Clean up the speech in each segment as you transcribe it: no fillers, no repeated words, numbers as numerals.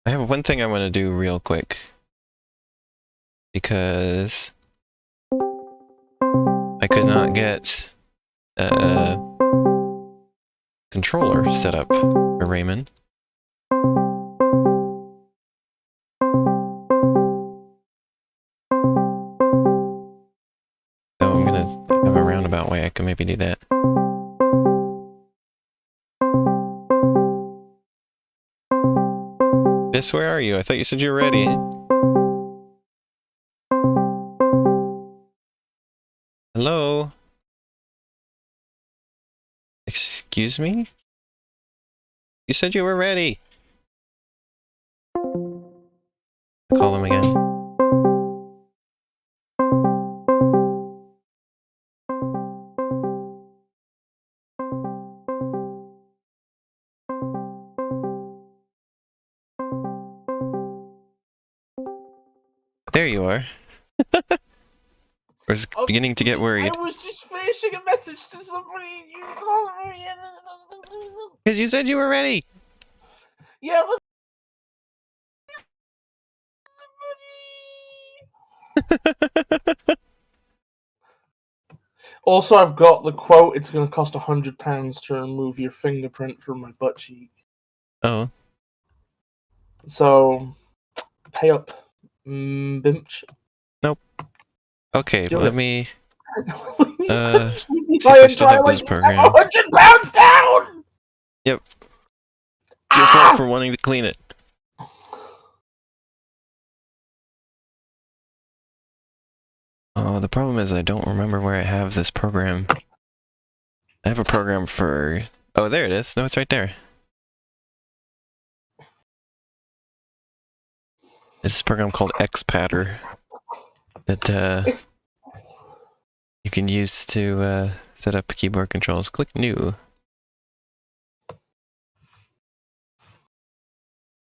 I have one thing I want to do real quick. Because I could not get a controller set up for Rayman. So I'm gonna have a roundabout way I can maybe do that. Bis, where are you? I thought you said you were ready. Hello? Excuse me? You said you were ready. Call him again. There you are. I was beginning to get worried. I was just finishing a message to somebody and you called me. Because you said you were ready. Yeah, but also, I've got the quote, it's going to cost £100 to remove your fingerprint from my butt cheek. Oh. So, pay up, bimch. Nope. Okay, Do let it. me... see if I still have this program. £100 down! Yep. It's your fault for wanting to clean it. Oh, the problem is I don't remember where I have this program. I have a program for... Oh, there it is. No, it's right there. This is a program called XPatter that you can use to set up keyboard controls. Click New.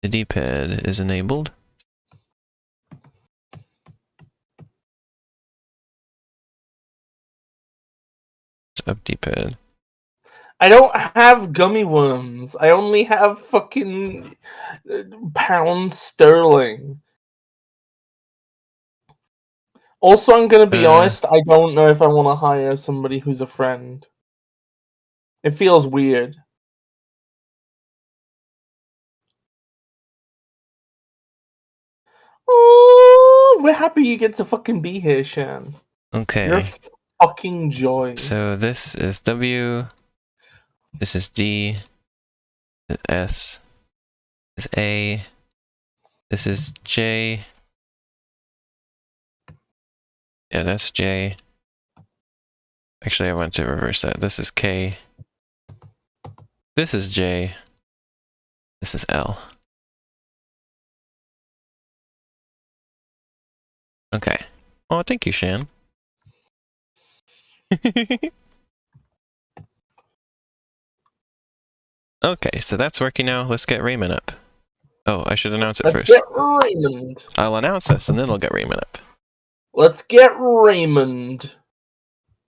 The D-pad is enabled. Up D-pad. I don't have gummy worms. I only have fucking pounds sterling. Also, I'm gonna be honest, I don't know if I want to hire somebody who's a friend. It feels weird. Oh, we're happy you get to fucking be here, Shan. Okay. You're a fucking joy. So this is W. This is D. This is S. This is A. This is J. Yeah, that's J. Actually, I want to reverse that. This is K. This is J. This is L. Okay. Oh, thank you, Shan. Okay, so that's working now. Let's get Rayman up. Oh, I should announce it first. Let's get Raymond. I'll announce this, and then I'll get Rayman up. Let's get Raymond.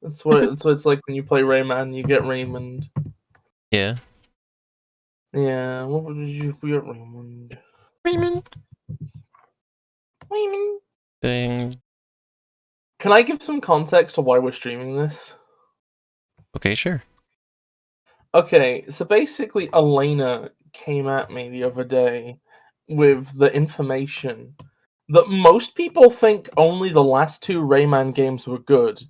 That's what it's like when you play Rayman. You get Raymond. Yeah. Yeah. What did you get, Raymond? Rayman. Raymond. Ding. Can I give some context to why we're streaming this? Okay, sure. Okay, so basically Elena came at me the other day with the information that most people think only the last two Rayman games were good.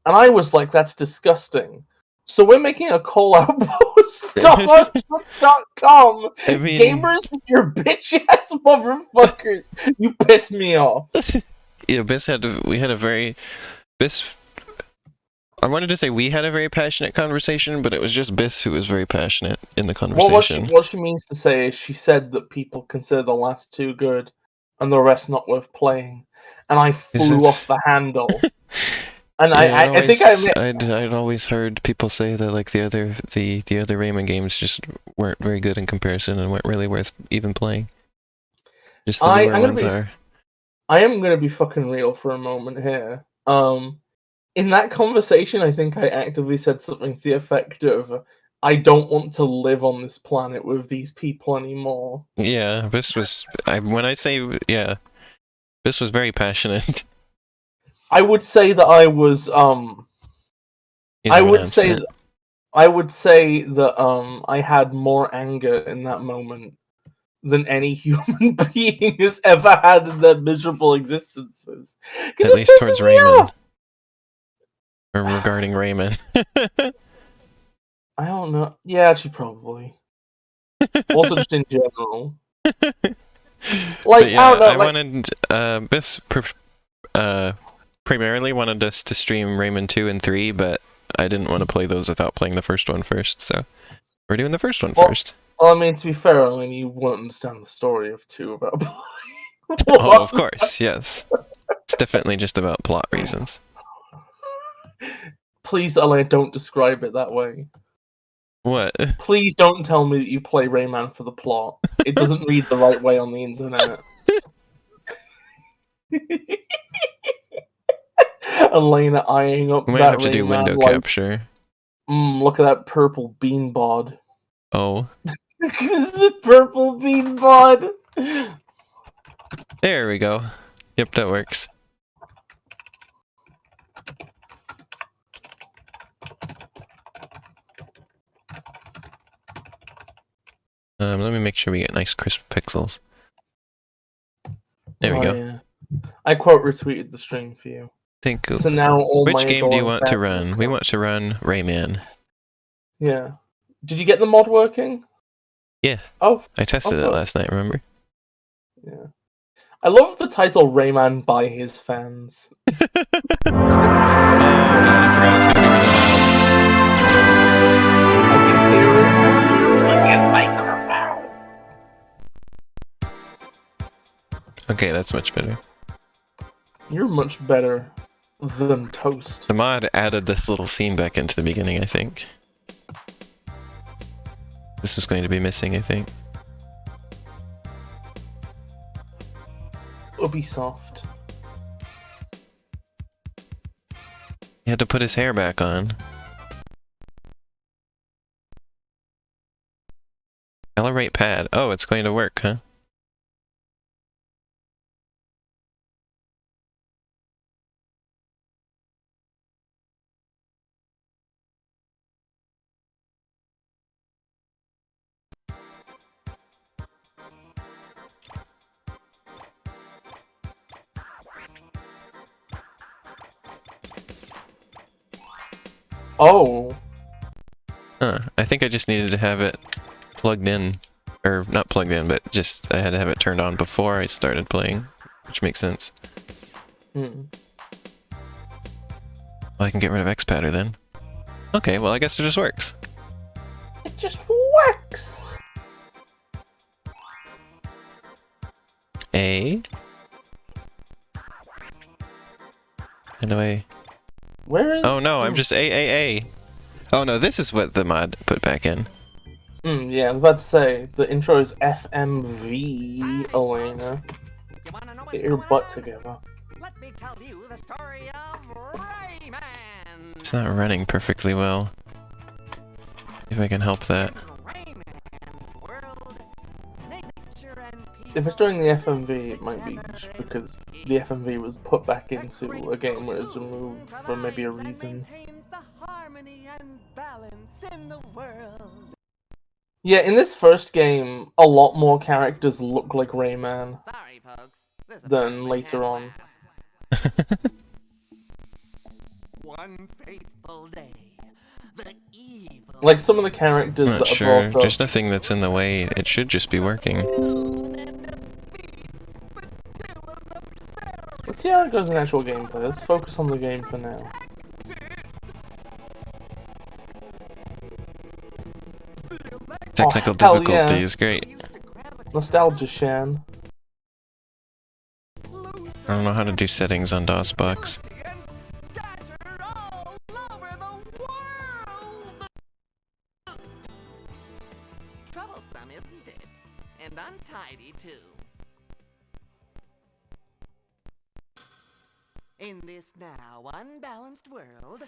And I was like, that's disgusting. So we're making a call-out post on Twitter.com. I mean... Gamers, your bitch-ass motherfuckers. You piss me off. Yeah, we had a very... I wanted to say we had a very passionate conversation, but it was just Bis who was very passionate in the conversation. Well, what she means to say is she said that people consider the last two good and the rest not worth playing. And I flew off the handle. And yeah, I think I'd always heard people say that like the other Rayman games just weren't very good in comparison and weren't really worth even playing. Just the newer ones are. I am gonna be fucking real for a moment here. In that conversation, I think I actively said something to the effect of, I don't want to live on this planet with these people anymore. Yeah, this was. When I say yeah, this was very passionate. I would say that I was He's I a would say announcement. I would say that I had more anger in that moment than any human being has ever had in their miserable existences. Because At it least towards pisses me Rayman. off. Or regarding Rayman. I don't know. Yeah, actually, probably. Also, just in general. But Like, I yeah, don't know, I like, wanted primarily wanted us to stream Rayman 2 and 3, but I didn't want to play those without playing the first one first, so we're doing the first one well, first. I mean, to be fair, I mean, you won't understand the story of 2 about playing Oh, of 1. course, yes. It's definitely just about plot reasons. Please, Elaine, don't describe it that way. What? Please don't tell me that you play Rayman for the plot. It doesn't read the right way on the internet. Elena eyeing up We might that have to do Rayman window like, capture. look at that purple bean bod. Oh. This is a purple bean bod. There we go. Yep, that works. Let me make sure we get nice crisp pixels. There we go. Yeah. I quote retweeted the stream for you. Think. So now all my Which game do you adoring want to fans run? We want to run Rayman. Yeah. Did you get the mod working? Yeah. Oh, I tested it last night, remember? yeah. I love the title Rayman by his fans. Oh god, I forgot it's gonna I think they were using a microphone. be. Okay, that's much better. You're much better than Toast. The mod added this little scene back into the beginning, I think. This was going to be missing, I think. Ubisoft. He had to put his hair back on. Accelerate pad. Oh, it's going to work, huh? Oh. Huh. I think I just needed to have it plugged in. Or, not plugged in, but just I had to have it turned on before I started playing. Which makes sense. Hmm. Well, I can get rid of X-Patter then. Okay, well I guess it just works. It just works. A. How do I... Where is... Oh no, I'm just A. Oh no, this is what the mod put back in. Yeah, I was about to say, the intro is FMV, Elena. Get your butt together. Let me tell you the story of Rayman. It's not running perfectly well. See if I can help that. Rayman's world, nature and people. If it's doing the FMV, it might be just because the FMV was put back into a game where it was removed for maybe a reason. Maintains the harmony and balance in the world. Yeah, in this first game, a lot more characters look like Rayman Sorry, folks. This than apparently later can't on. last. One fateful day, the evil. Like some of the characters I'm not that are sure. brought up. There's nothing that's in the way. It should just be working. Let's see how it goes in actual gameplay. Let's focus on the game for now. Technical hell difficulty yeah. is great. Nostalgia Shan. I don't know how to do settings on DOSBox. Troublesome, isn't it? And untidy, too. In this now unbalanced world,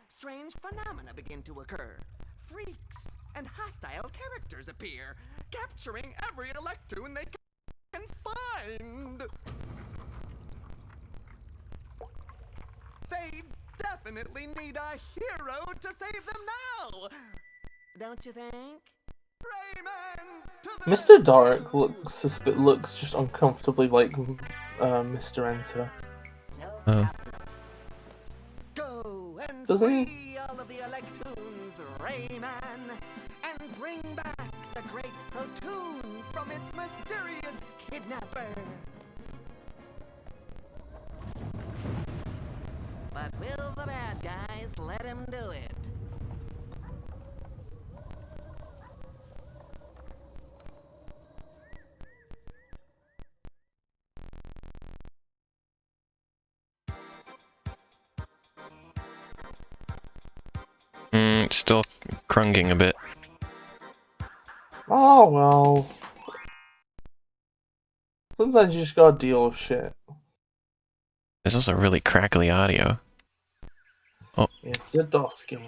strange phenomena begin to occur. Freaks, and hostile characters appear, capturing every Electoon they can find. They definitely need a hero to save them now, don't you think? Rayman to the Mr. Dark looks just uncomfortably like Mr. Enter. Oh. Go and Doesn't he? free all of the Electoons, Rayman, and bring back the great Protoon from its mysterious kidnapper. But will the bad guys let him do it? Still crunging a bit. Oh well. Sometimes you just gotta deal with shit. There's also really crackly audio. It's a DOS game.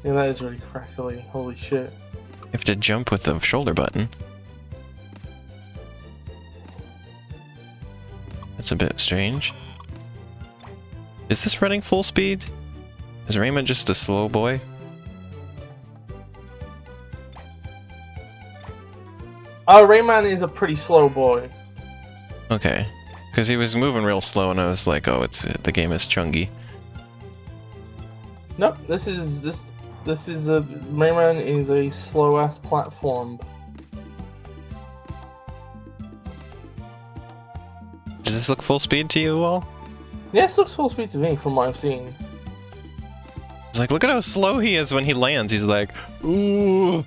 Yeah, that is really crackly. Holy shit. You have to jump with the shoulder button. That's a bit strange. Is this running full speed? Is Rayman just a slow boy? Rayman is a pretty slow boy. Okay. Because he was moving real slow and I was like, oh, the game is chungy. Nope, this is a Rayman is a slow ass platform. Does this look full speed to you all? Yeah, this looks full speed to me from what I've seen. It's like, look at how slow he is when he lands. He's like, ooh.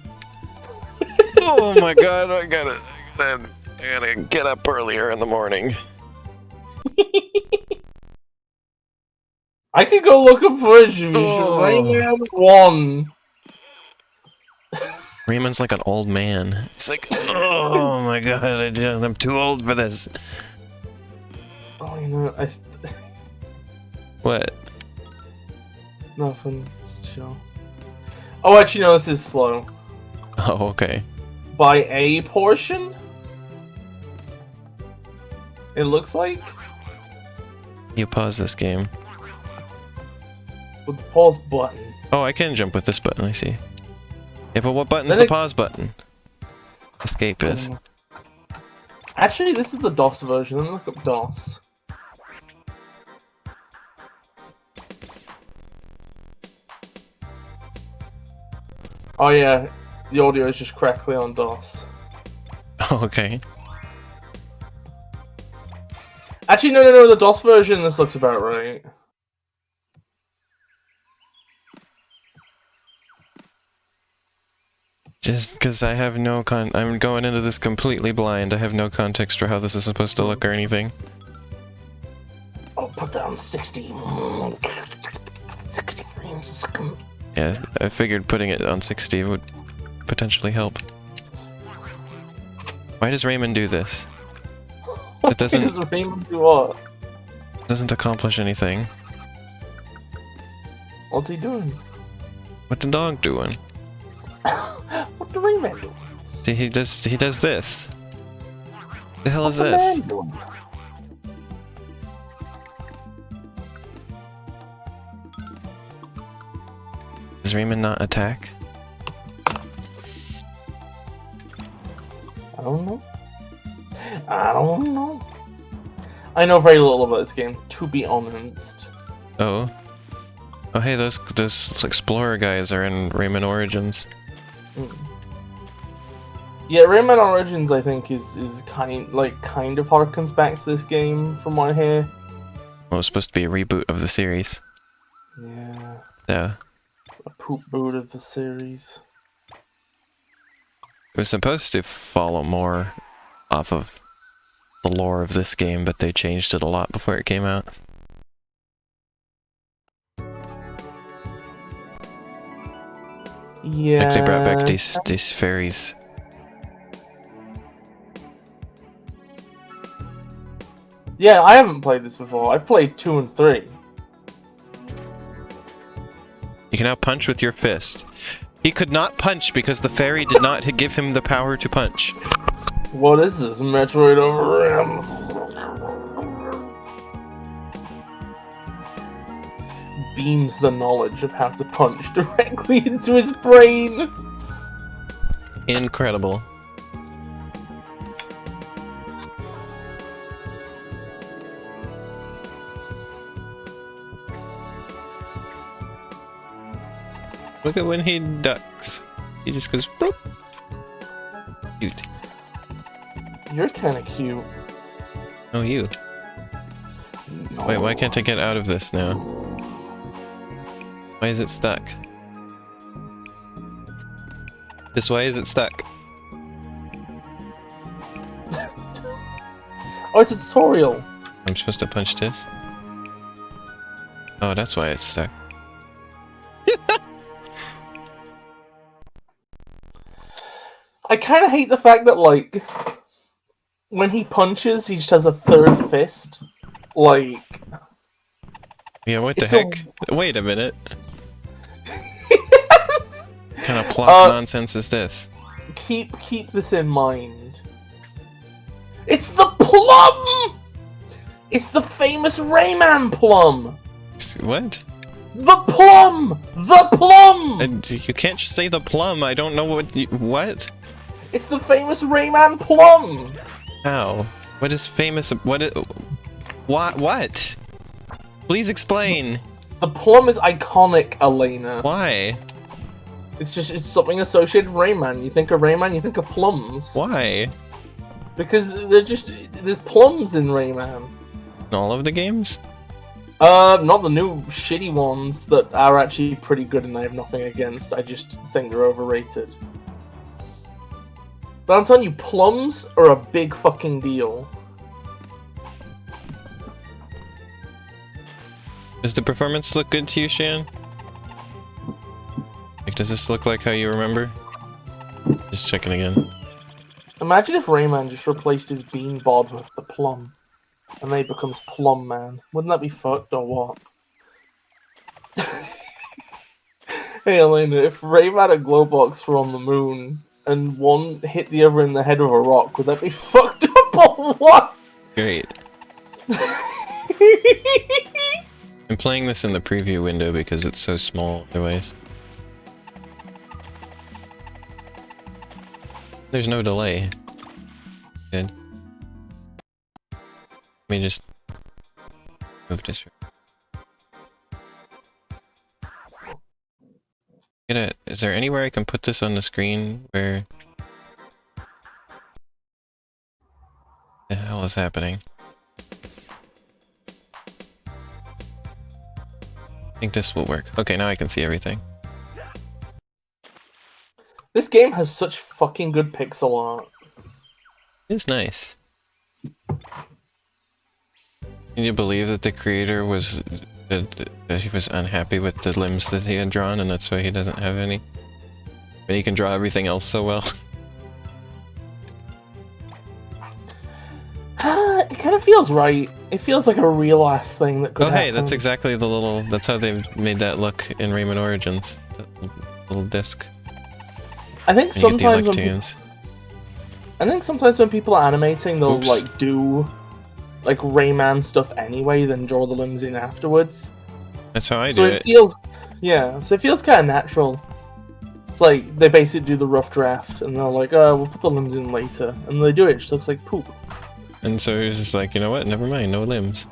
Oh my god, I gotta get up earlier in the morning. I could go look up footage of Rayman 1. Rayman's like an old man. It's like, oh my god, I'm too old for this. Oh, you know, What? nothing. Just chill. Oh, actually, no, this is slow. Oh, okay. By a portion? It looks like? You pause this game. With the pause button. Oh, I can jump with this button, I see. Yeah, but what button's Then the it- pause button? Escape is. Actually, this is the DOS version. Let me look up DOS. Oh yeah, the audio is just crackly on DOS. Oh, okay. Actually, no, the DOS version, this looks about right. Just because I have no I'm going into this completely blind. I have no context for how this is supposed to look or anything. I'll put that on 60. 60 frames a second. Yeah, I figured putting it on 60 would potentially help. Why does Rayman do this? It doesn't Does Rayman do what? doesn't accomplish anything. What's he doing? What the dog doing? What the Rayman doing? See, he does this. The hell is What's the this? man doing? Does Rayman not attack? I don't know. I know very little about this game, to be honest. Oh. Oh hey, those explorer guys are in Rayman Origins. Yeah, Rayman Origins, I think, is kind of harkens back to this game from what I hear. Well, it was supposed to be a reboot of the series. Yeah, Yeah. a poop boot of the series. It was supposed to follow more off of the lore of this game, but they changed it a lot before it came out. Yeah. Like they brought back these fairies. Yeah, I haven't played this before. I've played 2 and 3. You can now punch with your fist. He could not punch because the fairy did not give him the power to punch. What is this, Metroid Overram? Beams the knowledge of how to punch directly into his brain. Incredible. Look at when he ducks. He just goes bloop. Cute. You're kind of cute. Oh, you. No. Wait, why can't I get out of this now? Why is it stuck? Why is it stuck? Oh, it's a tutorial. I'm supposed to punch this? Oh, that's why it's stuck. I kind of hate the fact that, like, when he punches, he just has a third fist. Like... Yeah, what the It's heck? Wait a minute. Yes! What kind of plot nonsense is this? Keep this in mind. It's the plum! It's the famous Rayman plum! What? The plum! The plum! You can't just say the plum. I don't know what what? It's the famous Rayman plum! How? What is famous? What? Please explain. The plum is iconic, Elena. Why? It's something associated with Rayman. You think of Rayman, you think of plums. Why? Because there's plums in Rayman. In all of the games? Not the new shitty ones that are actually pretty good and I have nothing against. I just think they're overrated. But I'm telling you, plums are a big fucking deal. Does the performance look good to you, Shan? Like, does this look like how you remember? Just checking again. Imagine if Rayman just replaced his bean bod with the plum. And then he becomes Plum Man. Wouldn't that be fucked or what? Hey Elena, if Rayman and Glowbox were on the moon and one hit the other in the head with a rock, would that be fucked up or what? Great. I'm playing this in the preview window because it's so small otherwise. There's no delay. Good. Let me just move this. Is there anywhere I can put this on the screen where... The hell is happening? I think this will work. Okay, now I can see everything. This game has such fucking good pixel art. It's nice. Can you believe that the creator was... that he was unhappy with the limbs that he had drawn and that's why he doesn't have any? But he can draw everything else so well. It kind of feels right. It feels like a real ass thing that could Oh hey, happen. that's exactly the little... That's how they made that look in Rayman Origins. That little disc. I think And you get the sometimes when people are animating, they'll Oops. like do like Rayman stuff anyway, then draw the limbs in afterwards. That's how I So do it it. feels, yeah. So it feels kind of natural. It's like they basically do the rough draft, and they're like, "Oh, we'll put the limbs in later," and they do it. It just looks like poop. And so he was just like, you know what? Never mind, no limbs.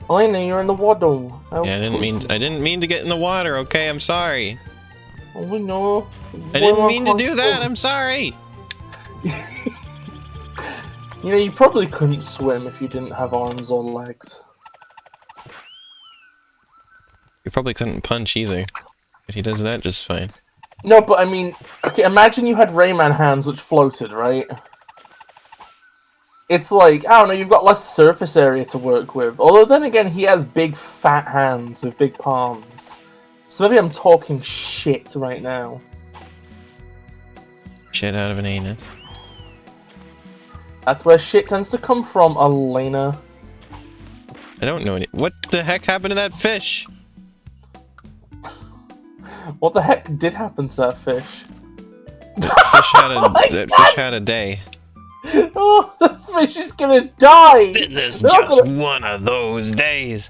Elena, you're in the water. Yeah, I didn't mean to get in the water. Okay, I'm sorry. Oh, we know. I didn't mean to do that. I'm sorry. You know, you probably couldn't swim if you didn't have arms or legs. You probably couldn't punch either. But he does that just fine. No, but I mean, okay, imagine you had Rayman hands which floated, right? It's like, I don't know, you've got less surface area to work with. Although then again, he has big fat hands with big palms. So maybe I'm talking shit right now. Shit out of an anus. That's where shit tends to come from, Elena. I don't know any. What the heck happened to that fish? What the heck did happen to that fish? That fish had a day. Oh, the fish is gonna die! This is just one of those days.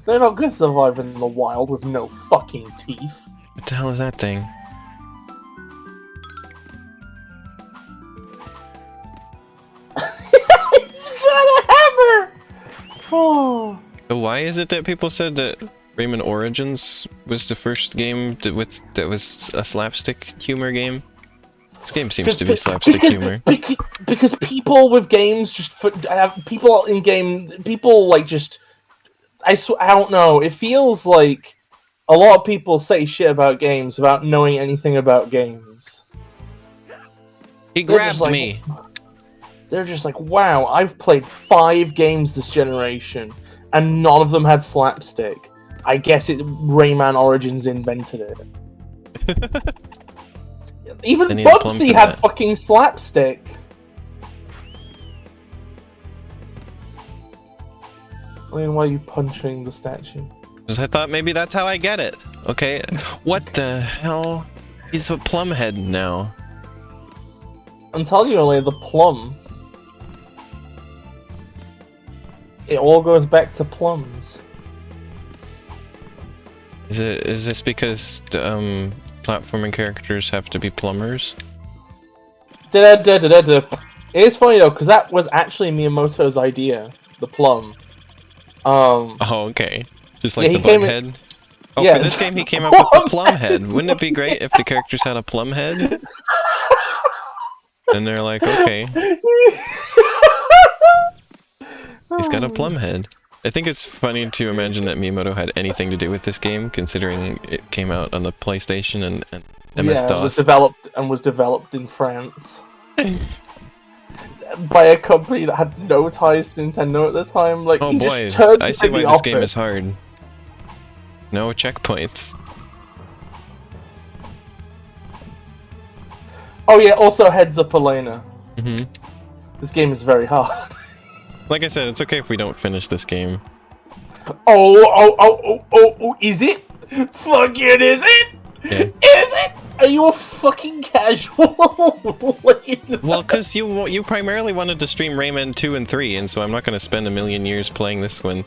They're not gonna survive in the wild with no fucking teeth. What the hell is that thing? It's got a hammer! Oh. So why is it that people said that Rayman Origins was the first game that was a slapstick humor game? This game seems to be slapstick humor. Because people with games people like just I don't know. It feels like a lot of people say shit about games without knowing anything about games. He grabbed me. They're just like, wow, I've played 5 games this generation, and none of them had slapstick. I guess Rayman Origins invented it. Even Bubsy had fucking slapstick. I mean, why are you punching the statue? Because I thought maybe that's how I get it. Okay, what the hell? He's a plum head now. I'm telling you, only the plum. It all goes back to plums. Is this because platforming characters have to be plumbers? It is funny though, because that was actually Miyamoto's idea. The plum. Oh, okay. Just like the bug head. Oh, yeah, for this game he came up with the plum head. Wouldn't it be great if the characters had a plum head? And they're like, okay. He's got a plum head. I think it's funny to imagine that Miyamoto had anything to do with this game, considering it came out on the PlayStation and MS-DOS. Was developed in France. By a company that had no ties to Nintendo at the time. Like, oh boy, I see why this game is hard. No checkpoints. Oh yeah, also heads up Elena. This game is very hard. Like I said, it's okay if we don't finish this game. Oh, is it? Fuck it, is it? Yeah. Is it? Are you a fucking casual? Well, because you primarily wanted to stream Rayman 2 and 3, and so I'm not going to spend a million years playing this one.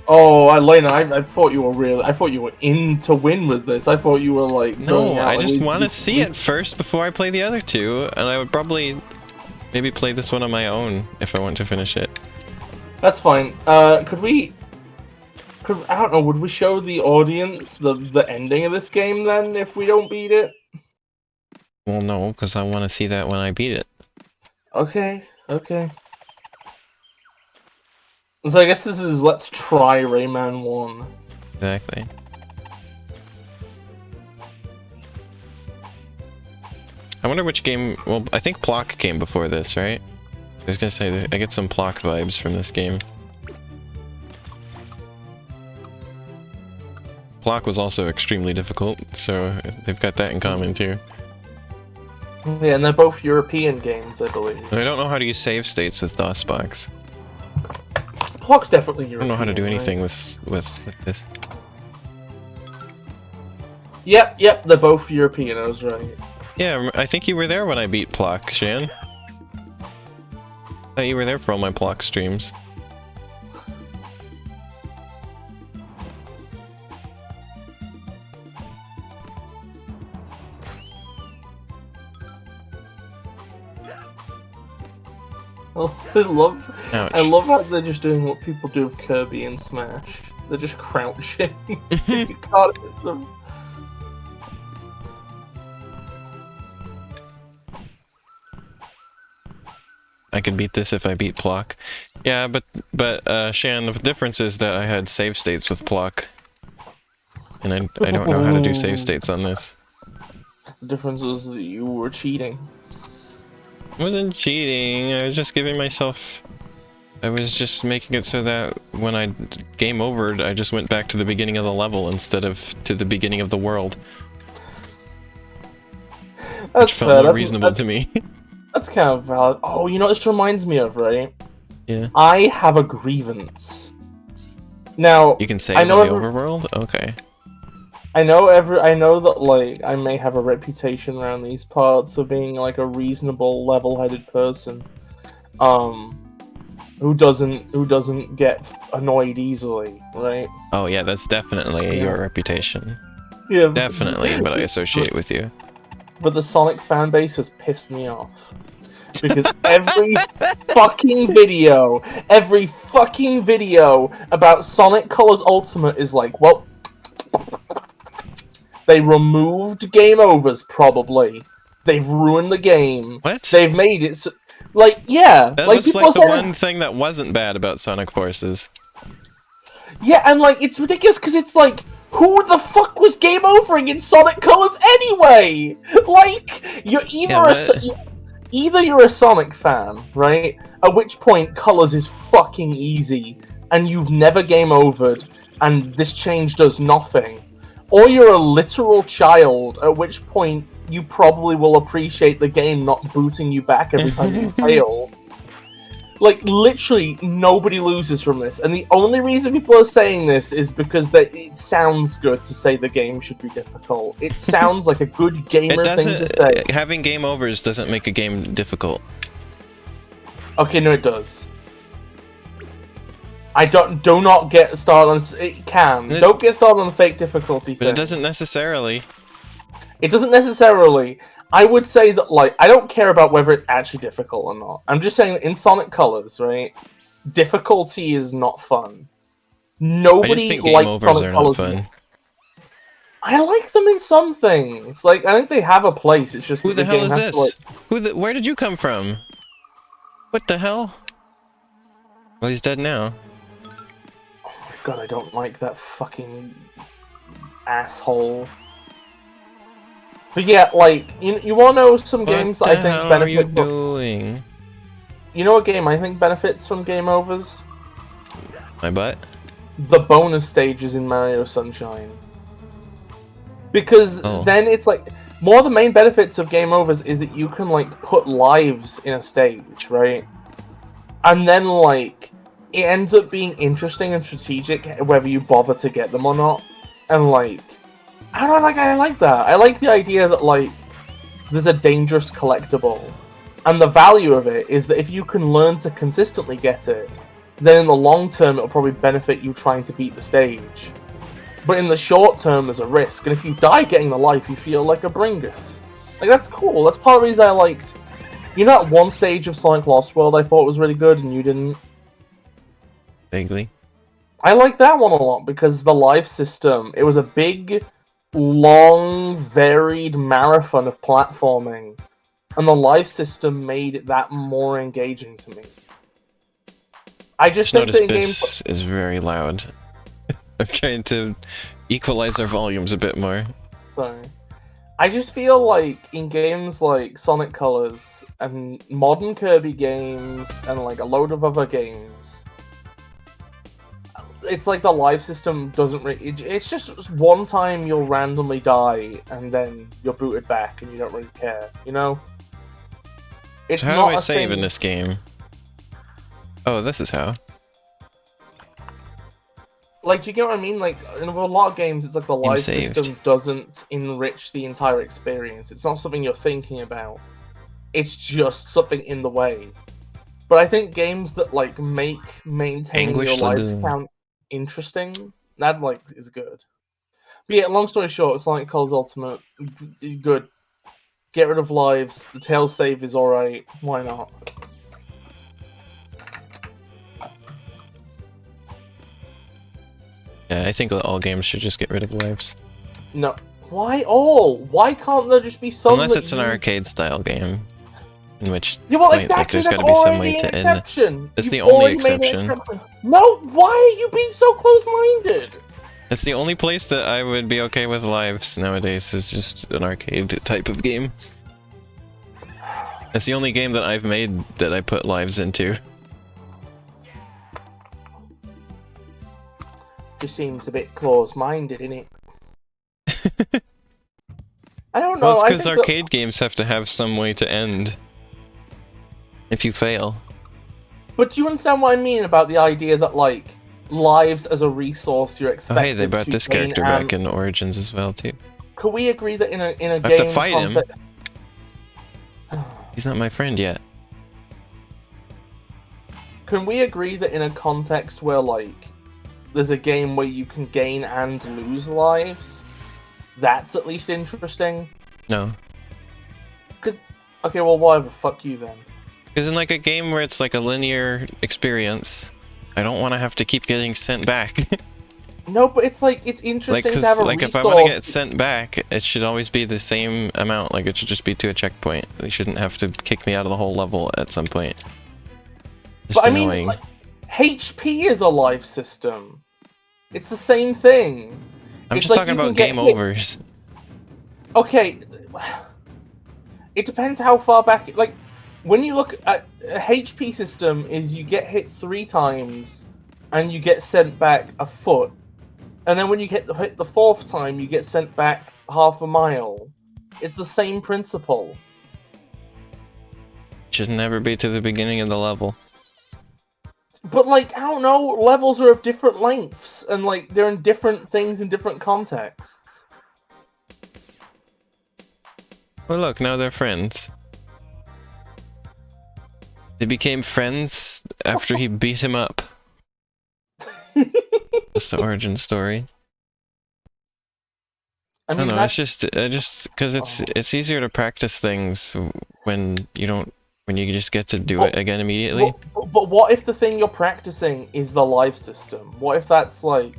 Oh, Elena, I thought you were I thought you were in to win with this. I thought you were like... No, I just want to see it first before I play the other two, and I would probably maybe play this one on my own if I want to finish it. That's fine. I don't know, would we show the audience the ending of this game then, if we don't beat it? Well, no, because I want to see that when I beat it. Okay. So I guess this is Let's Try Rayman 1. Exactly. I wonder which game... Well, I think Plock came before this, right? I was gonna say, I get some Plock vibes from this game. Plock was also extremely difficult, so they've got that in common too. Yeah, and they're both European games, I believe. I don't know how to use save states with DOSBox. Plock's definitely European. I don't know how to do anything with this. Yep, they're both European, I was right. Yeah, I think you were there when I beat Plock, Shan. I thought you were there for all my Plock streams. Oh, I love how they're just doing what people do with Kirby and Smash. They're just crouching. You can't hit them. I could beat this if I beat Plock. Yeah, but Shan, the difference is that I had save states with Plock. And I don't know how to do save states on this. The difference was that you were cheating. I wasn't cheating, I was just giving myself... I was just making it so that when I game overed, I just went back to the beginning of the level instead of to the beginning of the world. That's which felt more reasonable to me. That's kind of valid. Oh, you know what this reminds me of, right? Yeah. I have a grievance. Now, You can save I on the know overworld? Okay. I know that like I may have a reputation around these parts of being like a reasonable, level-headed person, who doesn't get annoyed easily, right? Oh yeah, that's definitely Yeah. your reputation. Yeah, Definitely what I associate with you. But the Sonic fan base has pissed me off because every fucking video about Sonic Colors Ultimate is like, well, they removed game overs, probably. They've ruined the game. What? They've made it so, like, yeah. That like, was people like are the saying, one thing that wasn't bad about Sonic Forces. yeah, and like, it's ridiculous because it's like, who the fuck was game overing in Sonic Colors anyway? Like, you're either you're a Sonic fan, right? At which point, Colors is fucking easy, and you've never game overed, and this change does nothing. Or you're a literal child, at which point you probably will appreciate the game not booting you back every time you fail. Like, literally, nobody loses from this. And the only reason people are saying this is because it sounds good to say the game should be difficult. It sounds like a good gamer thing to say. Having game overs doesn't make a game difficult. Okay, no, it does. Do not get started on... It can. Don't get started on the fake difficulty thing. But it doesn't necessarily. It doesn't necessarily. I would say that, like, I don't care about whether it's actually difficult or not. I'm just saying that in Sonic Colors, right, difficulty is not fun. Nobody I just think game likes overs Sonic are Colors. not fun. I like them in some things. Like, I think they have a place. It's just Who the that hell game is has to, this? like... Where did you come from? What the hell? Well, he's dead now. Oh my god, I don't like that fucking asshole. But yeah, like, you want to know some games that I think benefit What the hell are you doing? You know what game I think benefits from game overs? My butt? The bonus stages in Mario Sunshine. Because then it's like, more of the main benefits of game overs is that you can, like, put lives in a stage, right? And then, like, it ends up being interesting and strategic whether you bother to get them or not. And, like, I don't know, like, I like that. I like the idea that, like, there's a dangerous collectible. And the value of it is that if you can learn to consistently get it, then in the long term it'll probably benefit you trying to beat the stage. But in the short term there's a risk, and if you die getting the life, you feel like a Bringus. Like, that's cool. That's part of the reason I liked... You know that one stage of Sonic Lost World I thought was really good and you didn't? Vaguely. I like that one a lot because the life system, it was a big, long, varied marathon of platforming. And the life system made it that more engaging to me. I just think that in games... Bis is very loud. I'm trying to equalize our volumes a bit more. Sorry. I just feel like in games like Sonic Colors and modern Kirby games and like a load of other games, it's like the life system doesn't really... It's just one time you'll randomly die and then you're booted back and you don't really care, you know? It's So how not do I a save thing... in this game? Oh, this is how. Like, do you get what I mean? Like, in a lot of games, it's like the life system doesn't enrich the entire experience. It's not something you're thinking about. It's just something in the way. But I think games that, like, make maintaining your lives count interesting, that, like, is good. But yeah, long story short, Sonic Colors Ultimate, good. Get rid of lives. The tail save is alright. Why not? Yeah, I think all games should just get rid of lives. No. Why all? Why can't there just be some Unless it's an arcade-style game. In which yeah, well, point, exactly, like, there's that's got to be some already way to an end. exception. That's the You've only already made an exception. No, why are you being so close-minded? That's the only place that I would be okay with lives nowadays, is just an arcade type of game. That's the only game that I've made that I put lives into. Just seems a bit close-minded, innit? I don't know. Well, it's I because think arcade games have to have some way to end. If you fail. But do you understand what I mean about the idea that, like, lives as a resource you're Oh expected hey, they brought to this gain character back in Origins as well too. Could we agree that in a I have game to fight him. concept... He's not my friend yet. Can we agree that in a context where, like, there's a game where you can gain and lose lives, that's at least interesting? No. Because, okay, well, whatever, fuck you then. Because in like a game where it's like a linear experience, I don't want to have to keep getting sent back. No, but it's like, it's interesting to have a like resource. if I want to get sent back, it should always be the same amount. Like it should just be to a checkpoint. They shouldn't have to kick me out of the whole level at some point. Just But annoying. I mean, like, HP is a life system. It's the same thing. I'm It's just like talking you can about get game hit- overs. Okay, it depends how far back. Like, when you look at a HP system, is you get hit 3 times, and you get sent back a foot, and then when you hit the 4th time, you get sent back half a mile. It's the same principle. Should never be to the beginning of the level. But, like, I don't know, levels are of different lengths, and, like, they're in different things in different contexts. Well, look, now they're friends. They became friends after he beat him up. That's the origin story. I I mean, don't know. that's... It's just because it's easier to practice things when you just get to do it again immediately. But what if the thing you're practicing is the life system? What if that's like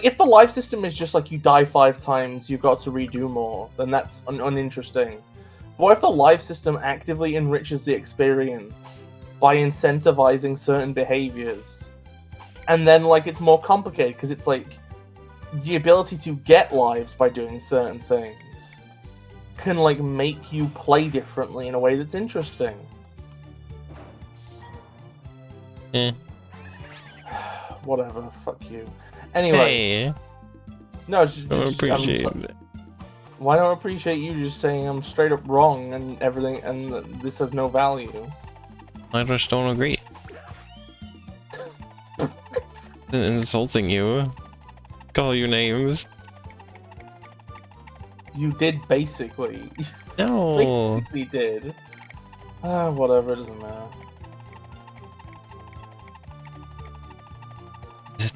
if the life system is just like you die 5 times, you've got to redo more, then that's uninteresting. But what if the life system actively enriches the experience by incentivizing certain behaviors? And then, like, it's more complicated because it's like the ability to get lives by doing certain things can, like, make you play differently in a way that's interesting. Eh. Whatever, fuck you. Anyway, Hey, no, don't appreciate it. why don't I appreciate you just saying I'm straight up wrong and everything, and that this has no value? I just don't agree. Insulting you. Call you names. You did basically. No. Basically did. Whatever, it doesn't matter.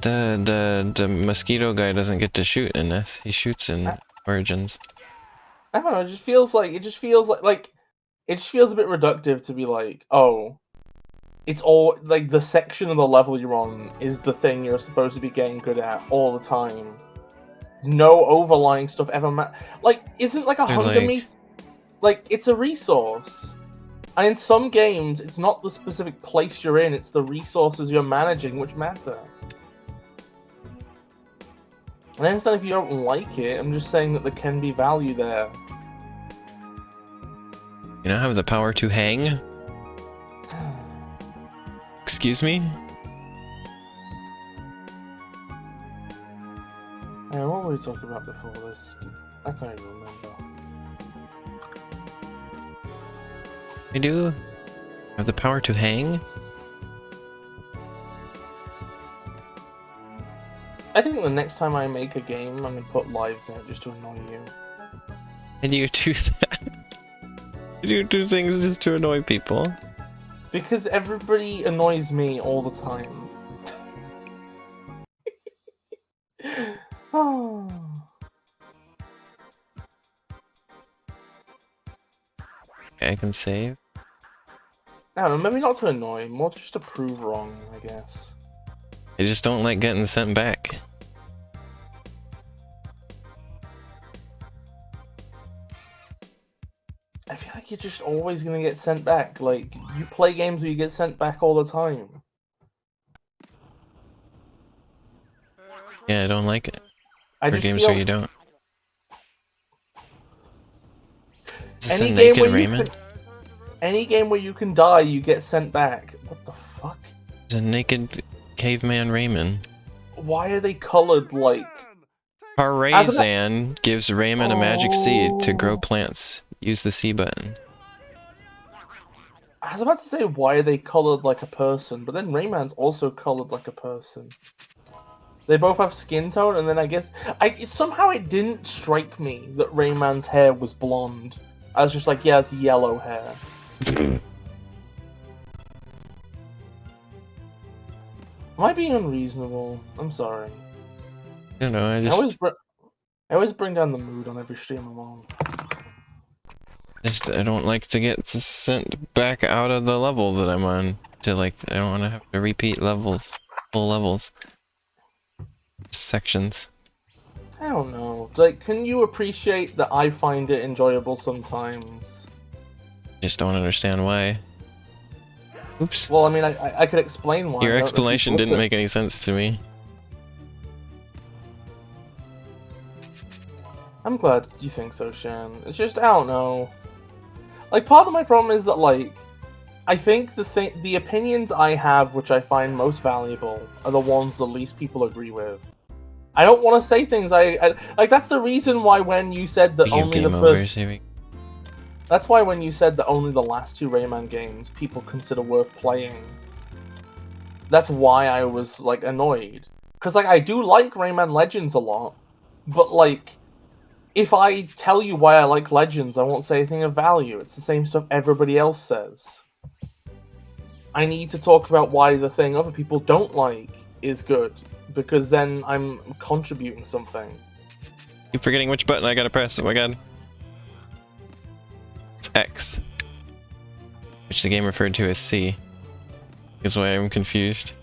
The mosquito guy doesn't get to shoot in this. He shoots in Origins. I don't know. It just feels like it just feels a bit reductive to be like, oh, it's all like the section of the level you're on is the thing you're supposed to be getting good at all the time. No overlying stuff ever like, isn't like a They're hunger like- meat? Like, it's a resource. And in some games, it's not the specific place you're in, it's the resources you're managing which matter. And I understand if you don't like it, I'm just saying that there can be value there. You now have the power to hang? Excuse me? Hey, what were we talking about before this? I can't even remember. I do have the power to hang? I think the next time I make a game, I'm gonna put lives in it just to annoy you. And you do that? You do things just to annoy people? Because everybody annoys me all the time. Oh. I can save. I don't know, maybe not to annoy, more just to prove wrong, I guess. I just don't like getting sent back. I feel like you're just always gonna get sent back. Like, you play games where you get sent back all the time. Yeah, I don't like it. I Or just games feel where you don't. Is this a any game naked where you Rayman? can, any game where you can die, you get sent back. What the fuck? It's a naked caveman Rayman. Why are they colored like? Parazan gives Rayman a magic seed to grow Oh. plants. Use the C button. I was about to say, why are they colored like a person? But then Rayman's also colored like a person. They both have skin tone, and then I guess somehow it didn't strike me that Rayman's hair was blonde. I was just like, yeah, it's yellow hair. Am I being unreasonable? I'm sorry. You know, I always bring down the mood on every stream I'm on. I don't like to get sent back out of the level that I'm on. I don't want to have to repeat levels, full levels, sections. I don't know. Like, can you appreciate that I find it enjoyable sometimes? Just don't understand why. Oops. Well, I mean, I could explain why. Your explanation didn't make any sense to me. I'm glad you think so, Shan. It's just, I don't know. Like, part of my problem is that, like, I think the opinions I have, which I find most valuable, are the ones the least people agree with. I don't want to say things like, that's the reason why when you said that only the first... That's why when you said that only the last two Rayman games people consider worth playing, that's why I was, like, annoyed. Because, like, I do like Rayman Legends a lot, but, like, if I tell you why I like Legends, I won't say anything of value. It's the same stuff everybody else says. I need to talk about why the thing other people don't like is good, because then I'm contributing something. Keep forgetting which button I gotta press, oh my god. It's X. Which the game referred to as C. Is why I'm confused.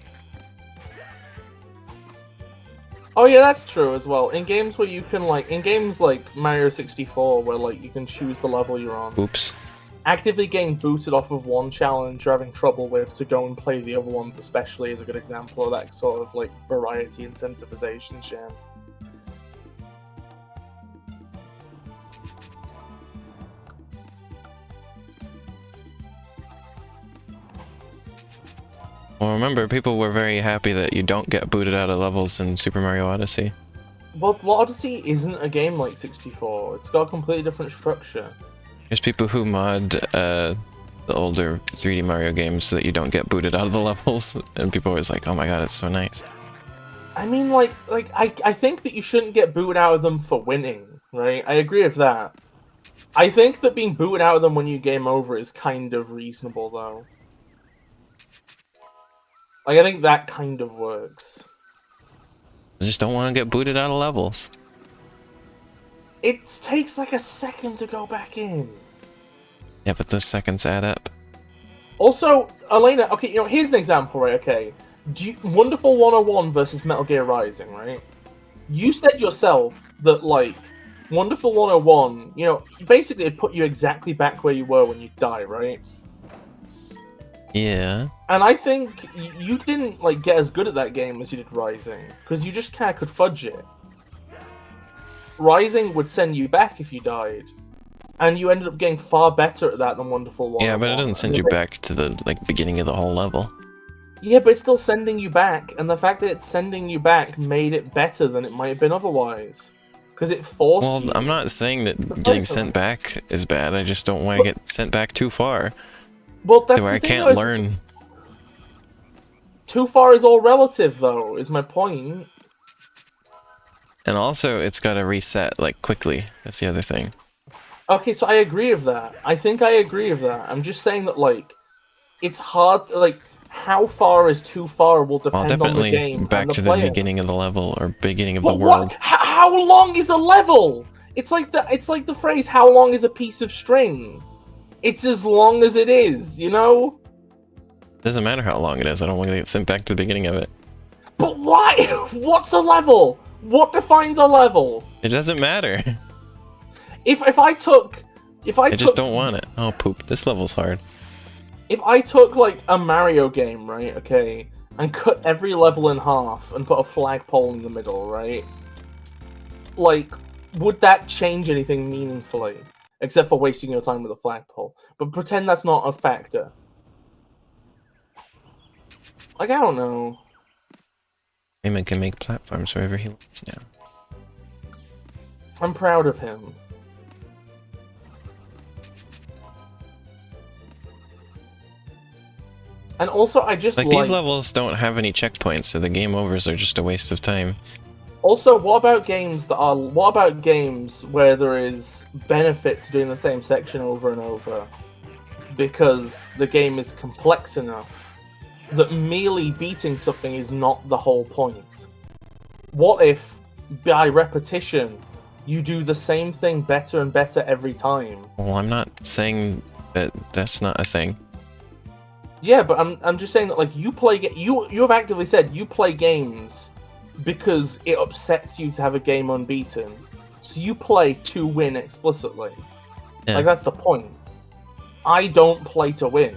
Oh yeah, that's true as well. In games where you can, like, in games like Mario 64, where, like, you can choose the level you're on. Oops. Actively getting booted off of one challenge you're having trouble with to go and play the other ones especially is a good example of that sort of, like, variety incentivization shit. Well, remember, people were very happy that you don't get booted out of levels in Super Mario Odyssey. Well, Odyssey isn't a game like 64. It's got a completely different structure. There's people who mod the older 3D Mario games so that you don't get booted out of the levels, and people are always like, oh my god, it's so nice. I mean, I think that you shouldn't get booted out of them for winning, right? I agree with that. I think that being booted out of them when you game over is kind of reasonable, though. Like, I think that kind of works. I just don't want to get booted out of levels. It takes like a second to go back in. Yeah, but those seconds add up. Also, Elena, okay, you know, here's an example, right, okay. Wonderful 101 versus Metal Gear Rising, right? You said yourself that, like, Wonderful 101, you know, basically it put you exactly back where you were when you die, right? Yeah. And I think you didn't, like, get as good at that game as you did Rising, because you just kind of could fudge it. Rising would send you back if you died, and you ended up getting far better at that than Wonderful 101. Yeah, but it doesn't send you back to the, like, beginning of the whole level. Yeah, but it's still sending you back, and the fact that it's sending you back made it better than it might have been otherwise. Because it forced you... Well, I'm not saying that getting sent back is bad, I just don't want to get sent back too far. Well, that's where I the thing, can't learn. Too far is all relative, though, is my point. And also, it's got to reset, like, quickly. That's the other thing. Okay, so I agree with that. I think I agree with that. I'm just saying that, like, it's hard to, like, how far is too far will depend on the game back and the to player. the beginning of the level, or beginning of But the world. What? How long is a level? It's like the phrase, how long is a piece of string? It's as long as it is, you know? Doesn't matter how long it is, I don't want to get sent back to the beginning of it. But why? What's a level? What defines a level? It doesn't matter. If I just don't want it. Oh poop, this level's hard. If I took, like, a Mario game, right, okay, and cut every level in half and put a flagpole in the middle, right? Like, would that change anything meaningfully? Except for wasting your time with a flagpole. But pretend that's not a factor. Like, I don't know. Rayman can make platforms wherever he wants now. I'm proud of him. And also, I just Like, these levels don't have any checkpoints, so the game overs are just a waste of time. Also, what about games where there is benefit to doing the same section over and over? Because the game is complex enough that merely beating something is not the whole point. What if, by repetition, you do the same thing better and better every time? Well, I'm not saying that that's not a thing. Yeah, but I'm just saying that, like, you have actively said you play games because it upsets you to have a game unbeaten. So you play to win explicitly. Yeah. Like, that's the point. I don't play to win.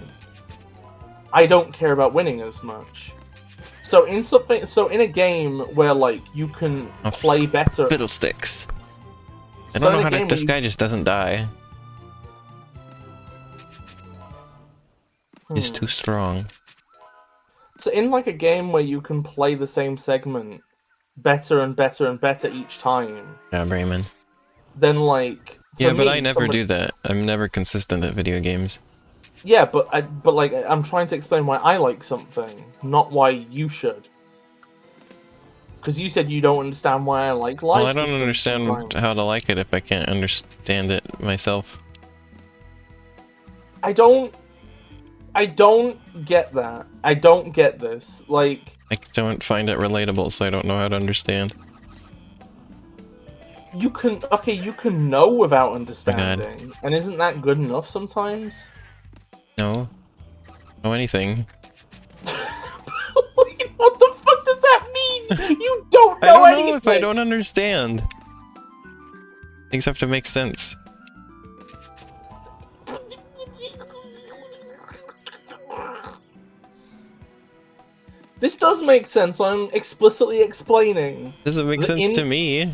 I don't care about winning as much. So in a game where, like, you can play better. Fiddlesticks. I don't know how this guy just doesn't die. He's too strong. So in, like, a game where you can play the same segment better and better and better each time. Yeah, Rayman. Then, like, yeah, but I never do that. I'm never consistent at video games. Yeah, but I'm trying to explain why I like something, not why you should. Because you said you don't understand why I like life. Well, I don't understand how to like it if I can't understand it myself. I don't get that. I don't get this. Like, I don't find it relatable, so I don't know how to understand. you can know without understanding, and isn't that good enough sometimes? No. Know anything. What the fuck does that mean? You don't know I don't anything. know if I don't understand. Things have to make sense. This does make sense. I'm explicitly explaining. Doesn't make sense to me.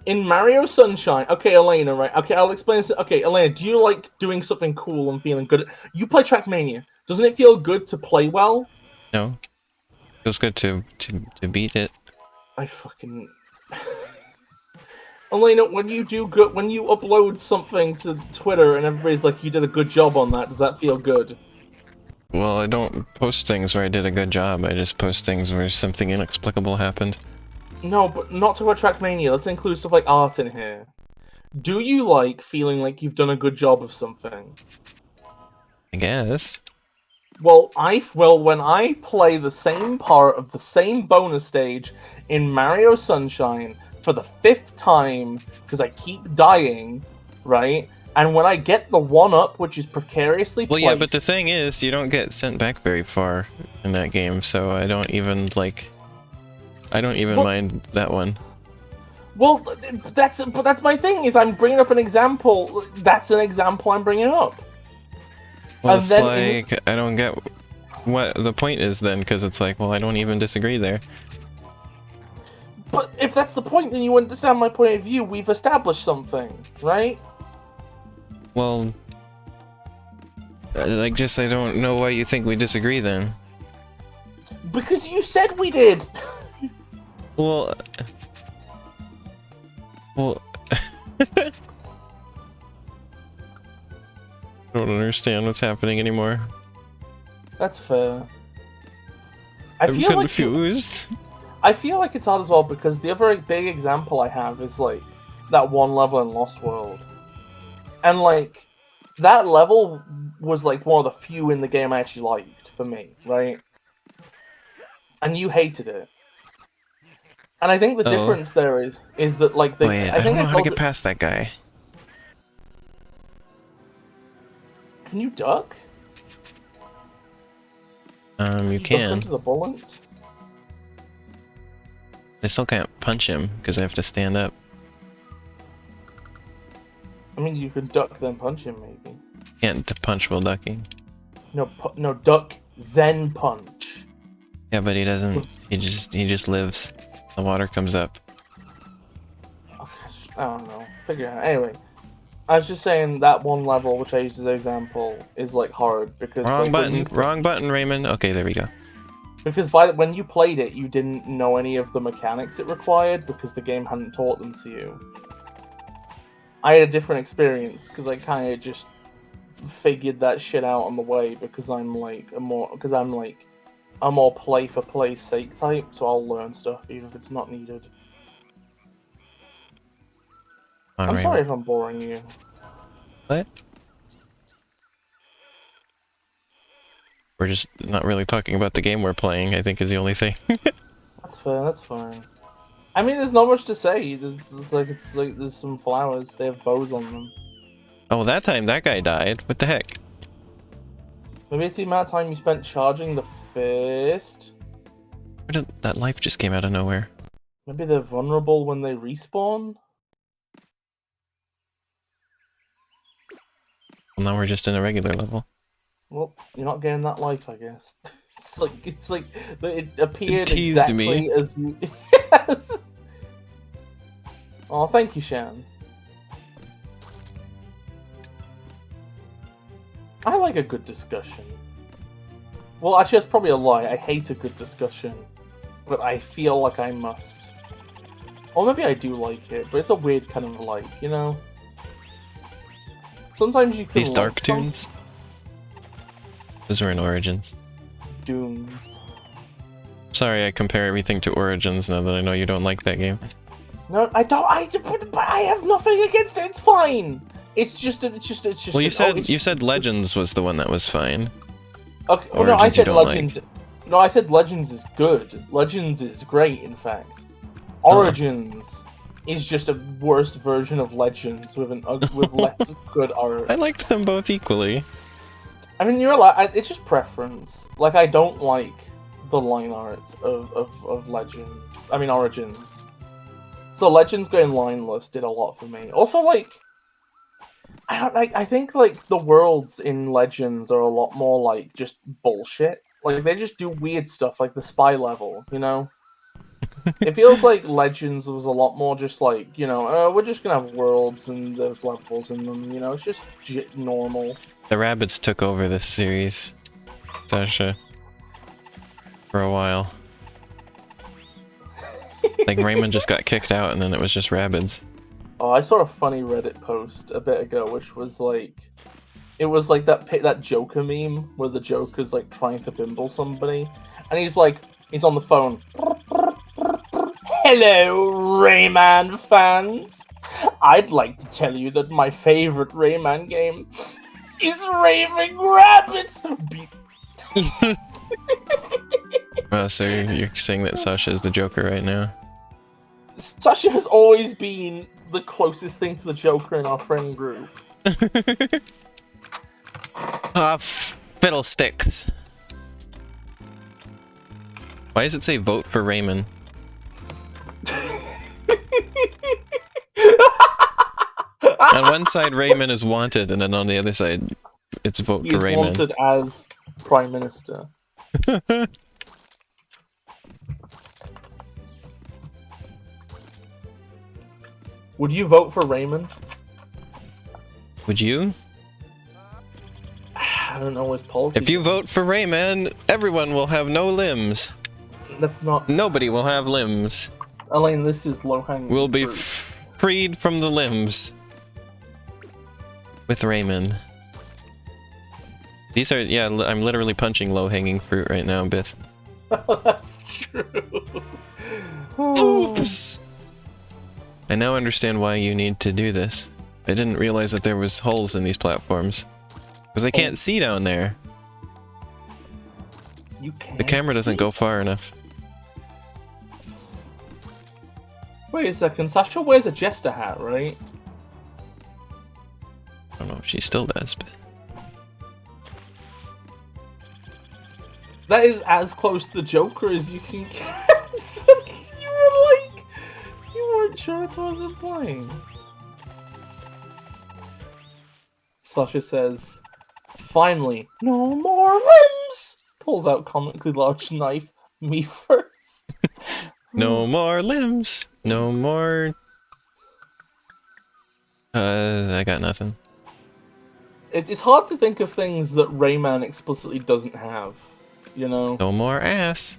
In Mario Sunshine, okay, Elena, right? Okay, I'll explain this. Okay, Elena, do you like doing something cool and feeling good? You play Trackmania. Doesn't it feel good to play well? No. Feels good to beat it. I fucking... Elena, when you upload something to Twitter and everybody's like, you did a good job on that, does that feel good? Well, I don't post things where I did a good job. I just post things where something inexplicable happened. No, but not to a Trackmania. Let's include stuff like art in here. Do you like feeling like you've done a good job of something? I guess. Well, when I play the same part of the same bonus stage in Mario Sunshine for the 5th time, because I keep dying, right? And when I get the 1-up, which is precariously placed... Well, yeah, but the thing is, you don't get sent back very far in that game, so I don't even, like... I don't even mind that one. Well, that's my thing, is I'm bringing up an example. That's an example I'm bringing up. Well, it's like, I don't get what the point is then, because it's like, well, I don't even disagree there. But if that's the point, then you understand my point of view. We've established something, right? Well, I guess I don't know why you think we disagree then. Because you said we did! Well... I don't understand what's happening anymore. That's fair. I'm confused. I feel like it's hard as well because the other big example I have is like that one level in Lost World. And like that level was like one of the few in the game I actually liked for me, right? And you hated it. And I think the difference there is that like the I don't know how to get past that guy. Can you duck? You can. Duck into the bullet? I still can't punch him because I have to stand up. I mean, you can duck then punch him, maybe. Can't punch while ducking. No, duck then punch. Yeah, but he doesn't. He just lives. The water comes up. I don't know. Figure it out. Anyway, I was just saying that one level, which I used as an example, is like hard because wrong like, button. Wrong button, Rayman. Okay, there we go. Because when you played it, you didn't know any of the mechanics it required because the game hadn't taught them to you. I had a different experience because I kind of just figured that shit out on the way because I'm more play for play's sake type, so I'll learn stuff even if it's not needed. I'm sorry if I'm boring you. What? We're just not really talking about the game we're playing, I think is the only thing. That's fair, that's fine. I mean, there's not much to say. It's like there's some flowers. They have bows on them. Oh, that time that guy died. What the heck? Maybe it's the amount of time you spent charging the fist. Where did that life just came out of nowhere? Maybe they're vulnerable when they respawn. Well, now we're just in a regular level. Well, you're not getting that life, I guess. It's like it appeared It teased exactly me. as you. Yes. Oh, thank you, Shan. I like a good discussion. Well, actually, that's probably a lie. I hate a good discussion, but I feel like I must. Or maybe I do like it, but it's a weird kind of like, you know. Sometimes you can. These dark tunes. Those were in Origins. Dooms. Sorry, I compare everything to Origins now that I know you don't like that game. No, I don't. I have nothing against it. It's fine. It's just. Well, you said Legends was the one that was fine. Okay. Well, no, I Origins you said don't Legends. like. No, I said Legends is good. Legends is great, in fact. Origins is just a worse version of Legends with with less good art. I liked them both equally. I mean, you're allowed. It's just preference. Like, I don't like the line art of Legends. I mean, Origins. So Legends going lineless did a lot for me. Also, like, I think like the worlds in Legends are a lot more like just bullshit. Like, they just do weird stuff, like the spy level. You know, it feels like Legends was a lot more just like, you know, we're just gonna have worlds and there's levels in them. You know, it's just normal. The rabbits took over this series, Sasha, for a while. Like, Rayman just got kicked out and then it was just rabbits. Oh, I saw a funny Reddit post a bit ago, which was like, it was like that Joker meme where the Joker's like trying to bimble somebody, and he's on the phone. Hello, Rayman fans. I'd like to tell you that my favorite Rayman game is Raving Rabbits. So you're saying that Sasha is the Joker right now? Sasha has always been the closest thing to the Joker in our friend group. Ah, fiddlesticks. Why does it say vote for Rayman? On one side, Rayman is wanted, and then on the other side, it's vote for Rayman. He's wanted as Prime Minister. Would you vote for Rayman? Would you? I don't know his policy. If you vote for Rayman, everyone will have no limbs. That's not. Nobody will have limbs. Elaine, this is low-hanging We'll be fruit. freed from the limbs. With Rayman. These are, yeah, I'm literally punching low-hanging fruit right now, Bis. That's true. Oops! I now understand why you need to do this. I didn't realize that there was holes in these platforms. Because I can't see down there. You can't The camera doesn't go far enough. Wait a second, Sasha wears a jester hat, right? I don't know if she still does, but... That is as close to the Joker as you can get. So you weren't sure that's what I was implying. Sasha says, finally, no more limbs! Pulls out comically large knife. Me first. No more limbs. No more... I got nothing. It's hard to think of things that Rayman explicitly doesn't have, you know? No more ass.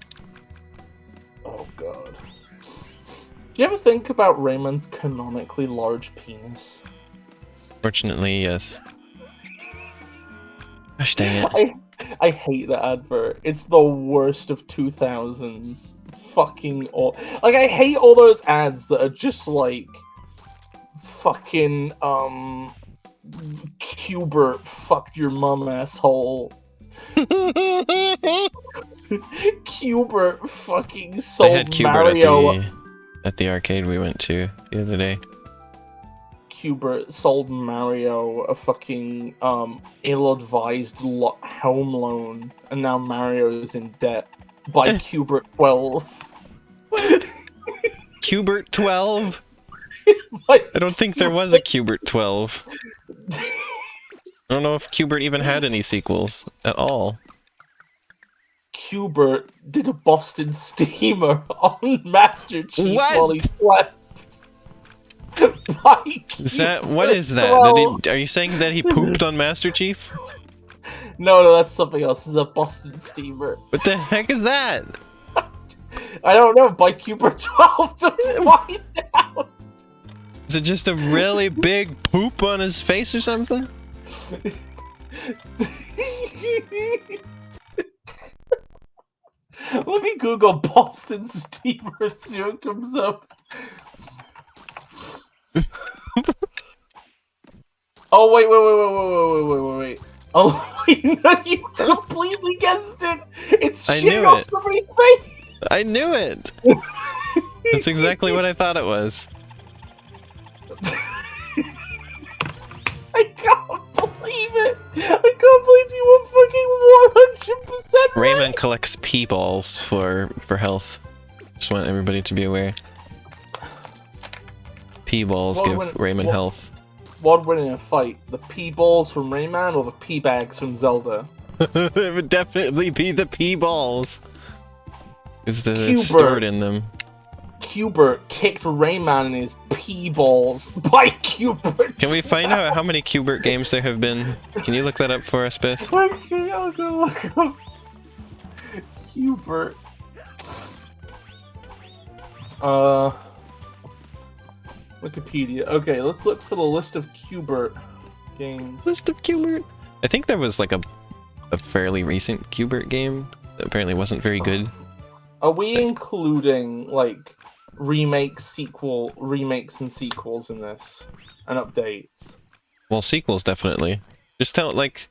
Oh god. Do you ever think about Rayman's canonically large penis? Fortunately, yes. Gosh dang it. I hate that advert. It's the worst of 2000s. Fucking like I hate all those ads that are just like fucking Cubert fucked your mum asshole. Cubert fucking They sold had Cubert Mario. at the arcade we went to the other day. Cubert sold Mario a fucking ill-advised home loan, and now Mario is in debt by Cubert 12. Cubert 12? Like, I don't think there was a Cubert 12. I don't know if Cubert even had any sequels at all. Cubert did a Boston steamer on Master Chief while he slept. What is that? Are you saying that he pooped on Master Chief? No, that's something else. It's a Boston steamer. What the heck is that? I don't know. By Cubert 12 to find out. Is it just a really big poop on his face or something? Let me Google Boston steamer and see what comes up. Oh wait. Oh no, you completely guessed it. It's shit on somebody's face. I knew it. That's exactly what I thought it was. I can't believe it. I can't believe you were fucking 100% right. Rayman collects pee balls for health. Just want everybody to be aware. Pee balls give Rayman health. What would win in a fight? The pee balls from Rayman or the pee bags from Zelda? It would definitely be the pee balls. It's stored in them. Cubert kicked Rayman in his pee balls by Cubert. Can we find out how many Cubert games there have been? Can you look that up for us, Bis? Okay, I'll go look up Cubert. Wikipedia. Okay, let's look for the list of Cubert games. List of Cubert? I think there was like a fairly recent Cubert game that apparently wasn't very good. Are we including like remakes and sequels in this and updates? Well, sequels definitely. Just tell like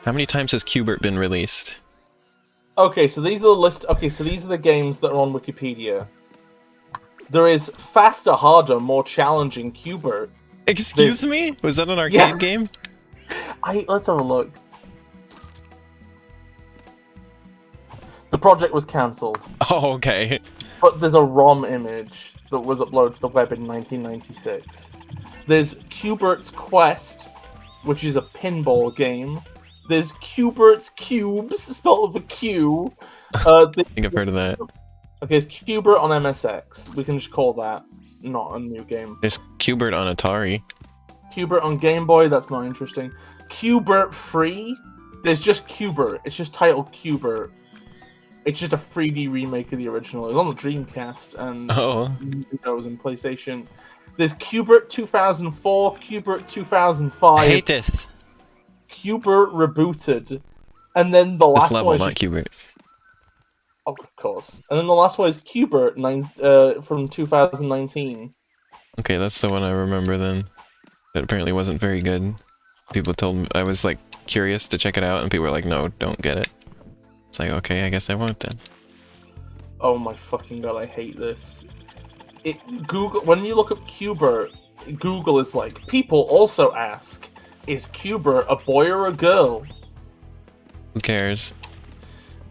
how many times has Cubert been released? Okay, so these are the list. Okay, so these are the games that are on Wikipedia. There is faster, harder, more challenging Cubert. Excuse me? Was that an arcade game? Let's have a look. The project was cancelled. Oh, okay. But there's a ROM image that was uploaded to the web in 1996. There's Cubert's Quest, which is a pinball game. There's Cubert's Cubes, spelled with a Q. I think I've heard of that. Okay, it's Cubert on MSX. We can just call that not a new game. There's Cubert on Atari. Cubert on Game Boy, that's not interesting. Cubert Free, there's just Cubert. It's just titled Cubert. It's just a 3D remake of the original. It was on the Dreamcast and it was in PlayStation. There's Cubert 2004, Cubert 2005. I hate this. Cubert Rebooted. And then the last this level, one is not Cubert. Oh, of course. And then the last one is Cubert from 2019. Okay, that's the one I remember then. That apparently wasn't very good. People told me, I was like curious to check it out, and people were like, no, don't get it. It's like, okay, I guess I won't then. Oh my fucking god, I hate this. Google, when you look up Cubert, Google is like, people also ask, is Cubert a boy or a girl? Who cares?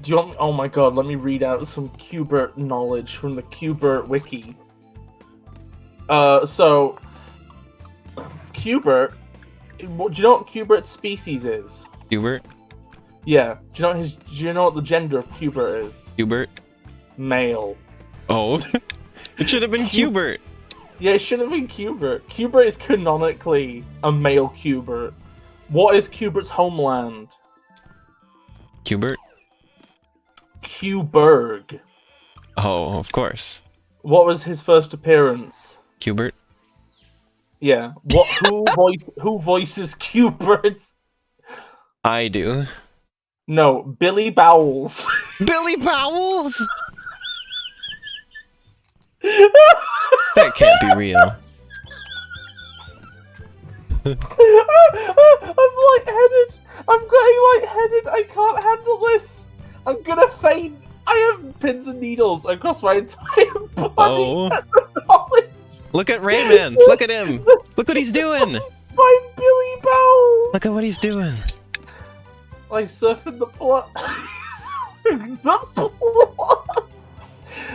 Do you want? Oh my god, let me read out some Cubert knowledge from the Cubert wiki. So Cubert, do you know what Cubert's species is? Cubert? Yeah. Do you know what the gender of Cubert is? Cubert? Male. Oh, it should have been Cubert. Yeah, it should have been Cubert. Cubert is canonically a male Cubert. What is Cubert's homeland? Cubert? Cuberg. Oh, of course. What was his first appearance? Cubert? Yeah. Who voices Cubert? I do. No, Billy Bowles. Billy Bowles? That can't be real. I'm lightheaded. I'm getting lightheaded. I can't handle this. I'm gonna faint. I have pins and needles across my entire body. Oh. At the knowledge. Look at Rayman. Look at him. Look what he's doing. My Billy Bowles. Look at what he's doing. I surfing the plot. Surfing the plot.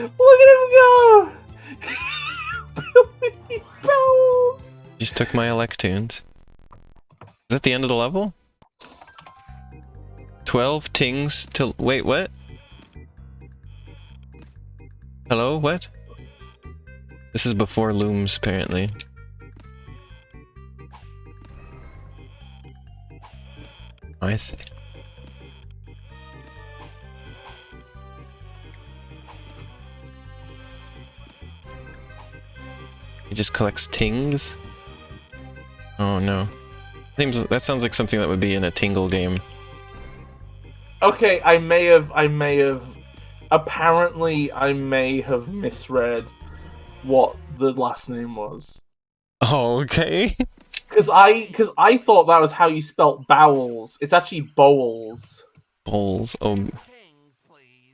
Look at him go. Billy Bowles. Just took my Electoons. Is that the end of the level? 12 tings to... Wait, what? Hello, what? This is before looms, apparently. Oh, I see. He just collects tings? Oh no. That sounds like something that would be in a Tingle game. Okay, I may have. Apparently, I may have misread what the last name was. Oh, okay. Because I thought that was how you spelt bowels. It's actually bowels. Bowls. Oh.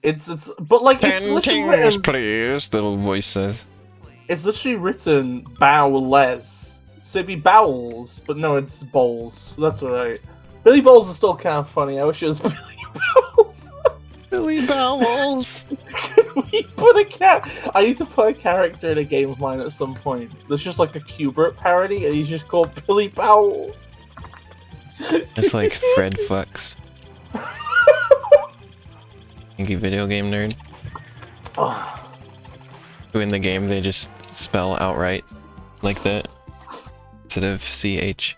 But like it's 10 literally tings, written. please, the little voice says. It's literally written bowles. So it'd be bowels, but no, it's bowls. That's alright. Billy Bowles is still kind of funny. I wish it was Billy Bowles. Billy Bowles. We put a cat. I need to put a character in a game of mine at some point. There's just like a Qbert parody, and he's just called Billy Bowles. It's like Fred Fucks. Thank you, video game nerd. Who in the game they just spell outright like that instead of CH.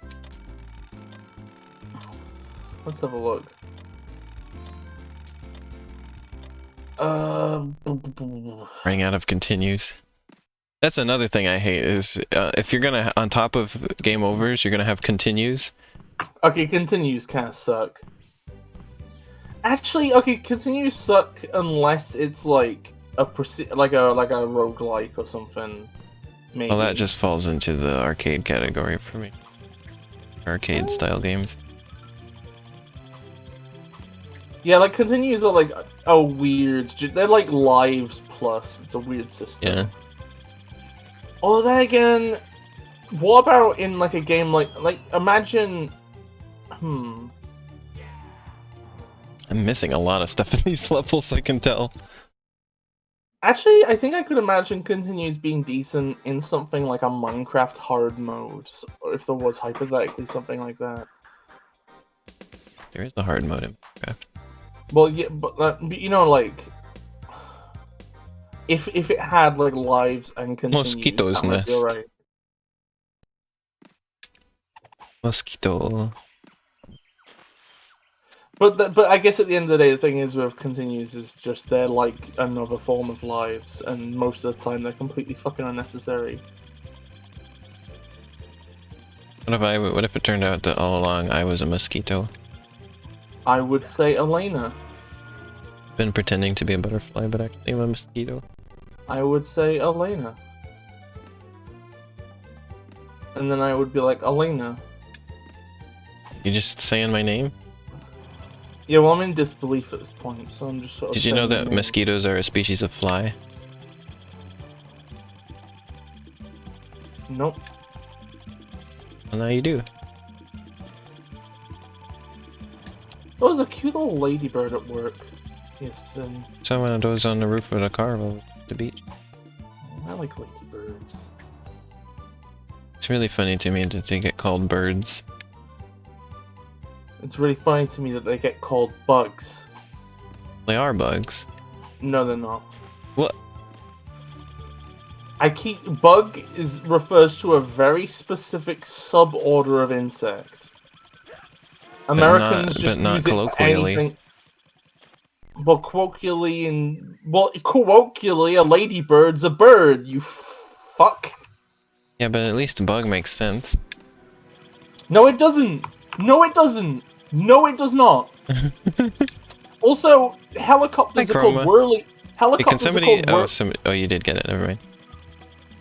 Let's have a look. Running out of continues. That's another thing I hate is if you're gonna, on top of game overs, you're gonna have continues. Okay, continues kind of suck. Actually, okay, continues suck unless it's like a roguelike or something. Maybe. Well, that just falls into the arcade category for me. Arcade style games. Yeah, like continues are like a weird. They're like lives plus. It's a weird system. Yeah. Oh, then again, what about in like a game like imagine? I'm missing a lot of stuff in these levels, I can tell. Actually, I think I could imagine continues being decent in something like a Minecraft hard mode, or if there was hypothetically something like that. There is a hard mode in Minecraft. Well, yeah, but you know, like if it had like lives and continues, Mosquito's that might be nest. alright. Mosquito. But I guess at the end of the day, the thing is with continues is just they're like another form of lives, and most of the time they're completely fucking unnecessary. What if it turned out that all along I was a mosquito? I would say Elena. Been pretending to be a butterfly, but actually I'm a mosquito. I would say Elena. And then I would be like, Elena. You just saying my name? Yeah, well, I'm in disbelief at this point, so I'm just sort of Did you know saying your that name. mosquitoes are a species of fly? Nope. Well, now you do. There was a cute little ladybird at work yesterday. Saw one of those on the roof of the car over the beach. I like ladybirds. It's really funny to me that they get called birds. It's really funny to me that they get called bugs. They are bugs. No, they're not. What? Bug refers to a very specific suborder of insect. Americans but not use it for colloquially. anything. Well, colloquially, a ladybird's a bird. You fuck. Yeah, but at least bug makes sense. No, it doesn't. No, it doesn't. No, it does not. Also, helicopters Hi, are called Chroma. whirly. Hey, can Helicopters somebody... are called Oh, you did get it. Never mind.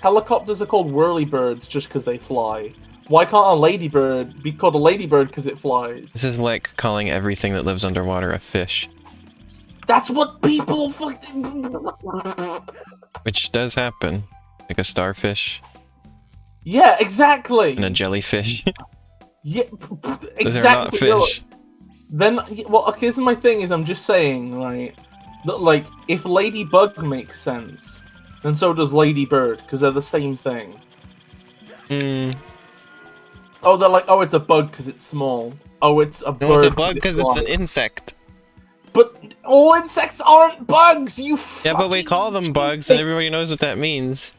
helicopters are called whirlybirds just because they fly. Why can't a ladybird be called a ladybird because it flies? This is like calling everything that lives underwater a fish. That's what people fucking. Which does happen. Like a starfish Yeah, exactly. and a jellyfish. Yeah, exactly. They're not fish. Then, well, okay. This is my thing. Is I'm just saying, right? That like, if ladybug makes sense, then so does ladybird because they're the same thing. Hmm. Oh, they're like, oh, it's a bug because it's small. Oh, it's a bird. No, it's a bug because it's an flies. insect. But all insects aren't bugs. You. Yeah, but we fucking call them bugs, and everybody knows what that means.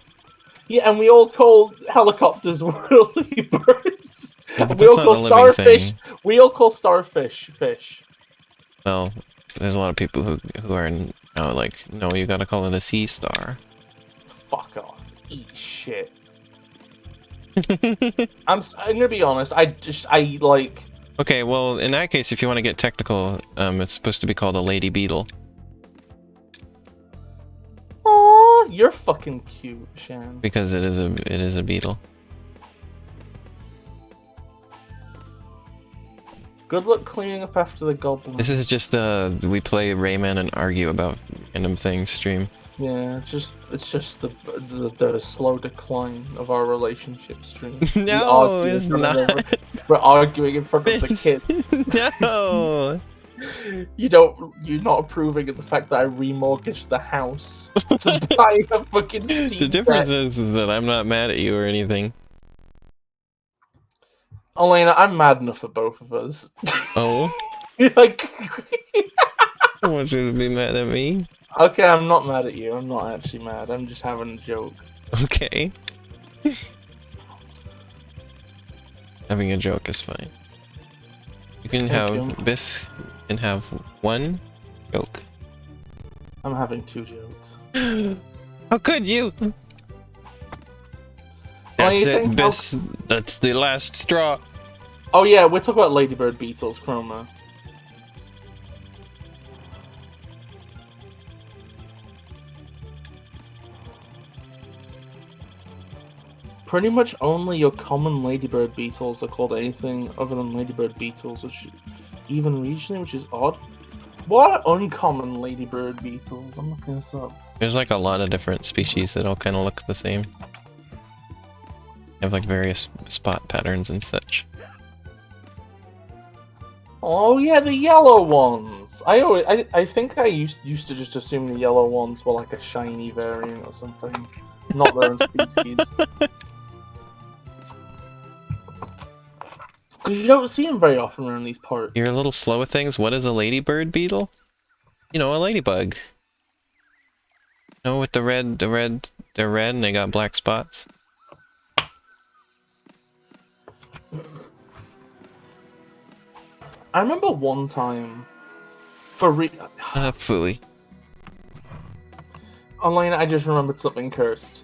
Yeah, and we all call helicopters whirlybirds. Yeah, but We that's all not call a living starfish. thing. We all call starfish fish. Well, there's a lot of people who are now like, no, you gotta call it a sea star. Fuck off. Eat shit. I'm gonna be honest. I like. Okay, well, in that case, if you want to get technical, it's supposed to be called a lady beetle. Aw, you're fucking cute, Shan. Because it is a beetle. Good luck cleaning up after the goblin. This is just we play Rayman and argue about random things stream. Yeah, it's just the slow decline of our relationship stream. No, it's not. We're arguing in front of the kid. No. You're not approving of the fact that I remortgaged the house to buy a fucking Steam The difference Deck. is that I'm not mad at you or anything. Elena, I'm mad enough at both of us. Oh, Like, I want you to be mad at me. okay, I'm not mad at you. I'm not actually mad. I'm just having a joke. Okay. Having a joke is fine. You can Thank you. Bis can have one joke. I'm having 2 jokes. How could you? Well, That's you it, think Bis. That's the last straw. Oh yeah, we're talking about ladybird beetles, Chroma. Pretty much only your common ladybird beetles are called anything other than ladybird beetles, which even regionally, which is odd. What are uncommon ladybird beetles? I'm looking this up. There's like a lot of different species that all kind of look the same. They have like various spot patterns and such. Oh yeah, the yellow ones. I think I used to just assume the yellow ones were like a shiny variant or something, not their own species. Because you don't see them very often around these parts. You're a little slow with things. What is a ladybird beetle? You know, a ladybug. No, with they're red and they got black spots. I remember one time, Phooey. Elena, I just remembered something cursed.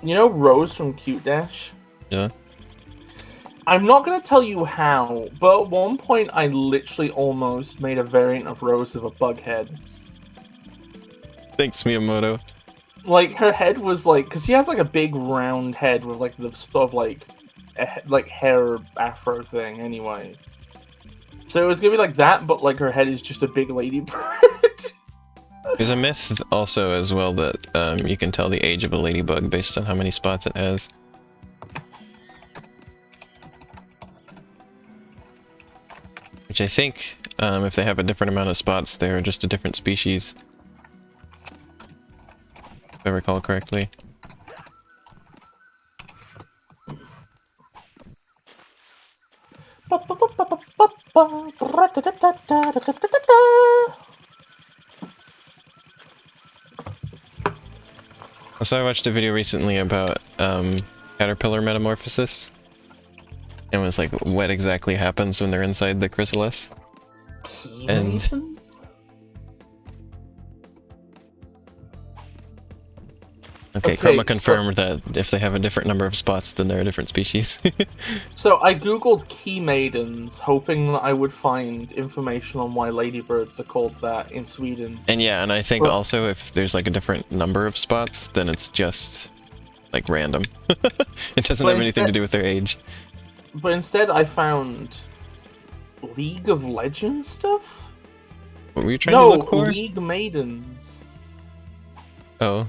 You know Rose from Cute Dash? Yeah. I'm not gonna tell you how, but at one point I literally almost made a variant of Rose with a bug head. Thanks, Miyamoto. Like, her head was like, because she has like a big round head with like the sort of like hair afro thing anyway. So it was gonna be like that, but like her head is just a big ladybird. There's a myth also as well that you can tell the age of a ladybug based on how many spots it has. Which I think, if they have a different amount of spots, they're just a different species. If I recall correctly. So I watched a video recently about caterpillar metamorphosis. And it was like what exactly happens when they're inside the chrysalis. And Okay, Okay, Chroma confirmed that if they have a different number of spots, then they're a different species. So I googled key maidens, hoping that I would find information on why ladybirds are called that in Sweden. And yeah, and I think But- also if there's like a different number of spots, then it's just like random. It doesn't But have anything to instead- do with their age. But instead, I found League of Legends stuff. What were you trying to No, look for? League Maidens. Oh.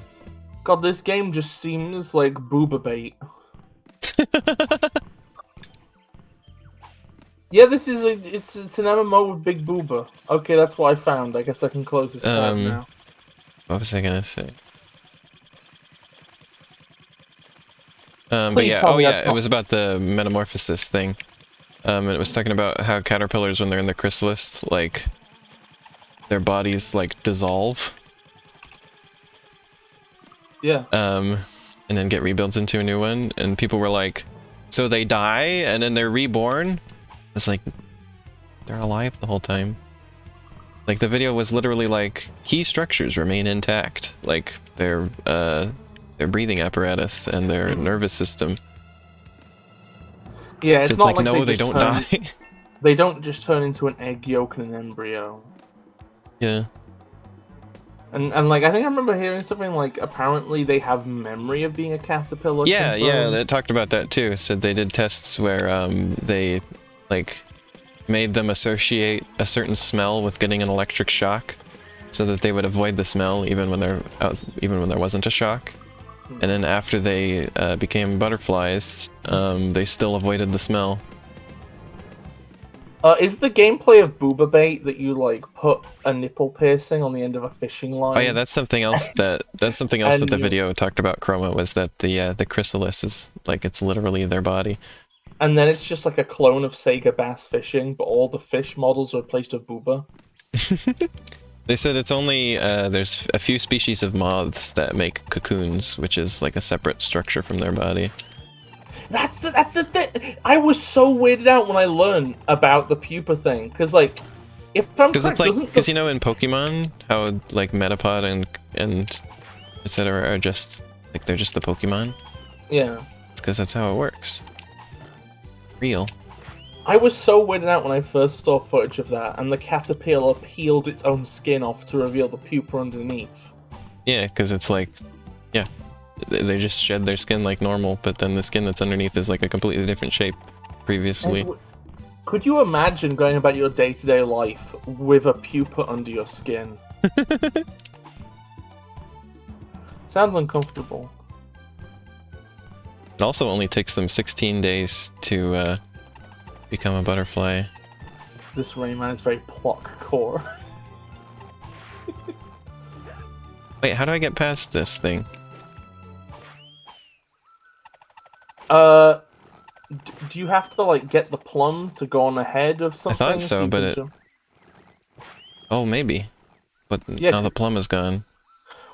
God, this game just seems like booba bait. Yeah, this is it's an MMO with Big Booba. Okay, that's what I found. I guess I can close this tab now. What was I gonna say? But Please yeah, tell oh me yeah, that's it was about the metamorphosis thing. And it was talking about how caterpillars, when they're in the chrysalis, like, their bodies, like, dissolve. Yeah. And then get rebuilt into a new one. And people were like, so they die, and then they're reborn? It's like, they're alive the whole time. Like, the video was literally like, key structures remain intact. Like, their breathing apparatus and their nervous system. Yeah, So it's not like, like no, they just don't turn- die. They don't just turn into an egg yolk and an embryo. Yeah. And like I think I remember hearing something like apparently they have memory of being a caterpillar. Yeah, yeah, confirmed. they talked about that too. Said they did tests where they like made them associate a certain smell with getting an electric shock, so that they would avoid the smell even when there wasn't a shock. And then after they became butterflies, they still avoided the smell. Is the gameplay of booba bait that you like put a nipple piercing on the end of a fishing line? Oh yeah, that's something else that And the you- video talked about Chroma, was that the chrysalis is like, it's literally their body. And then it's just like a clone of Sega Bass Fishing, but all the fish models are replaced with booba. They said it's only there's a few species of moths that make cocoons, which is like a separate structure from their body. That's the thing. I was so weirded out when I learned about the pupa thing, because like, if I'm Because correct, it's like, doesn't because the- you know in Pokemon how like Metapod and etc. are just like, they're just the Pokemon. yeah. It's because that's how it works. Real. I was so weirded out when I first saw footage of that, and the caterpillar peeled its own skin off to reveal the pupa underneath. Yeah, because it's like, yeah, they just shed their skin like normal, but then the skin that's underneath is like a completely different shape previously. Could you imagine going about your day-to-day life with a pupa under your skin? Sounds uncomfortable. It also only takes them 16 days to become a butterfly. This Rayman is very pluck core. Wait, how do I get past this thing? Do you have to like get the plum to go on ahead of something? thought so, you but can it- jump? Oh, maybe. But Yeah, now the plum is gone.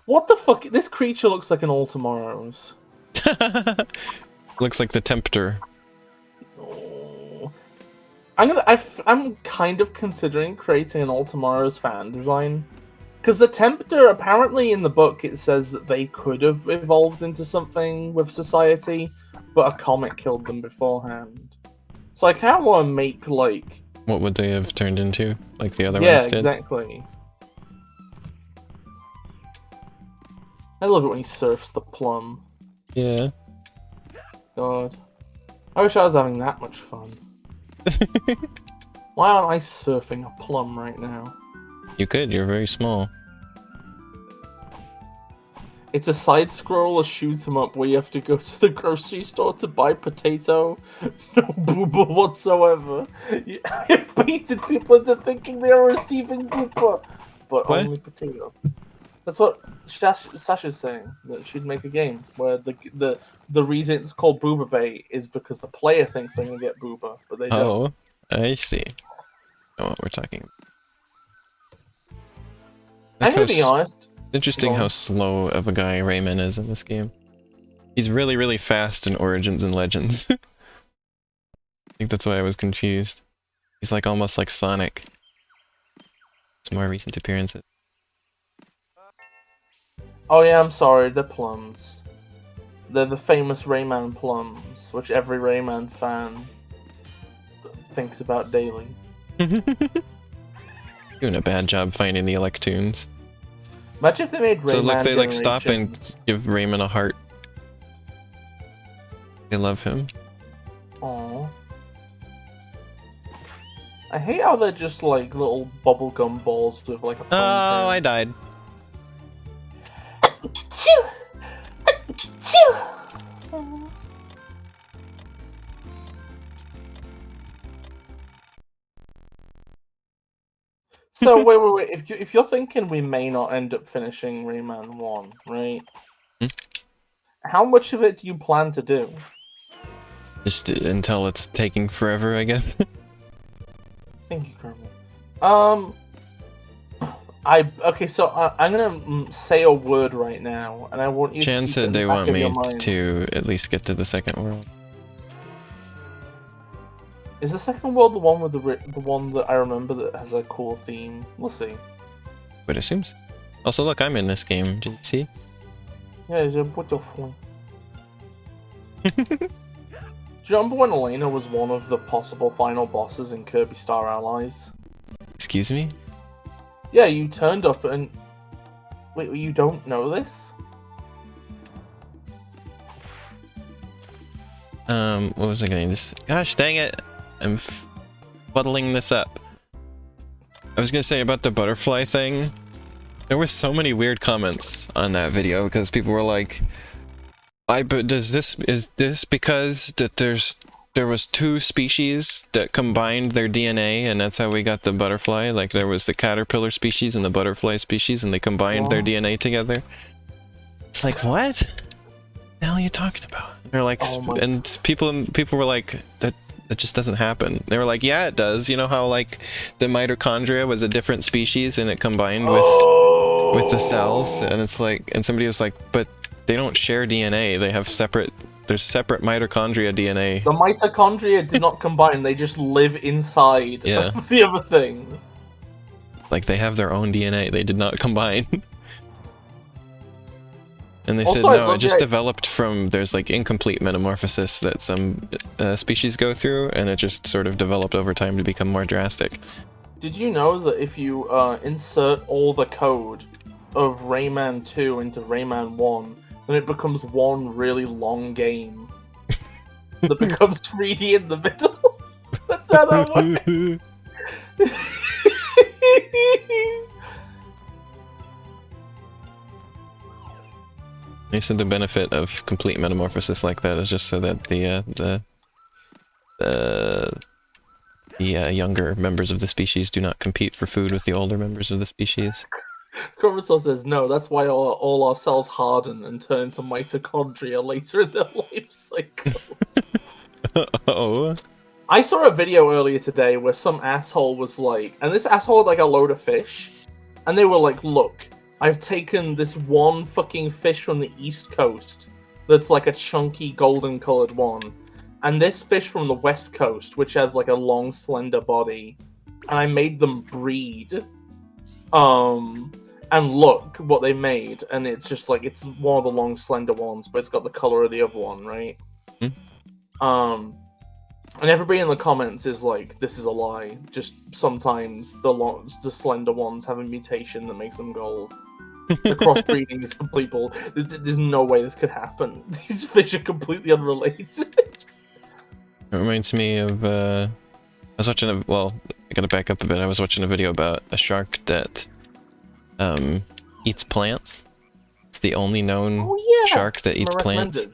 What the fuck? This creature looks like an All Tomorrows. Looks like the Tempter. Oh. I'm kind of considering creating an All Tomorrows fan design. Because the Tempter, apparently in the book, it says that they could have evolved into something with society, but a comet killed them beforehand. So I kind of want to make, like... What would they have turned into? Like the other Yeah, ones did? exactly. I love it when he surfs the plum. Yeah. God. I wish I was having that much fun. Why aren't I surfing a plum right now? You could, you're very small. It's a side-scroller shoot-'em-up where you have to go to the grocery store to buy potato. No booba whatsoever. I've baited people into thinking they are receiving booba, but What? only potato. That's what Sasha's saying, that she'd make a game where the reason it's called Booba Bait is because the player thinks they're gonna get booba, but they don't. Oh, I see. Know what we're talking about. I'm gonna be honest. Interesting Go on. how slow of a guy Rayman is in this game. He's really, really fast in Origins and Legends. I think that's why I was confused. He's like almost like Sonic. It's more recent appearances. Oh yeah, I'm sorry, they're plums. They're the famous Rayman plums, which every Rayman fan thinks about daily. Doing a bad job finding the Electoons. Imagine if they made Rayman So look, they like stop and Generations. give Rayman a heart. They love him. Aww. I hate how they're just like little bubblegum balls with like a Oh, ponytail. I died. So wait. If you're thinking we may not end up finishing Rayman 1, right? Hmm? How much of it do you plan to do? Just until it's taking forever, I guess. Thank you, Colonel. So I'm gonna say a word right now, and I want you Chan to keep it said in they the back want of your me mind. to at least get to the second world. Is the second world the one with the one that I remember that has a cool theme? We'll see. But it seems. Also, look, I'm in this game. Did you see? Yeah, it's a beautiful. Do you remember when Elena was one of the possible final bosses in Kirby Star Allies? Excuse me? Yeah, you turned up and... Wait, you don't know this? What was I going to... Gosh, dang it! I'm fuddling this up. I was going to say about the butterfly thing. There were so many weird comments on that video because people were like, is this because that there was two species that combined their DNA and that's how we got the butterfly? Like there was the caterpillar species and the butterfly species and they combined their DNA together? It's like, what? The hell are you talking about? They're like, and people were like, that just doesn't happen. They were like, yeah, it does. You know how like the mitochondria was a different species and it combined with the cells, and it's like, and somebody was like, but they don't share DNA. They have separate. There's separate mitochondria DNA. The mitochondria did not combine. They just live inside of the other things. Like they have their own DNA. They did not combine. And they Also, said, no, it just developed from, there's like incomplete metamorphosis that some species go through, and it just sort of developed over time to become more drastic. Did you know that if you insert all the code of Rayman 2 into Rayman 1, then it becomes one really long game that becomes 3D in the middle? That's how that works. They said the benefit of complete metamorphosis like that is just so that the younger members of the species do not compete for food with the older members of the species. Corvusol says no, that's why all our cells harden and turn into mitochondria later in their life cycles. Oh. I saw a video earlier today where some asshole was like, and this asshole had like a load of fish, and they were like, look, I've taken this one fucking fish from the East Coast that's like a chunky golden colored one, and this fish from the West Coast, which has like a long slender body, and I made them breed. And look what they made, and it's just like, it's one of the long slender ones, but it's got the color of the other one, right? And everybody in the comments is like, this is a lie. Just sometimes the slender ones have a mutation that makes them gold. The crossbreeding is complete bull. There's no way this could happen. These fish are completely unrelated. It reminds me of, I was watching well, I gotta back up a bit. I was watching a video about a shark that eats plants. It's the only known shark that eats plants.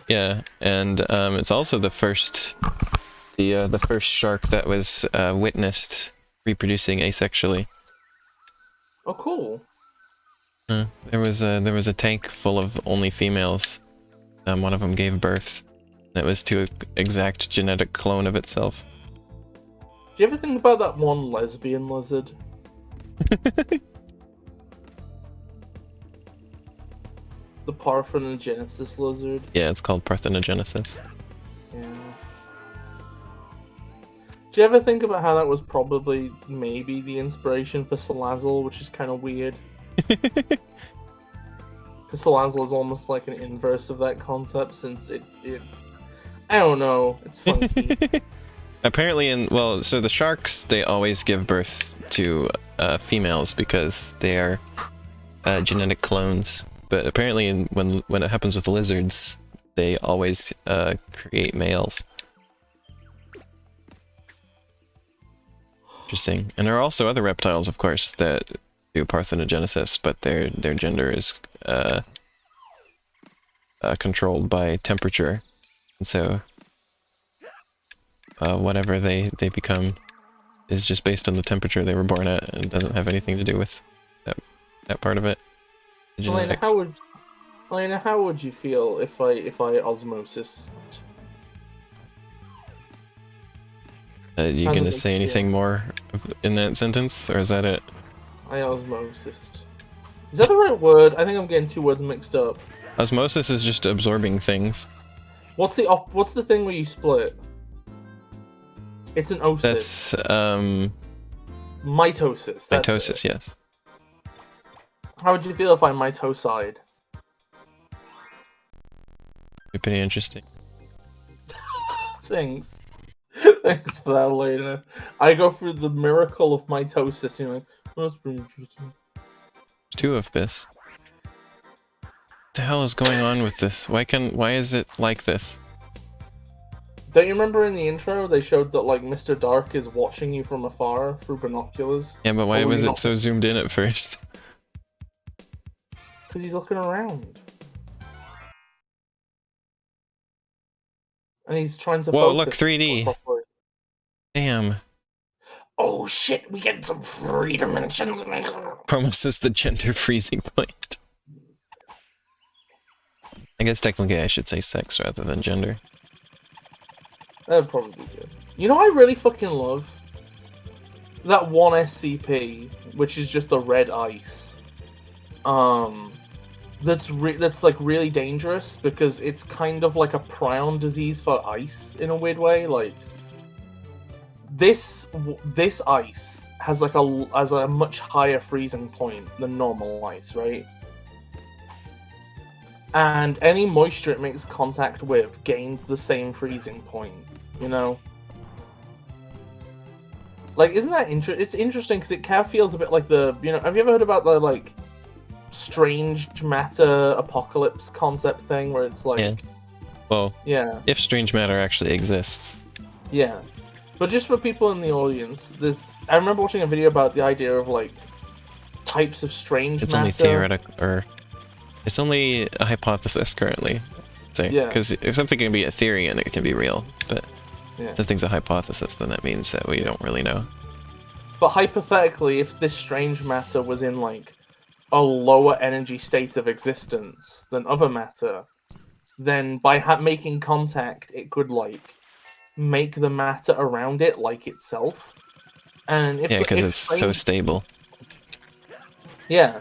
Yeah, and it's also the first shark that was witnessed reproducing asexually. Oh, cool. There was a tank full of only females. One of them gave birth. It was to an exact genetic clone of itself. Do you ever think about that one lesbian lizard? The Parthenogenesis lizard? Yeah, it's called Parthenogenesis. Yeah. Do you ever think about how that was probably maybe the inspiration for Salazzle, which is kind of weird? Salazzle is almost like an inverse of that concept, since it I don't know, it's funky. Apparently so the sharks, they always give birth to females because they are genetic clones. But apparently when it happens with the lizards, they always create males. Interesting. And there are also other reptiles, of course, that do parthenogenesis, but their gender is controlled by temperature. And so whatever they become is just based on the temperature they were born at, and doesn't have anything to do with that part of it. Elena, how would you feel if I osmosis? You gonna say anything more in that sentence, or is that it? I osmosis. Is that the right word? I think I'm getting two words mixed up. Osmosis is just absorbing things. What's the thing where you split? It's an osis. That's mitosis. That's mitosis, it. yes. How would you feel if I mitoside? Be pretty interesting. Thanks. Thanks for that, Elena. I go through the miracle of mitosis, and you're like, oh, that's pretty interesting. There's two of Bis. What the hell is going on with this? Why is it like this? Don't you remember in the intro they showed that like Mr. Dark is watching you from afar through binoculars? Yeah, but why was it so zoomed in at first? Because he's looking around. And he's trying to Whoa, focus. look, 3D. Properly. Damn. Oh shit, we get some 3 dimensions. Almost is the gender freezing point. I guess technically I should say sex rather than gender. That'd probably be good. You know, I really fucking love that one SCP, which is just the red ice. That's like really dangerous because it's kind of like a prion disease for ice in a weird way. Like this ice has like a much higher freezing point than normal ice, right? And any moisture it makes contact with gains the same freezing point. You know, like, isn't that interesting? It's interesting because it kind of feels a bit like the, you know, have you ever heard about the like strange matter apocalypse concept thing where it's like, yeah. Well, yeah, if strange matter actually exists. Yeah, but just for people in the audience, I remember watching a video about the idea of like types of strange it's matter. Only theoretical, or it's only a hypothesis currently. Yeah. Because if something can be a theory and it can be real, but Yeah. if something's a hypothesis, then that means that we don't really know. But hypothetically, if this strange matter was in like a lower energy state of existence than other matter, then by making contact, it could like make the matter around it like itself. And if Because it's so stable. Yeah,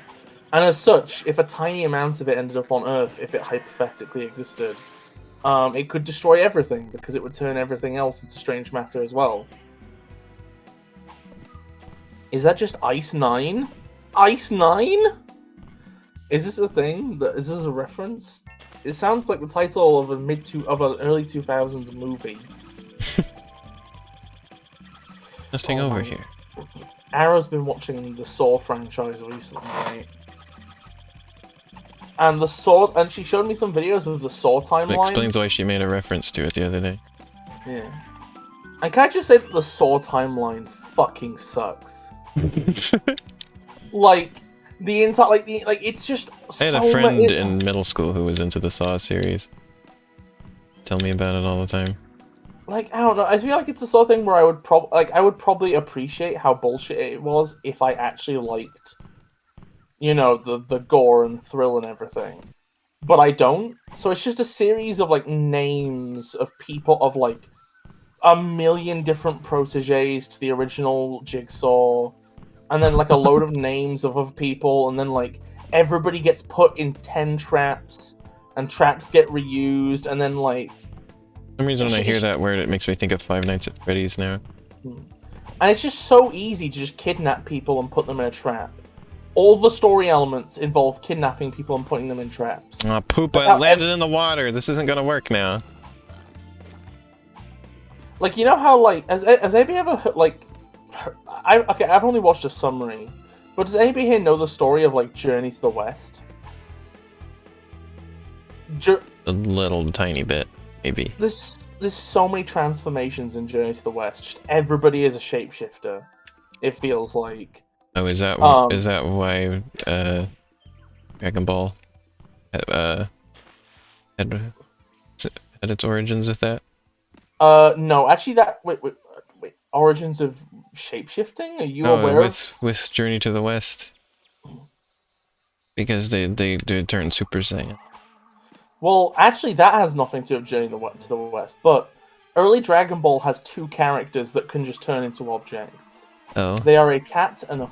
and as such, if a tiny amount of it ended up on Earth, if it hypothetically existed, it could destroy everything because it would turn everything else into strange matter as well. Is that just Ice 9? Ice 9? Is this a thing? Is this a reference? It sounds like the title of an early 2000s movie. Nothing over here. Arrow's been watching the Saw franchise recently, right? And and she showed me some videos of the Saw timeline. That explains why she made a reference to it the other day. Yeah. And can I just say that the Saw timeline fucking sucks? Like the entire, like it's just. I had a friend in middle school who was into the Saw series. Tell me about it all the time. Like, I don't know. I feel like it's the sort of thing where I would probably appreciate how bullshit it was if I actually liked, you know, the gore and thrill and everything. But I don't. So it's just a series of like names of people, of like a million different proteges to the original Jigsaw, and then like a load of names of other people, and then like everybody gets put in 10 traps, and traps get reused, and then like. For some reason when I hear that word, it makes me think of Five Nights at Freddy's now. And it's just so easy to just kidnap people and put them in a trap. all the story elements involve kidnapping people and putting them in traps. Oh, poop, That's I how landed in the water. This isn't gonna work now. Like, you know how, like, has anybody ever, like, I've only watched a summary, but does anybody here know the story of, like, Journey to the West? A little tiny bit, maybe. There's so many transformations in Journey to the West. Just everybody is a shapeshifter. It feels like. Oh, is that why Dragon Ball had its origins with that? No, actually, wait. Origins of shapeshifting? Are you aware with Journey to the West? Because they turn Super Saiyan. Well, actually, that has nothing to do with Journey to the West. But early Dragon Ball has two characters that can just turn into objects. Oh. They are a cat and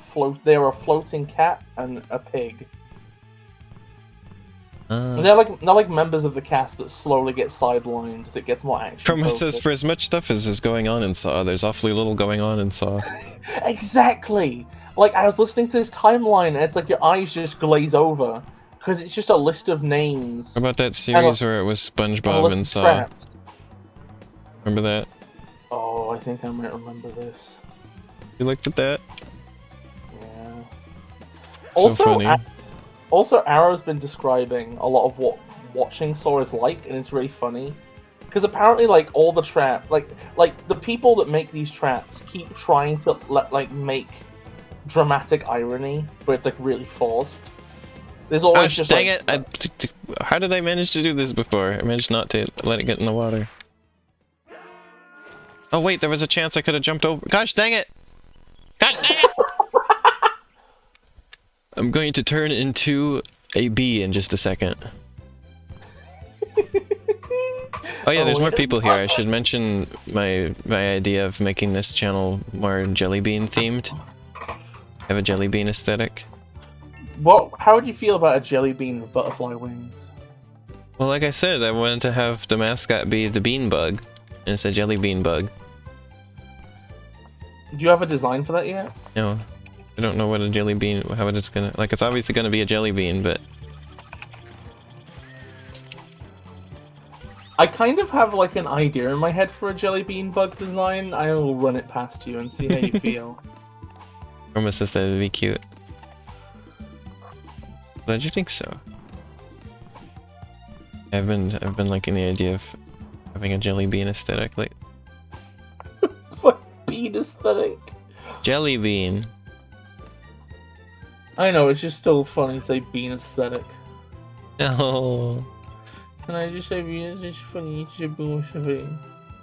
They are a floating cat and a pig. And they're like members of the cast that slowly get sidelined as it gets more action. Promise says for as much stuff as is going on in Saw, there's awfully little going on in Saw. Exactly. Like, I was listening to this timeline, and it's like your eyes just glaze over because it's just a list of names. How about that series where it was SpongeBob and Saw? Traps. Remember that? Oh, I think I might remember this. You looked at that? Yeah. So funny. Also, Arrow's been describing a lot of what watching Saw is like, and it's really funny. Because apparently, like, all the like the people that make these traps keep trying to make dramatic irony, but it's like really forced. There's always Gosh, just dang it! How did I manage to do this before? I managed not to let it get in the water. Oh wait, there was a chance I could have jumped over. Gosh, dang it! Gosh, dang it! I'm going to turn into a bee in just a second. Oh yeah, there's more people here. I should mention my idea of making this channel more jelly bean themed. Have a jelly bean aesthetic. How would you feel about a jelly bean with butterfly wings? Well, like I said, I wanted to have the mascot be the bean bug, and it's a jelly bean bug. Do you have a design for that yet? No, I don't know what a jelly bean, how it's gonna, like, it's obviously gonna be a jelly bean, but... I kind of have, like, an idea in my head for a jelly bean bug design. I will run it past you and see how you feel. Roma says that would be cute. Glad you think so. I've been liking the idea of having a jelly bean aesthetic, like... What bean aesthetic? Jelly bean. I know, it's just still funny to say bean aesthetic. No. Can I just say bean is just funny? It's just bullshit.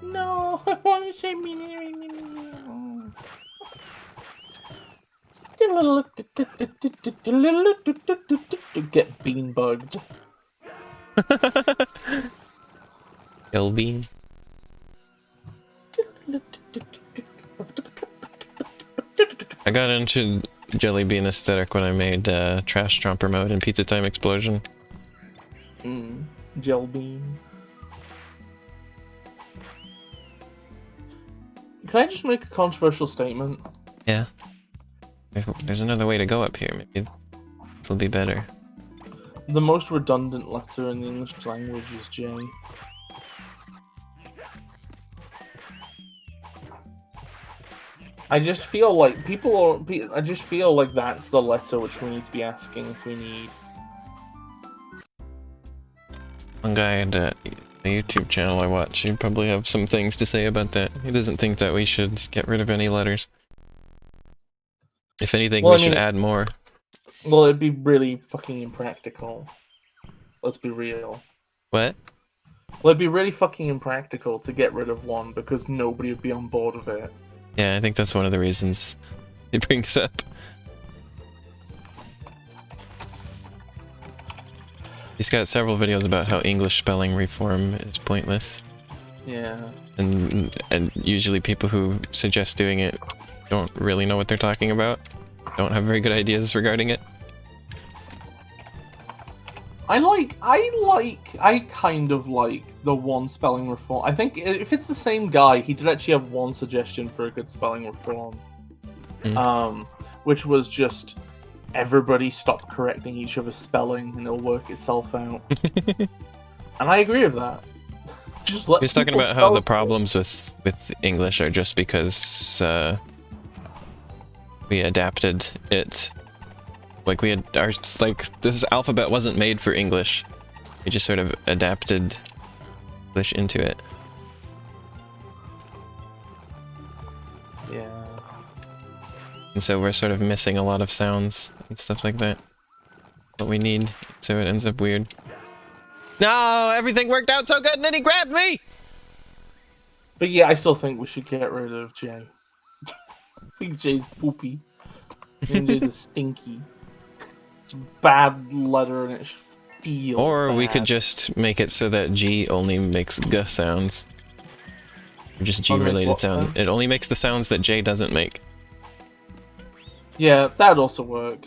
No, I want to say bean. Get bean bugged. Jelly bean. I got into jelly bean aesthetic when I made Trash Tromper mode in Pizza Time Explosion. Gel bean. Can I just make a controversial statement? Yeah. If there's another way to go up here, maybe this will be better. The most redundant letter in the English language is J. I just feel like I just feel like that's the letter which we need to be asking if we need. One guy at the YouTube channel I watch, he'd probably have some things to say about that. He doesn't think that we should get rid of any letters. If anything, we should add more. Well, it'd be really fucking impractical. Let's be real. What? Well, it'd be really fucking impractical to get rid of one because nobody would be on board with it. Yeah, I think that's one of the reasons he brings up. He's got several videos about how English spelling reform is pointless. Yeah. And usually people who suggest doing it don't really know what they're talking about. Don't have very good ideas regarding it. I kind of like the one spelling reform. I think if it's the same guy, he did actually have one suggestion for a good spelling reform. Which was just everybody stop correcting each other's spelling and it'll work itself out. And I agree with that. Just let He's talking people about how the spell problems with English are just because we adapted it. Like we had our this alphabet wasn't made for English. We just sort of adapted English into it. Yeah. And so we're sort of missing a lot of sounds and stuff like that. What we need, so it ends up weird. No, everything worked out so good and then he grabbed me! But yeah, I still think we should get rid of J. I think J's poopy. I think J's a stinky. It's a bad letter and it should feel Or we bad. could just make it so that G only makes G sounds. Or just G Only makes related what sounds. sound? It only makes the sounds that J doesn't make. Yeah, that'd also work.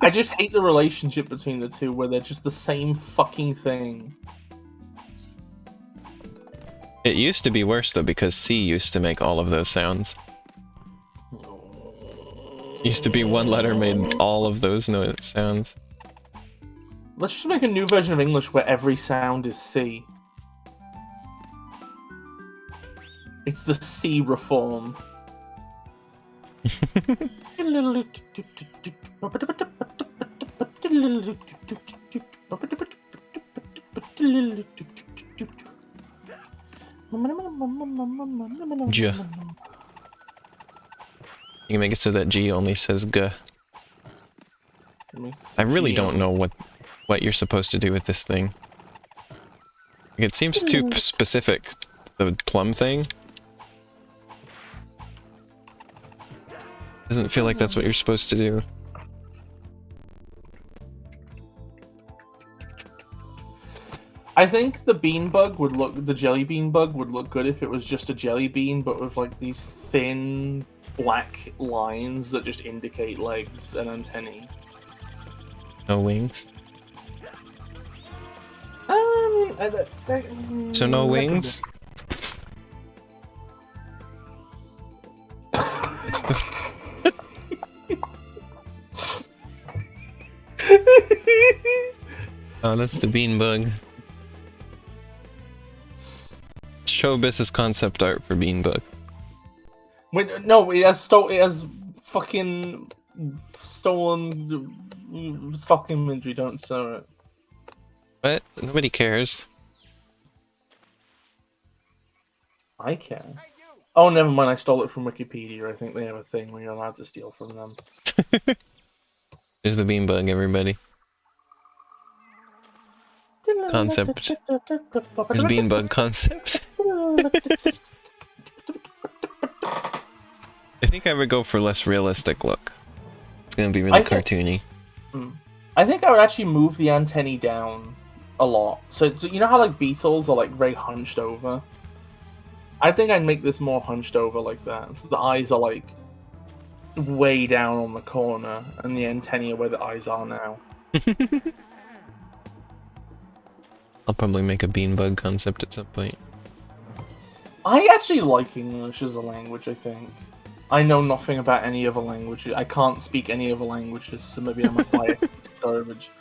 I just hate the relationship between the two where they're just the same fucking thing. It used to be worse though because C used to make all of those sounds. Used to be one letter made all of those sounds. Let's just make a new version of English where every sound is C. It's the C reform. J. You can make it so that G only says G. I really don't know what you're supposed to do with this thing. It seems too specific, the plum thing. Doesn't feel like that's what you're supposed to do. I think the bean bug would look, the jelly bean bug would look good if it was just a jelly bean, but with like these thin black lines that just indicate legs and antennae. No wings. So no wings? Oh, that's the bean bug. Show Bis's concept art for bean bug. Wait, no, it has fucking stolen stock imagery. Don't show it. What? Nobody cares. I can. Oh, never mind. I stole it from Wikipedia. I think they have a thing where you're allowed to steal from them. There's the bean bug, everybody. Concept. There's bean bug concept. I think I would go for less realistic look. It's gonna be really cartoony. I think I would actually move the antennae down a lot. So you know how like beetles are like very hunched over? I think I'd make this more hunched over like that. So the eyes are like way down on the corner and the antennae are where the eyes are now. I'll probably make a bean bug concept at some point. I actually like English as a language, I think. I know nothing about any other languages. I can't speak any other languages, so maybe I might buy it. It's garbage.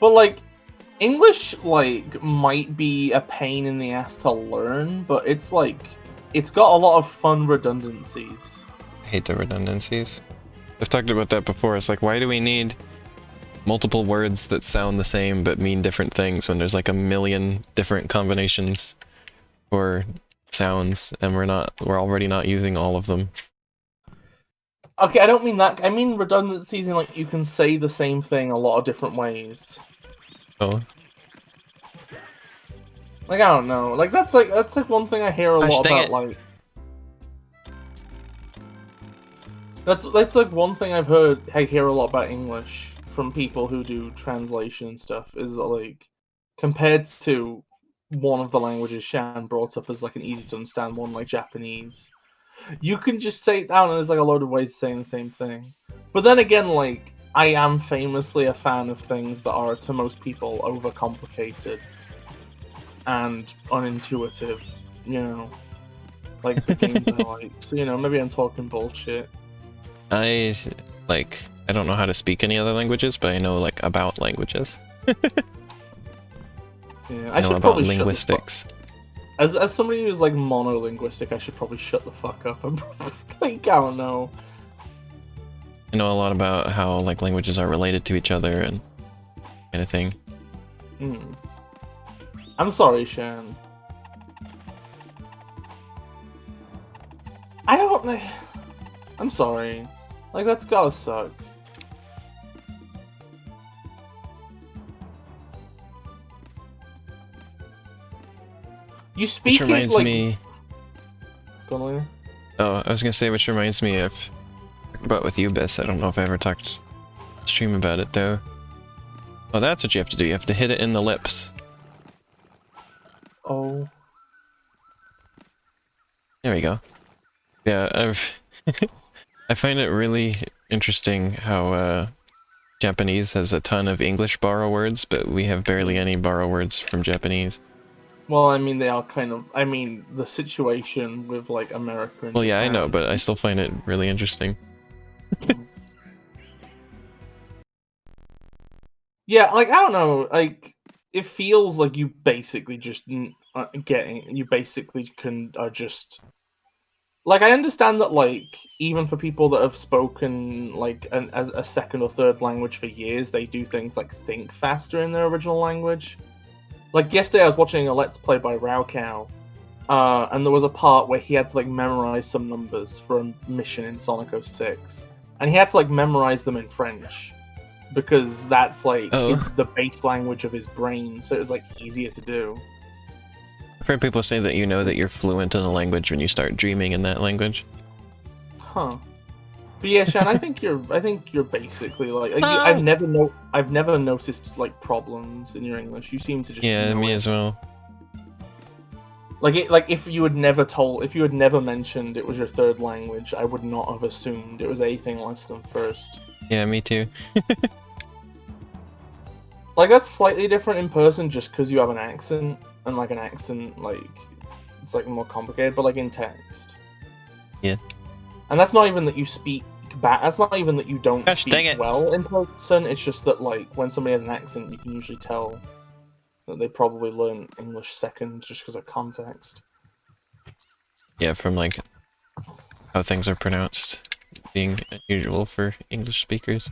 But, like, English, like, might be a pain in the ass to learn, but it's, like, it's got a lot of fun redundancies. I hate the redundancies. I've talked about that before. It's like, why do we need multiple words that sound the same but mean different things when there's, like, a million different combinations for sounds, and we're already not using all of them. Okay, I don't mean that. I mean redundancies in, like, you can say the same thing a lot of different ways. Oh. Like, I don't know. Like, that's like one thing I hear a lot about, like... That's like one thing I hear a lot about English from people who do translation stuff, is that, like, compared to one of the languages Shan brought up as, like, an easy to understand one, like Japanese, you can just say it down and there's, like, a load of ways of saying the same thing. But then again, like, I am famously a fan of things that are, to most people, overcomplicated and unintuitive, you know? Like, the games I like. So, you know, maybe I'm talking bullshit. I, like, I don't know how to speak any other languages, but I know like about languages. Yeah, I know about linguistics. As somebody who's like monolinguistic, I should probably shut the fuck up. I'm like, I don't know. I know a lot about how like languages are related to each other and kind of thing. I'm sorry, Shan. I don't know. I'm sorry. Like, that's gotta suck. You speak Which reminds it like. me. Go on, Lena. Oh, I was gonna say, which reminds me of about with you, Bis. I don't know if I ever talked stream about it though. Oh, that's what you have to do. You have to hit it in the lips. Oh. There we go. Yeah, I find it really interesting how Japanese has a ton of English borrow words, but we have barely any borrow words from Japanese. Well, I mean, they are kind of. I mean, the situation with like America and Well, yeah, I know, Japan. but I still find it really interesting. Yeah, like I don't know, like it feels like you basically just you basically can are just like I understand that like even for people that have spoken like a second or third language for years, they do things like think faster in their original language. Like yesterday, I was watching a Let's Play by Raocow, and there was a part where he had to like memorize some numbers for a mission in Sonic 06, and he had to like memorize them in French because that's like the base language of his brain, so it was like easier to do. I've heard people say that you know that you're fluent in a language when you start dreaming in that language. Huh. But yeah, Shan, I think you're basically like I've never noticed like problems in your English. You seem to just Yeah, know me it. as well. Like if you had never mentioned it was your third language, I would not have assumed it was anything less than first. Yeah, me too. Like that's slightly different in person just because you have an accent, and like an accent like it's like more complicated, but like in text. Yeah. And that's not even that you speak bad. That's not even that you don't Gosh, dang speak it. well in person. It's just that like when somebody has an accent, you can usually tell that they probably learn English second just because of context. Yeah, from like how things are pronounced being unusual for English speakers.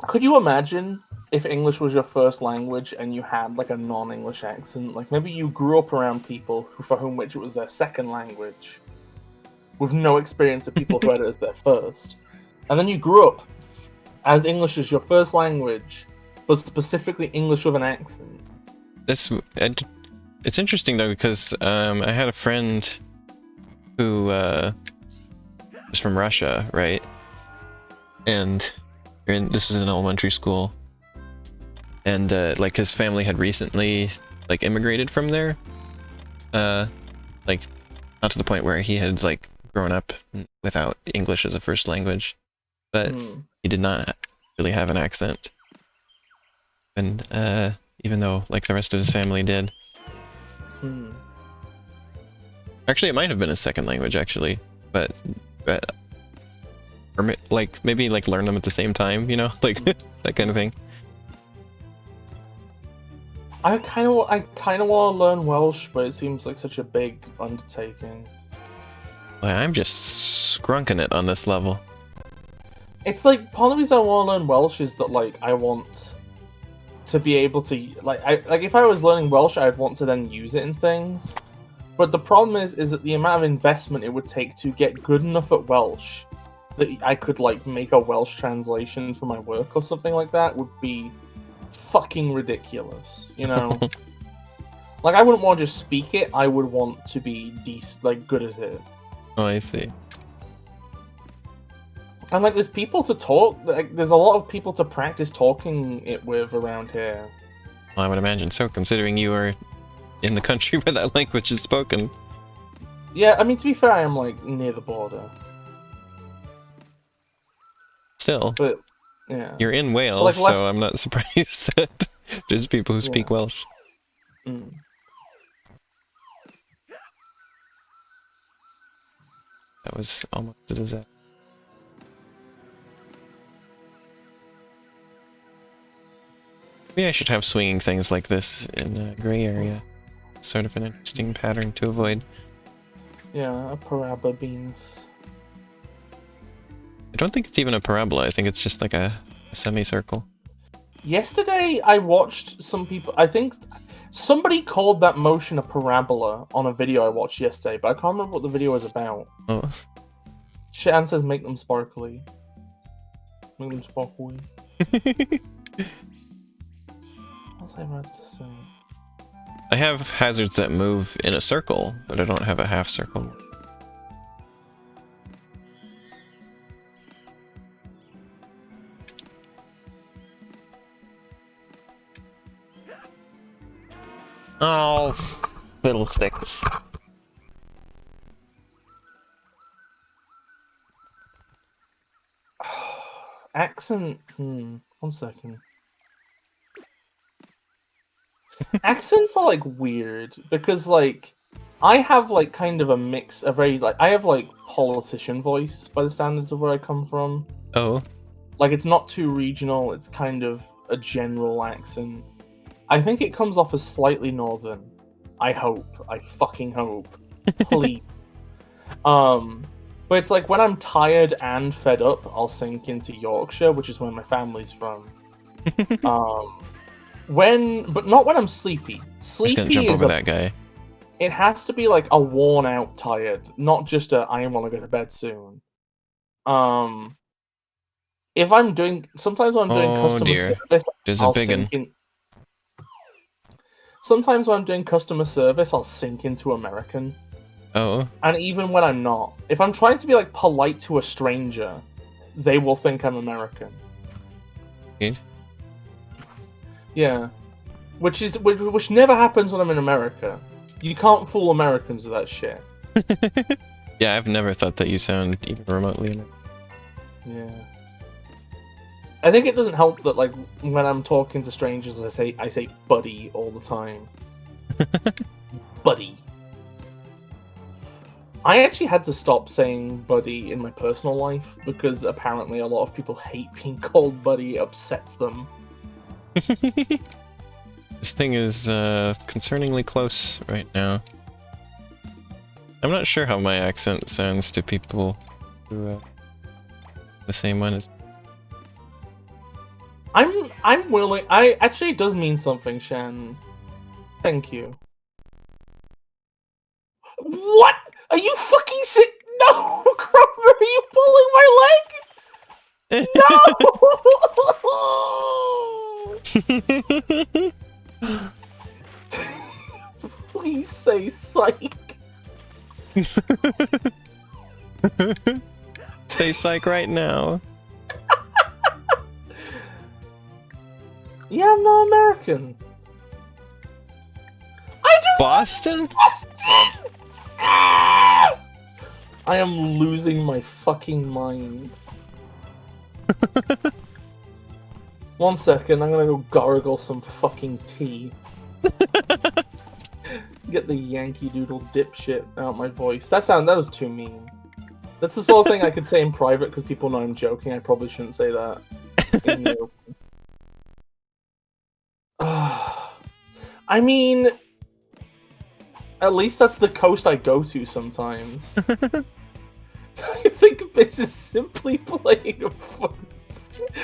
Could you imagine if English was your first language and you had like a non-English accent? Like maybe you grew up around people for whom which it was their second language, with no experience of people who had it as their first, and then you grew up as English as your first language, but specifically English with an accent. It's interesting though because I had a friend who was from Russia, right? And this was in elementary school, and like his family had recently like immigrated from there, like not to the point where he had like grown up without English as a first language, but he did not really have an accent, and even though like the rest of his family did. Actually, it might have been his second language actually, but or like maybe like learn them at the same time, you know, like that kind of thing. I kind of want to learn Welsh, but it seems like such a big undertaking. Well, I'm just scrunking it on this level. It's like part of the reason I want to learn Welsh is that like I want to be able to like if I was learning Welsh, I'd want to then use it in things. But the problem is that the amount of investment it would take to get good enough at Welsh that I could like make a Welsh translation for my work or something like that would be fucking ridiculous, you know? Like I wouldn't want to just speak it, I would want to be good at it. Oh, I see. And like there's people to talk, like there's a lot of people to practice talking it with around here. Well, I would imagine so, considering you are in the country where that language is spoken. Yeah, I mean to be fair, I am like near the border. Still, but yeah, you're in Wales, so I'm not surprised that there's people who speak Welsh. That was almost a disaster. Maybe I should have swinging things like this in a gray area. It's sort of an interesting pattern to avoid. Yeah, a parabola beans. I don't think it's even a parabola. I think it's just like a semicircle. Yesterday, I watched some people. I think somebody called that motion a parabola on a video I watched yesterday, but I can't remember what the video was about. Oh. Shan says, "Make them sparkly." Make them sparkly. What's I about to say? I have hazards that move in a circle, but I don't have a half circle. Oh, fiddlesticks. Accent. One second. Accents are like weird because like I have like kind of a mix, a very like I have like politician voice by the standards of where I come from. Oh. Like it's not too regional, it's kind of a general accent. I think it comes off as slightly northern. I hope. I fucking hope. Please. But it's like when I'm tired and fed up, I'll sink into Yorkshire, which is where my family's from. But not when I'm sleepy. Sleepy Just gonna jump over that guy. It has to be like a worn out tired, not just a I want to go to bed soon. If I'm doing sometimes when I'm doing customer service, There's I'll a big sink in. Sometimes when I'm doing customer service, I'll sink into American. Oh. And even when I'm not, if I'm trying to be like polite to a stranger, they will think I'm American. Good. Yeah, which never happens when I'm in America. You can't fool Americans with that shit. Yeah, I've never thought that you sound even remotely American. Yeah. I think it doesn't help that like when I'm talking to strangers, I say buddy all the time. Buddy. I actually had to stop saying buddy in my personal life because apparently a lot of people hate being called buddy. It upsets them. This thing is concerningly close right now. I'm not sure how my accent sounds to people who the same one as. I'm willing. I actually, it does mean something, Shan. Thank you. What? Are you fucking sick? No, Cromer, are you pulling my leg? No! Please say psych. Say psych right now. Yeah, I'm not American. I do Boston? Boston! I am losing my fucking mind. 1 second, I'm gonna go gargle some fucking tea. Get the Yankee Doodle dipshit out my voice. That was too mean. That's the sort of thing I could say in private because people know I'm joking. I probably shouldn't say that in the open. I mean, at least that's the coast I go to sometimes. I think Bis is simply playing a funny.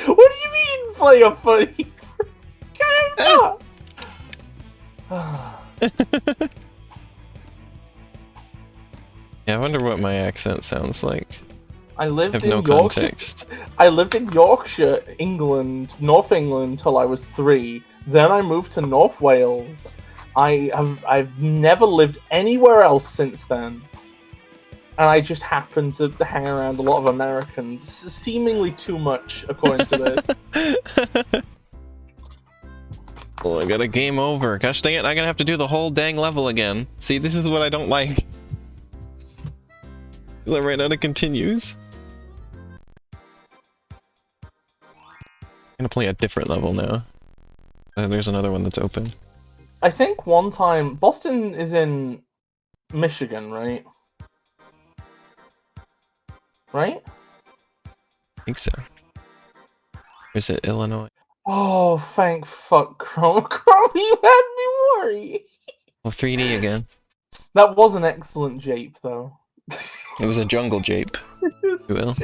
What do you mean playing a funny? Yeah, I wonder what my accent sounds like. I lived have in no Yorkshire. context. I lived in Yorkshire, England, North England till I was 3. Then I moved to North Wales. I've never lived anywhere else since then. And I just happen to hang around a lot of Americans, seemingly too much, according to this. Oh, I got a game over. Gosh dang it, I'm gonna have to do the whole dang level again. See, this is what I don't like. Because I ran out of continues. I'm gonna play a different level now. There's another one that's open. I think one time... Boston is in Michigan, right? Right? I think so. Or is it Illinois? Oh, thank fuck, Chrome. Chrome, you had me worry. Well, 3D again. That was an excellent jape, though. It was a jungle jape, if you will.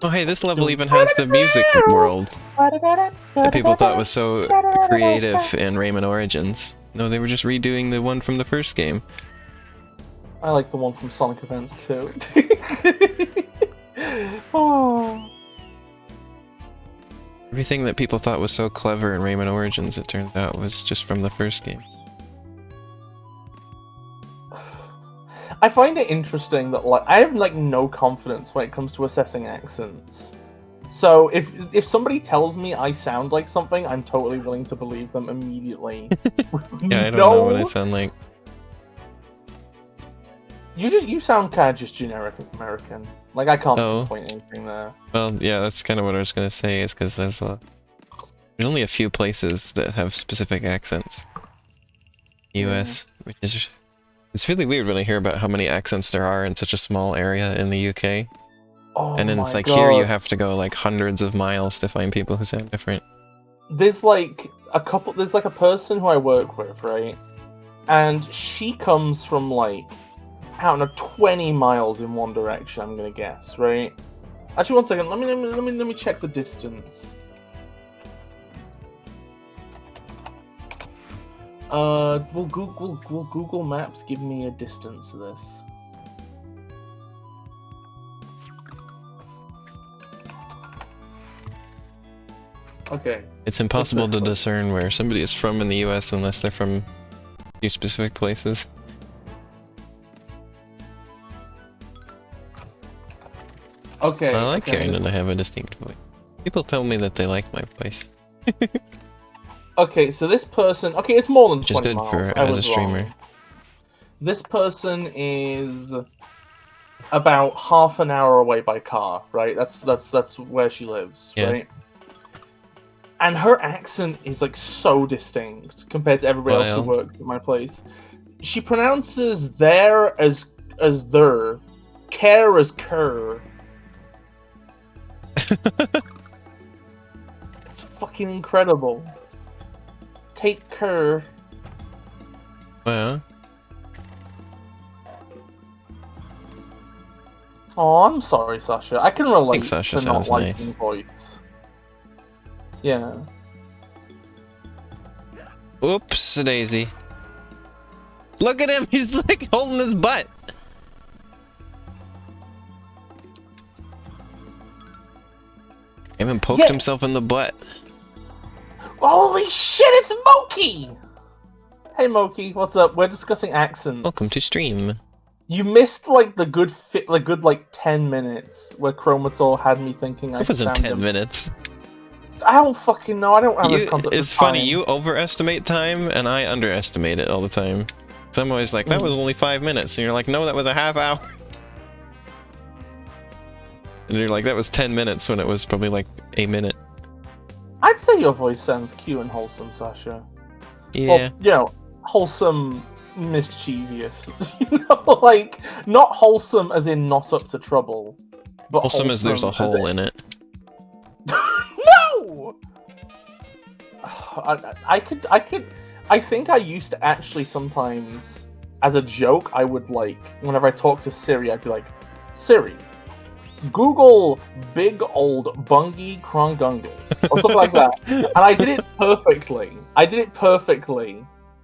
Oh, hey, this level even has the music world that people thought was so creative in Rayman Origins. No, they were just redoing the one from the first game. I like the one from Sonic Advance too. Oh. Everything that people thought was so clever in Rayman Origins, it turns out, was just from the first game. I find it interesting that like I have like no confidence when it comes to assessing accents. So if somebody tells me I sound like something, I'm totally willing to believe them immediately. Yeah, I don't know what I sound like. You sound kind of just generic American. Like I can't pinpoint anything there. Well, yeah, that's kind of what I was gonna say. Is because there's only a few places that have specific accents. U.S., which is it's really weird when I hear about how many accents there are in such a small area in the UK. Oh, and then it's like God. here you have to go like hundreds of miles to find people who sound different. There's like a person who I work with, right? And she comes from like, I don't know, 20 miles in one direction, I'm gonna guess, right? Actually, one second, let me check the distance. Will Google Maps give me a distance to this? Okay. It's impossible to discern where somebody is from in the US unless they're from a few specific places. Okay. I like hearing that I have a distinct voice. People tell me that they like my voice. Okay, so this person... Okay, it's more than 20 Which is good miles. for I as a was streamer. wrong. This person is about half an hour away by car, right? That's where she lives, Yeah. right? And her accent is like so distinct compared to everybody else who works at my place. She pronounces there as there, care as cur. It's fucking incredible. Take cur. Well, Oh, I'm sorry, Sasha. I can relate Sasha to not sounds liking nice. voice. Yeah. oops, daisy. Look at him, he's like holding his butt. Even poked himself in the butt. Holy shit, it's Moki! Hey Moki, what's up? We're discussing accents. Welcome to stream. You missed like the good 10 minutes where Chromator had me thinking I It wasn't sound 10 minutes. I don't fucking know. I don't have a concept It's of time. funny, you overestimate time and I underestimate it all the time. So I'm always like, that was only 5 minutes, and you're like, no, that was a half hour. And you're like, that was 10 minutes when it was probably like a minute. I'd say your voice sounds cute and wholesome, Sasha. Yeah. Well, you know, wholesome, mischievous. You know, like, not wholesome as in not up to trouble, but wholesome as there's a hole in it. No! I think I used to actually sometimes, as a joke, I would like, whenever I talk to Siri, I'd be like, Siri, Google big old bungy crongungus, or something like that. And I did it perfectly.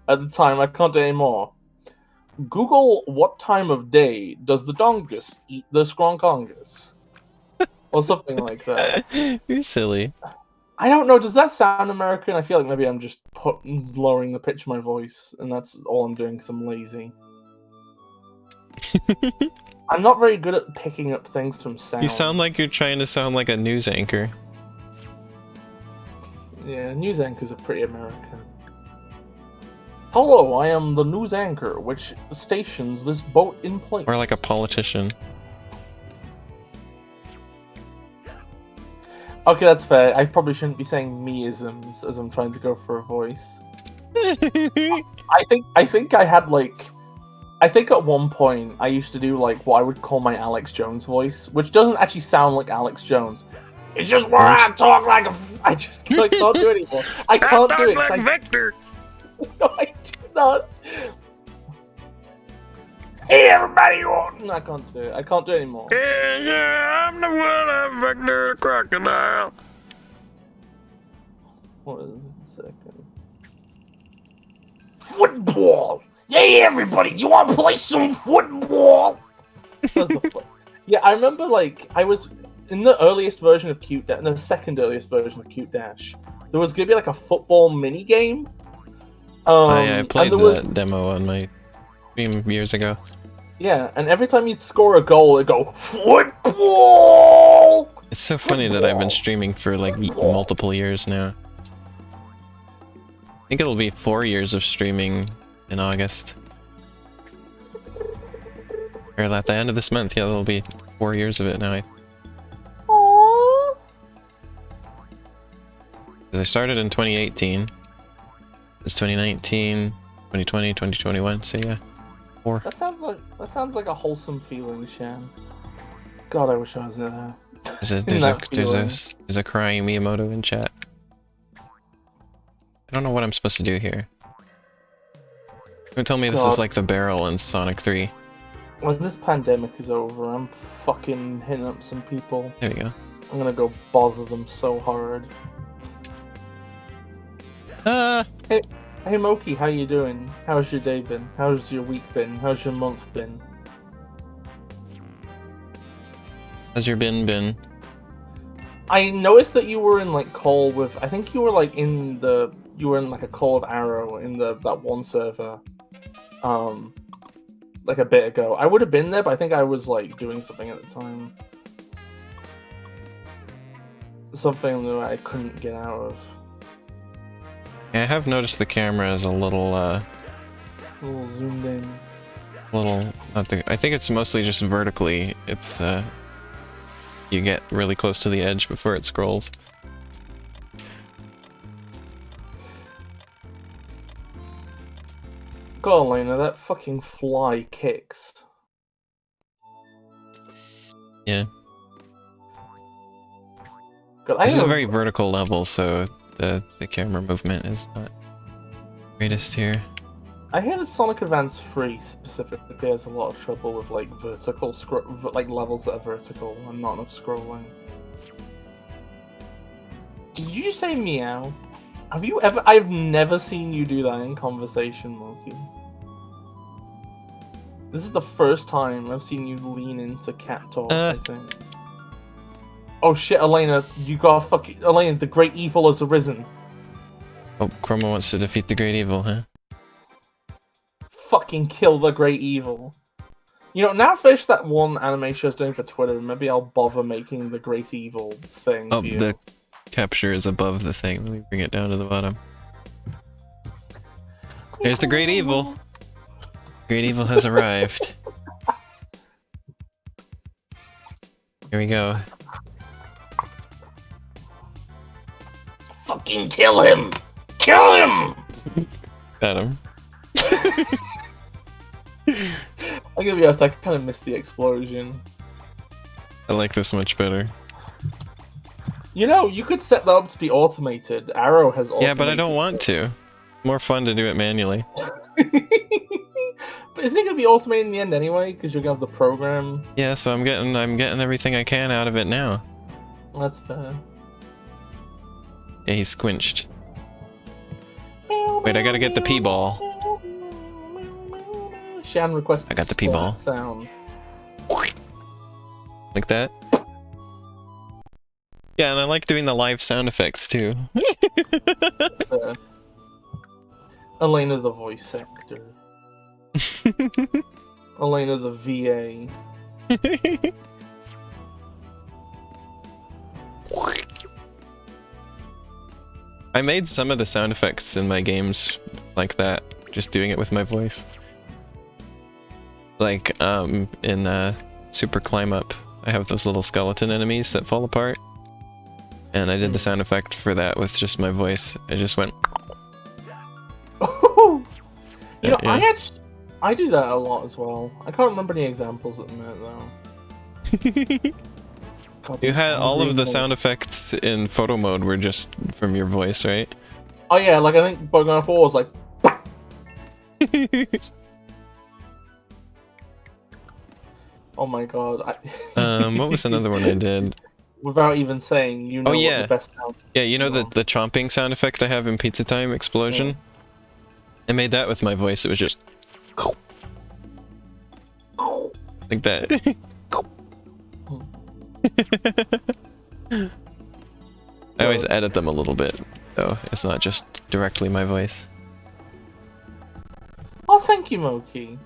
At the time. I can't do it anymore. Google what time of day does the dongus eat the skrongongus? Or something like that. You're silly. I don't know, does that sound American? I feel like maybe I'm just lowering the pitch of my voice, and that's all I'm doing because I'm lazy. I'm not very good at picking up things from sound. You sound like you're trying to sound like a news anchor. Yeah, news anchors are pretty American. Hello, I am the news anchor, which stations this boat in place. Or like a politician. Okay, that's fair. I probably shouldn't be saying me-isms as I'm trying to go for a voice. I think I had like I think at one point I used to do like what I would call my Alex Jones voice, which doesn't actually sound like Alex Jones. It's just where I talk like a. I can't do it anymore. I can't do it. Like Victor. No, I do not. Hey everybody! No, I can't do it. I can't do it anymore. Yeah, I'm the one of Victor the Crocodile. What is it? A second. Football! Hey everybody! You want to play some football? Yeah, I remember like I was in the earliest version of Cute Dash, the second earliest version of Cute Dash. There was gonna be like a football mini game. I played that demo on my stream years ago. Yeah, and every time you'd score a goal, it'd go football. It's so funny that I've been streaming for like multiple years now. I think it'll be 4 years of streaming in August. Or at the end of this month, yeah, it'll be 4 years of it now. Aww. I started in 2018. It's 2019, 2020, 2021, so yeah. 4. That sounds like a wholesome feeling, Shan. God, I wish I was there. There's a crying Miyamoto in chat. I don't know what I'm supposed to do here. Who told me this is like the barrel in Sonic 3? When this pandemic is over, I'm fucking hitting up some people. There you go. I'm gonna go bother them so hard. Hey Moki, how you doing? How's your day been? How's your week been? How's your month been? How's your been? I noticed that you were in like call with. I think you were like in the. You were in like a call of Arrow in that one server. Like a bit ago. I would have been there, but I think I was like doing something at the time. Something that I couldn't get out of. Yeah, I have noticed the camera is a little zoomed in. I think it's mostly just vertically. It's you get really close to the edge before it scrolls. God, Elena, that fucking fly kicks. Yeah. God, this is a very vertical level, so the camera movement is not greatest here. I hear that Sonic Advance 3 specifically has a lot of trouble with like vertical like levels that are vertical and not enough scrolling. Did you just say meow? Have you ever? I've never seen you do that in conversation, Loki. This is the first time I've seen you lean into cat talk, I think. Oh shit, Elena, you got fucking Elena, the great evil has arisen. Oh, Chroma wants to defeat the great evil, huh? Fucking kill the great evil. You know, now finish that one animation I was doing for Twitter, maybe I'll bother making the great evil thing. Oh, the capture is above the thing. Let me bring it down to the bottom. There's the great evil. Great evil has arrived. Here we go. Fucking kill him! Kill him! Got him. I'll give you honest, I kind of missed the explosion. I like this much better. You know, you could set that up to be automated. Arrow has automated. Yeah, but I don't want to. More fun to do it manually. But isn't it gonna be automated in the end anyway? Because you're gonna have the program. Yeah, so I'm getting everything I can out of it now. That's fair. Yeah, he's squinched. Wait, I gotta get the P-ball. Shan requested I got the P-ball. Sound. Like that? Yeah, and I like doing the live sound effects too. Elena the voice actor. Elena the VA. I made some of the sound effects in my games like that, just doing it with my voice. Like, in Super Climb Up, I have those little skeleton enemies that fall apart. And I did the sound effect for that with just my voice. I just went... You know, yeah. I do that a lot as well. I can't remember any examples at the minute though. God, You had all of the really sound effects in photo mode were just from your voice, right? Oh yeah, like I think Pokemon 4 was like. Oh my god. What was another one I did? Without even saying, you know Oh, what yeah. the best sound. Yeah, you know the chomping sound effect I have in Pizza Time Explosion? Yeah. I made that with my voice. It was just like that. I always edit them a little bit, though. It's not just directly my voice. Oh, thank you, Moki.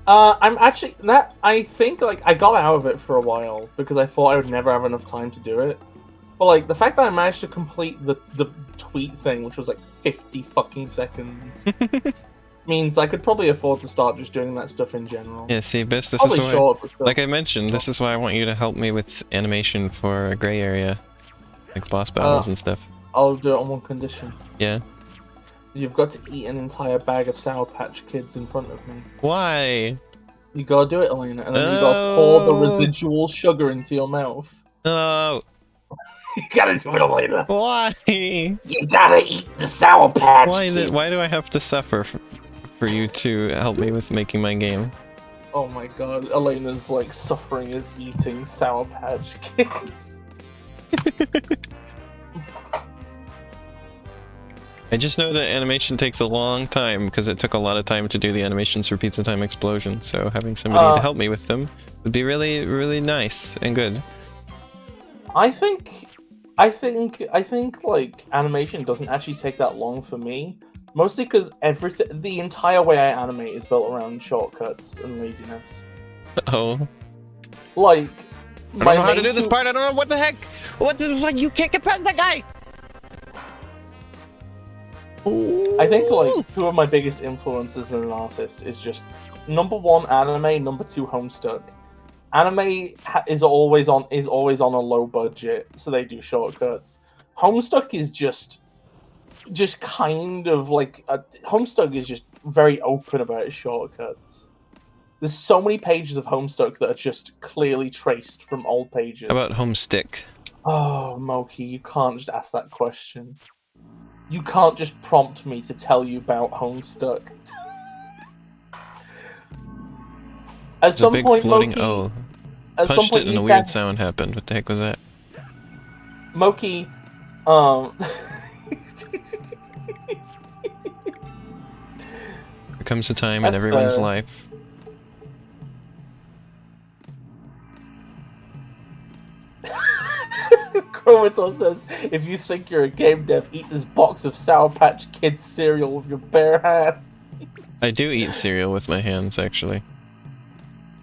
I'm actually I think like I got out of it for a while because I thought I would never have enough time to do it. But like the fact that I managed to complete the tweet thing, which was like 50 fucking seconds, means I could probably afford to start just doing that stuff in general. Yeah, see, Bis, this Probably is why, short, but still. like I mentioned, this is why I want you to help me with animation for a gray area, like boss battles and stuff. I'll do it on one condition. Yeah. You've got to eat an entire bag of Sour Patch Kids in front of me. Why? You gotta do it, Elena, and then you gotta pour the residual sugar into your mouth. No. You gotta do it, Elena. Why? You gotta eat the Sour Patch Kids. Why do I have to suffer for you to help me with making my game? Oh my god, Elena's like suffering is eating Sour Patch Kids. I just know that animation takes a long time because it took a lot of time to do the animations for Pizza Time Explosion, so having somebody to help me with them would be really, really nice and good. I think like animation doesn't actually take that long for me, mostly because the entire way I animate is built around shortcuts and laziness. Oh. Like, I don't know how to do this part. I don't know what the heck. What you can't get past that guy. I think like two of my biggest influences as an artist is just number one anime, number two Homestuck. Anime is always on a low budget, so they do shortcuts. Homestuck is just kind of like Homestuck is just very open about its shortcuts. There's so many pages of Homestuck that are just clearly traced from old pages. How about Homestick? Oh, Moki, you can't just ask that question. You can't just prompt me to tell you about Homestuck. At some big point, floating Moki, O. at some Punched point it and a you weird tap- sound happened. What the heck was that? Moki, There comes a time in That's everyone's fair. life. Chromator says, if you think you're a game dev, eat this box of Sour Patch Kids cereal with your bare hand. I do eat cereal with my hands, actually.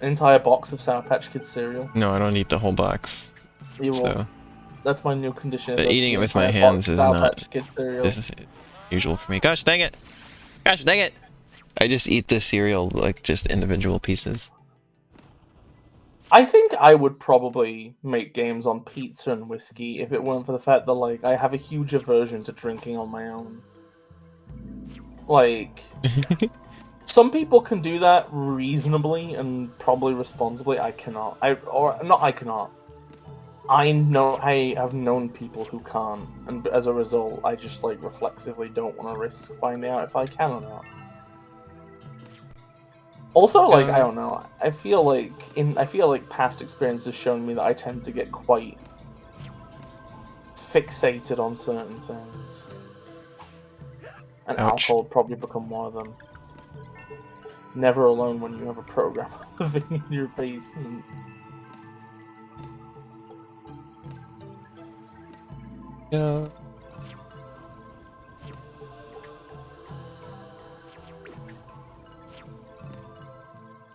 An entire box of Sour Patch Kids cereal. No, I don't eat the whole box. You So, will. That's my new condition. but That's eating the it with my entire hands box of is Sour not. Patch Kids cereal. This is usual for me. Gosh dang it! Gosh dang it! I just eat the cereal like just individual pieces. I think I would probably make games on pizza and whiskey if it weren't for the fact that, like, I have a huge aversion to drinking on my own. Like, some people can do that reasonably and probably responsibly. I cannot. I cannot. I have known people who can't, and as a result, I just, like, reflexively don't want to risk finding out if I can or not. Also, like, I don't know. I feel like past experience has shown me that I tend to get quite fixated on certain things, and Ouch. alcohol would probably become one of them. Never alone when you have a program living in your basement. Yeah.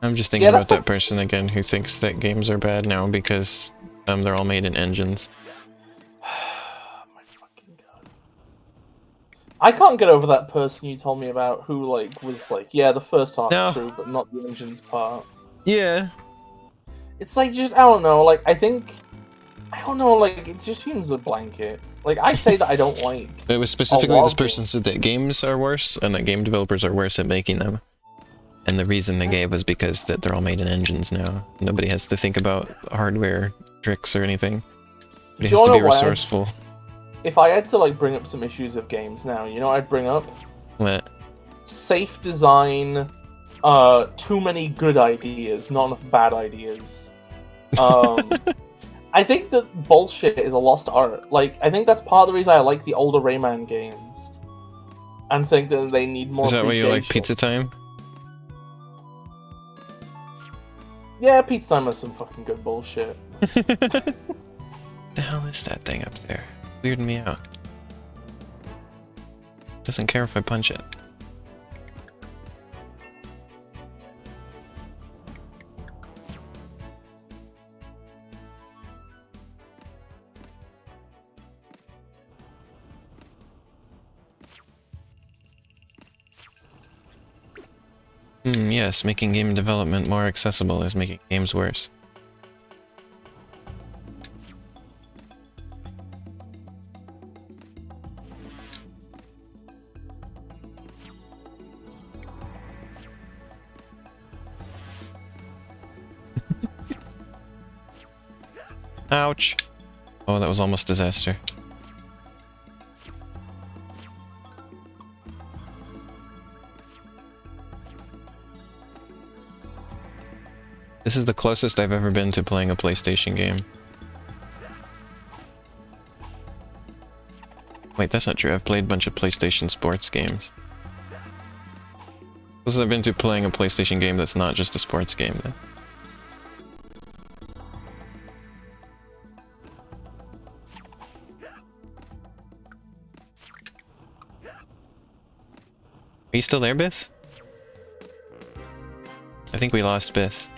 I'm just thinking about that person again who thinks that games are bad now because they're all made in engines. My fucking god. I can't get over that person you told me about who, like, was like, yeah, the first half's true, but not the engines part. Yeah. It's like, just, I don't know, like, I don't know, like, it just seems a blanket. Like, I say that I don't like... It was specifically this person said that games are worse and that game developers are worse at making them. And the reason they gave was because that they're all made in engines now. Nobody has to think about hardware tricks or anything. It has to be resourceful. If I had to like bring up some issues of games now, you know what I'd bring up? What? Safe design, too many good ideas, not enough bad ideas. I think that bullshit is a lost art. Like, I think that's part of the reason I like the older Rayman games. And think that they need more. Is that why you like Pizza Time? Yeah, Pizza Time has some fucking good bullshit. The hell is that thing up there? Weirding me out. Doesn't care if I punch it. Yes, making game development more accessible is making games worse. Ouch! Oh, that was almost disaster. This is the closest I've ever been to playing a PlayStation game. Wait, that's not true. I've played a bunch of PlayStation sports games. Closest I've been to playing a PlayStation game that's not just a sports game, then. Are you still there, Bis? I think we lost Bis.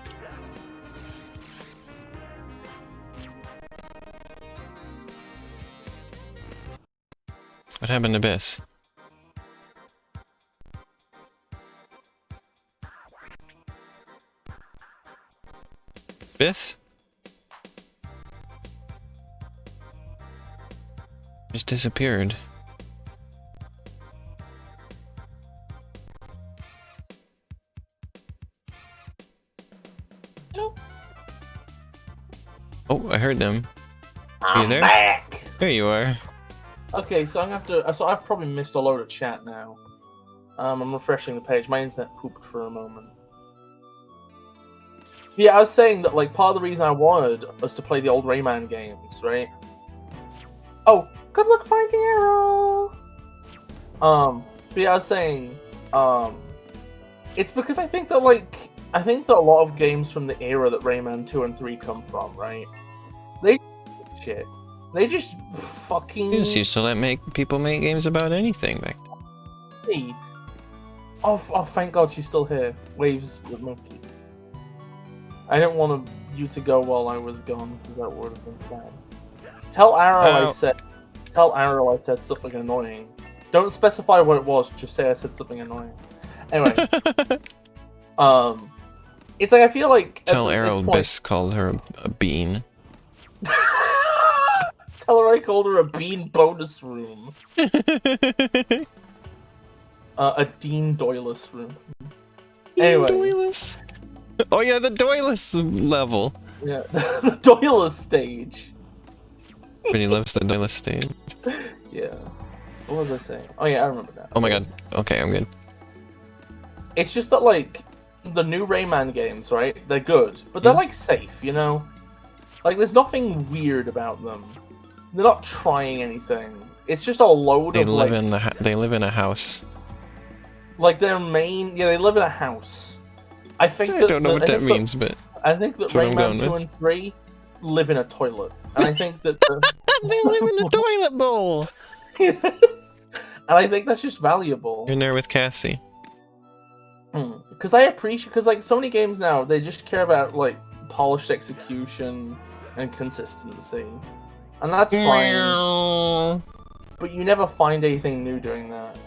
What happened to Bis? Bis? Just disappeared. Hello? Oh, I heard them. Are you there? Back! There you are. Okay, so I'm gonna have to. So I've probably missed a load of chat now. I'm refreshing the page. My internet pooped for a moment. Yeah, I was saying that like part of the reason I wanted was to play the old Rayman games, right? Oh, good luck finding Arrow. But yeah, I was saying, it's because I think that a lot of games from the era that Rayman 2 and 3 come from, right? They shit. They just fucking. You just used to let people make games about anything back then. Oh, thank God she's still here. Waves the monkey. I didn't want you to go while I was gone, because that would have been bad. Tell Arrow I said something annoying. Don't specify what it was, just say I said something annoying. Anyway. It's like I feel like Tell Arrow Bis called her a bean. Tell her I called her a bean bonus room. A Dean Doyless room. Anyway. Doyless? Oh yeah, the Doyless level. Yeah, the Doyless stage. When he loves the Doyless stage. Yeah. What was I saying? Oh yeah, I remember that. Oh my god. Okay, I'm good. It's just that like the new Rayman games, right? They're good, but they're like safe, you know? Like there's nothing weird about them. They're not trying anything. It's just a load They of live like... they live in a house. Like their main... Yeah, they live in a house. I think I don't know what that means, but... I think that Rayman 2 and 3 live in a toilet. And I think that... They live in a toilet bowl! Yes. And I think that's just valuable. You're in there with Cassie. Because I appreciate... Because like so many games now, they just care about like polished execution and consistency. And that's fine. But you never find anything new doing that.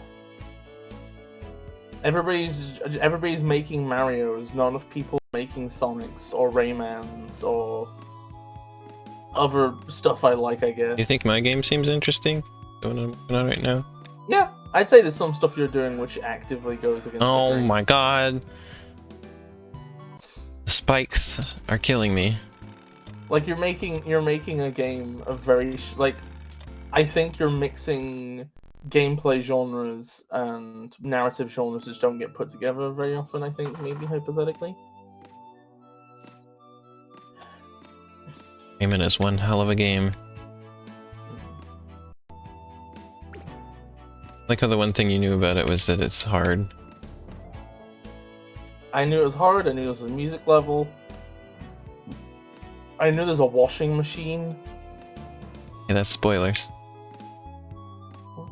Everybody's making Marios, not enough people making Sonics or Raymans or other stuff I like, I guess. You think my game seems interesting? What I'm working on right now? Yeah, I'd say there's some stuff you're doing which actively goes against Oh my god. The spikes are killing me. Like you're making a game of very like, I think you're mixing gameplay genres and narrative genres just don't get put together very often. I think maybe hypothetically. Rayman is one hell of a game. Like how the one thing you knew about it was that it's hard. I knew it was hard. I knew it was a music level. I knew there's a washing machine. Yeah, that's spoilers.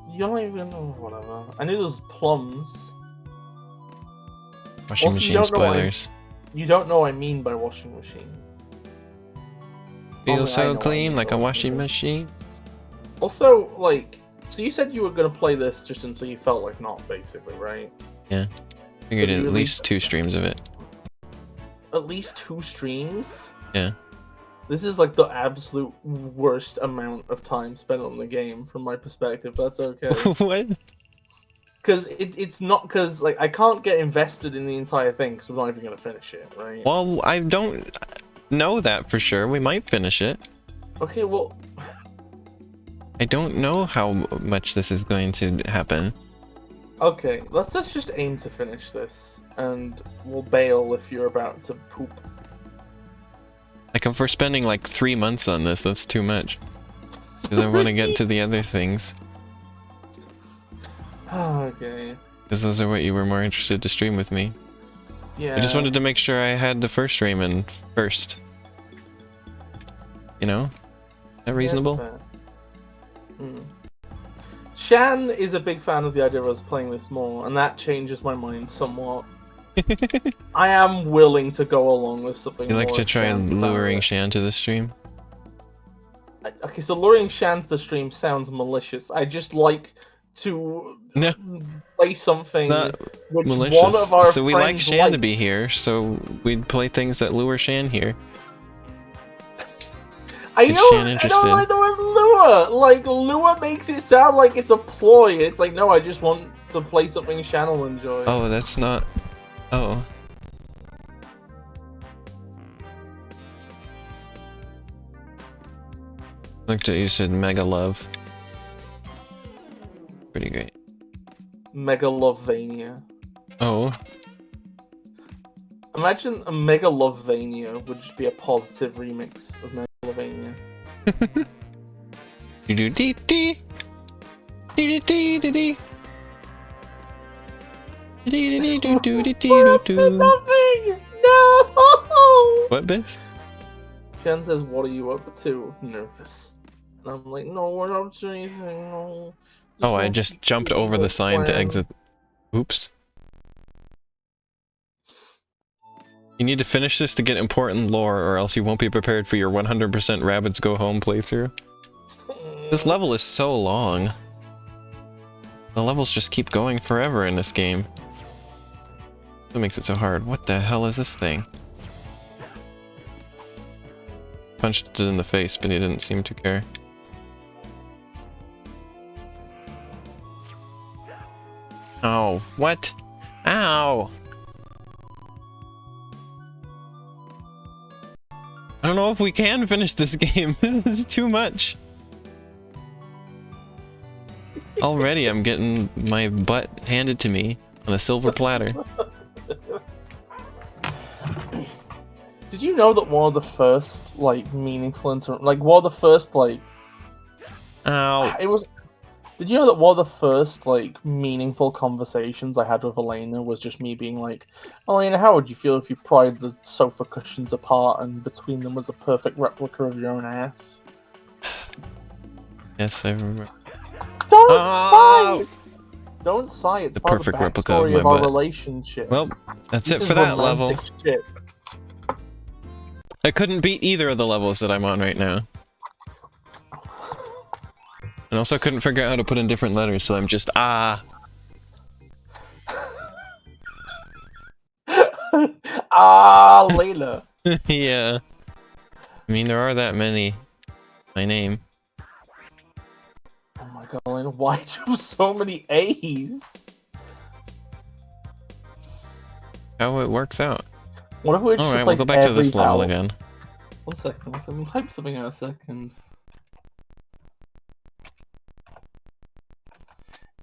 You don't even know, whatever. I knew there's plums. Washing Also, you machine don't know what I- spoilers. You don't know what I mean by washing machine. Only I Feels know so what I clean mean like by a washing machine. Also, like, so you said you were gonna play this just until you felt like not, basically, right? Yeah. Figured But you at at least 2 streams of it. At least 2 streams? Yeah. This is like the absolute worst amount of time spent on the game from my perspective. That's okay. What? Because it's not, because like I can't get invested in the entire thing because I'm not even gonna finish it, right? Well, I don't know that for sure. We might finish it. Okay, well, I don't know how much this is going to happen. okay, let's just aim to finish this, and we'll bail if you're about to poop. Like, if we're spending like 3 months on this, that's too much. Because I want to get to the other things. Okay. Because those are what you were more interested to stream with me. Yeah. I just wanted to make sure I had the first Rayman first. You know? Is that reasonable? Yeah, that's fair. Shan is a big fan of the idea of us playing this more, and that changes my mind somewhat. I am willing to go along with something You like more to if try Shan's and down luring with it. Shan to the stream? Okay, so luring Shan to the stream sounds malicious. I just like to No, play something not which malicious. one of our So we like friends Shan to be likes. here, so we'd play things that lure Shan here. I Is know, Shan I interested? don't like the word lure. Like, lure makes it sound like it's a ploy. It's like, no, I just want to play something Shan will enjoy. Oh, that's not... Oh. Looked at you, said mega love. Pretty great. Megalovania. Oh. Imagine a Megalovania would just be a positive remix of Megalovania. You do dee dee. Dee dee dee dee dee. Dee dee dee doo doo dee dee doo doo. Nothing! No! What, Bis? Shan says, what are you up to? Nervous. And I'm like, no, we're not up to anything, no. Oh, I want just to jumped keep over the the sign to plan." exit. Oops. You need to finish this to get important lore, or else you won't be prepared for your 100% Rabbits Go Home playthrough. This level is so long. The levels just keep going forever in this game. What makes it so hard? What the hell is this thing? Punched it in the face, but he didn't seem to care. Ow. What? Ow! I don't know if we can finish this game. This is too much. Already I'm getting my butt handed to me on a silver platter. Did you know that one of the first, like, meaningful one of the first, like... Ow. It was... Did you know that one of the first, like, meaningful conversations I had with Elena was just me being like, Elena, how would you feel if you pried the sofa cushions apart and between them was a perfect replica of your own ass? Yes, I remember. Don't Oh! sigh! Don't sigh, it's The part perfect of the replica of backstory my of our butt. relationship. Well, that's This it is for that level. romantic shit. I couldn't beat either of the levels that I'm on right now. And also couldn't figure out how to put in different letters, so I'm just ah. Ah, Layla. Yeah. I mean, there are that many. My name. Oh my god, Elena, why do you have so many A's? How it works out. What if we just Alright, we'll replace go back to every this level vowel? again. 1 second, we'll type something in a second.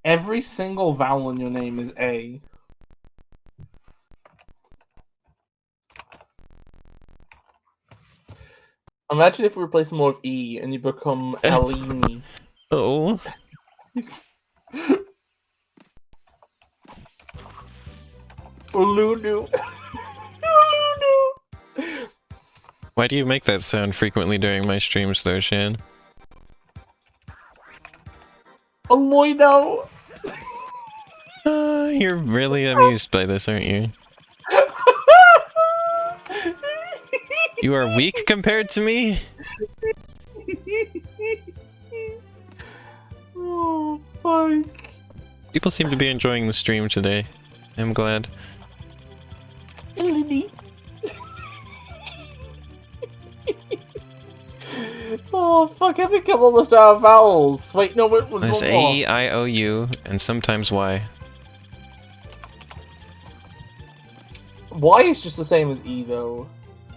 Every single vowel in your name is A. Imagine if we replace them all with E and you become Alini. Oh. Ulunu. Ulunu. Why do you make that sound frequently during my streams though, Shan? Aloino. You're really amused by this, aren't you? You are weak compared to me? Oh, fuck. People seem to be enjoying the stream today. I'm glad. Eleni. Oh, fuck, I think I'm almost out of vowels. Wait, no, what was There's one A, more? E, I, O, U, and sometimes Y. Y is just the same as E, though.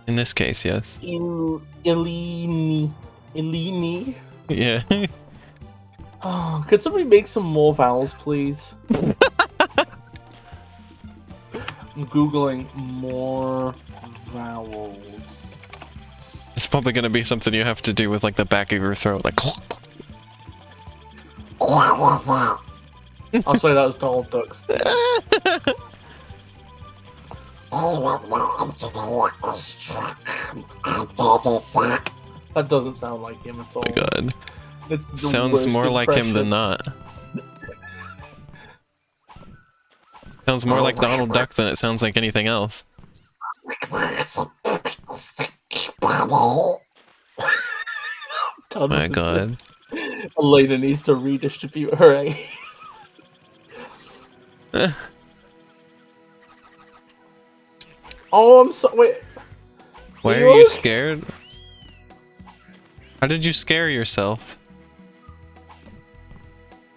In this case, yes. Eleni. Eleni. Yeah. Oh, could somebody make some more vowels, please? I'm googling more vowels. It's probably gonna be something you have to do with like the back of your throat, like. I'll say that was Donald Duck's. That doesn't sound like him at all. Oh my god. It's the Sounds worst more like him than impression. not. Sounds more like Donald Duck than it sounds like anything else. Done My with god. this. Elena needs to redistribute her A's. Oh, I'm so wait. Why You are you are- scared? How did you scare yourself?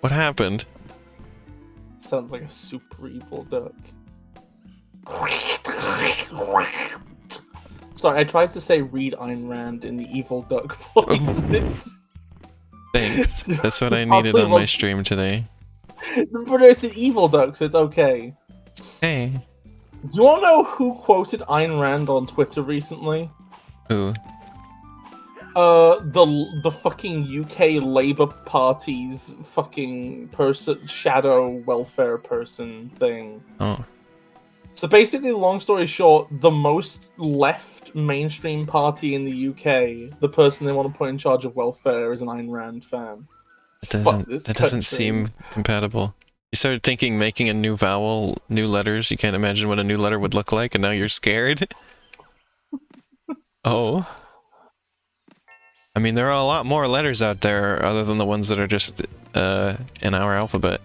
What happened? Sounds like a super evil duck. Sorry, I tried to say read Ayn Rand in the evil duck voice. Thanks. That's what I Probably needed on my was- stream today. But it's an evil duck, so it's okay. Hey. Do you want to know who quoted Ayn Rand on Twitter recently? Ooh. The fucking UK Labour Party's fucking shadow welfare person thing. Oh. So basically, long story short, the most left mainstream party in the UK, the person they want to put in charge of welfare, is an Ayn Rand fan. That this doesn't country. seem compatible. You started thinking making a new vowel, new letters, you can't imagine what a new letter would look like, and now you're scared? Oh. I mean, there are a lot more letters out there other than the ones that are just in our alphabet.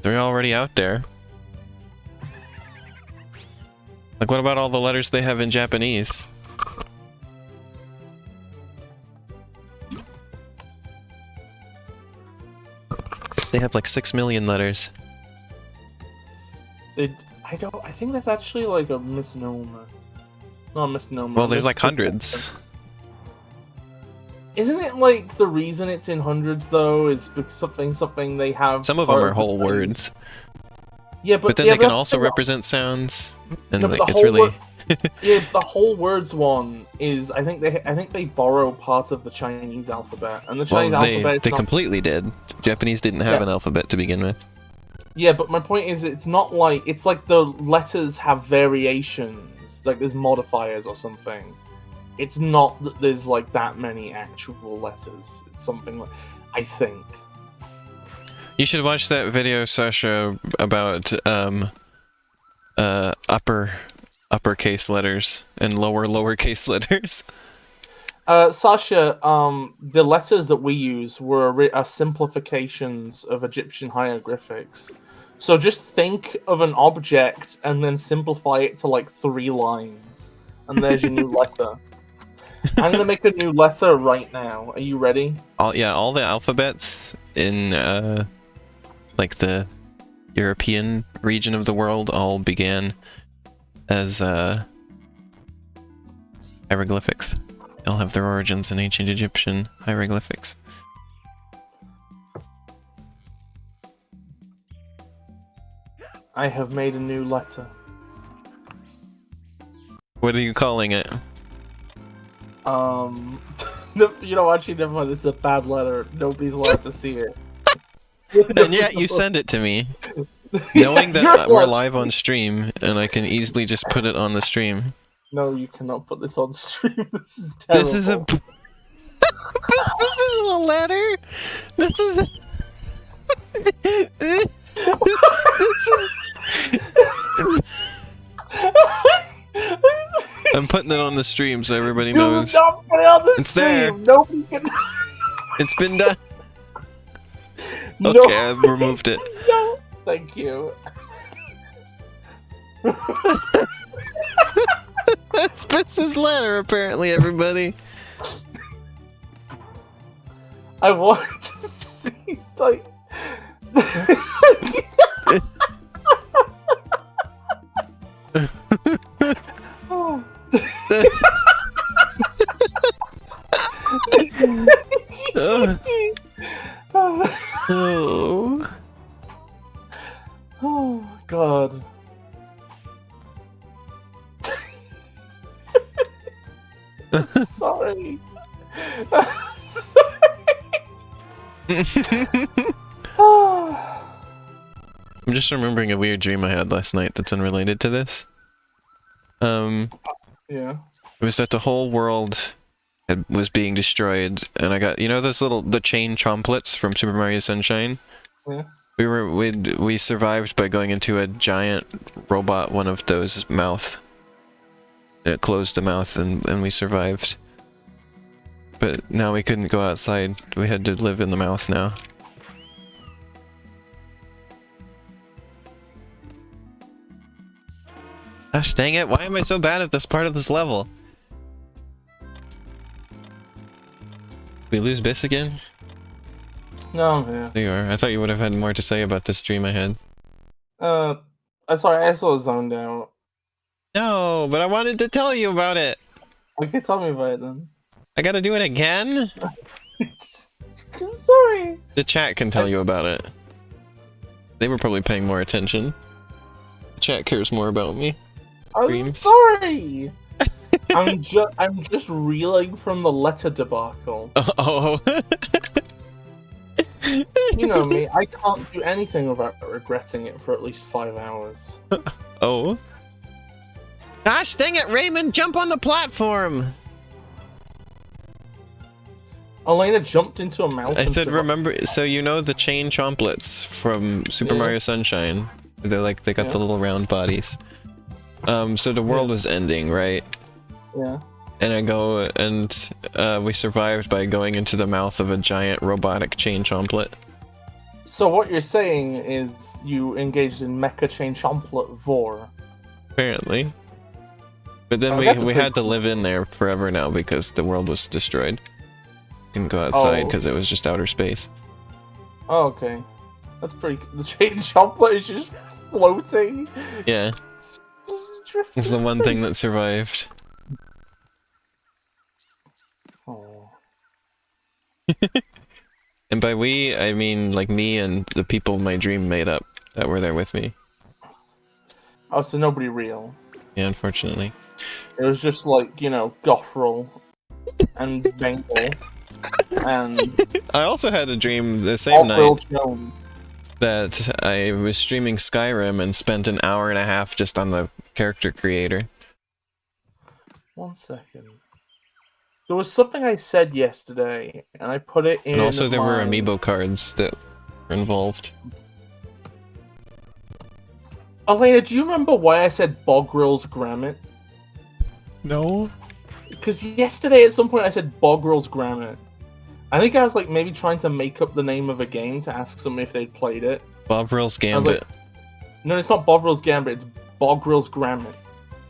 They're already out there. Like, what about all the letters they have in Japanese? They have like 6 million letters. I think that's actually like a misnomer. Not a misnomer. Well, there's like hundreds. Isn't it like the reason it's in hundreds though is because something they have. Some of them part are the whole phrase? words. Yeah, But then yeah, they can that's also the thing. represent sounds. And No, but like, the it's whole really... Yeah, the whole words one is I think they borrow part of the Chinese alphabet, and the Chinese Well, alphabet is they not... completely did. Japanese didn't have Yeah. an alphabet to begin with. Yeah, but my point is it's not like it's like the letters have variations, like there's modifiers or something. It's not that there's like that many actual letters. It's something like I think. You should watch that video, Sasha, about uppercase letters and lowercase letters. Sasha, the letters that we use are simplifications of Egyptian hieroglyphics. So just think of an object and then simplify it to like 3 lines, and there's your new letter. I'm gonna make a new letter right now. Are you ready? All the alphabets in like the European region of the world all began as hieroglyphics. They all have their origins in ancient Egyptian hieroglyphics. I have made a new letter. What are you calling it? You know, actually, never mind. This is a bad letter. Nobody's allowed to see it. And yet you send it to me, knowing that we're live on stream, and I can easily just put it on the stream. No, you cannot put this on stream. This is terrible. This is a... this isn't a letter! This is... this is... I'm putting it on the stream so everybody knows. Do not put it on the It's stream. there. Nobody can... It's been done. No. Okay, I've removed it. No, thank you. That's Bis's letter, apparently, everybody. I want to see, like... Oh. Oh. Oh, God. I'm sorry. I'm sorry. I'm just remembering a weird dream I had last night that's unrelated to this. Yeah. It was that the whole world was being destroyed, and I got, you know, those the chain chomplets from Super Mario Sunshine? Yeah. We survived by going into a giant robot, one of those mouth. It closed the mouth, and we survived. But now we couldn't go outside. We had to live in the mouth now. Gosh dang it, why am I so bad at this part of this level? We lose Bis again? No, yeah. There you are. I thought you would have had more to say about this dream I had. I'm sorry, I saw zoned out. No, but I wanted to tell you about it! Okay, tell me about it then. I gotta do it again? I'm sorry. The chat can tell you about it. They were probably paying more attention. The chat cares more about me. I'm Dreams. sorry. I'm just reeling from the letter debacle. Oh. You know me, I can't do anything without regretting it for at least 5 hours. Oh. Gosh dang it, Rayman, jump on the platform! Elena jumped into a mountain. I said remember, so you know the chain chomplets from Super Mario Sunshine? They got the little round bodies. So the world was ending, right? Yeah. And I go, and we survived by going into the mouth of a giant robotic chain chomplet. So what you're saying is you engaged in mecha chain chomplet vor. Apparently. But then we had to live in there forever now because the world was destroyed. Couldn't go outside because it was just outer space. Oh, okay. That's pretty... The chain chomplet is just floating. Yeah. It's the one thing that survived. Oh. And by we, I mean like me and the people my dream made up that were there with me. Oh, so nobody real. Yeah, unfortunately. It was just like, you know, Gothrel and Bengal and I also had a dream the same Gothrel night Jones. that I was streaming Skyrim and spent an hour and a half just on the character creator. 1 second. There was something I said yesterday, and I put it in. And also there were amiibo cards that were involved. Elena, do you remember why I said Bogrill's Grammet? No. Because yesterday at some point I said Bogrill's Grammet. I think I was like maybe trying to make up the name of a game to ask them if they'd played it. Bogrill's Gambit. No, it's not Bogrill's Gambit, it's Bogrill's Grammet.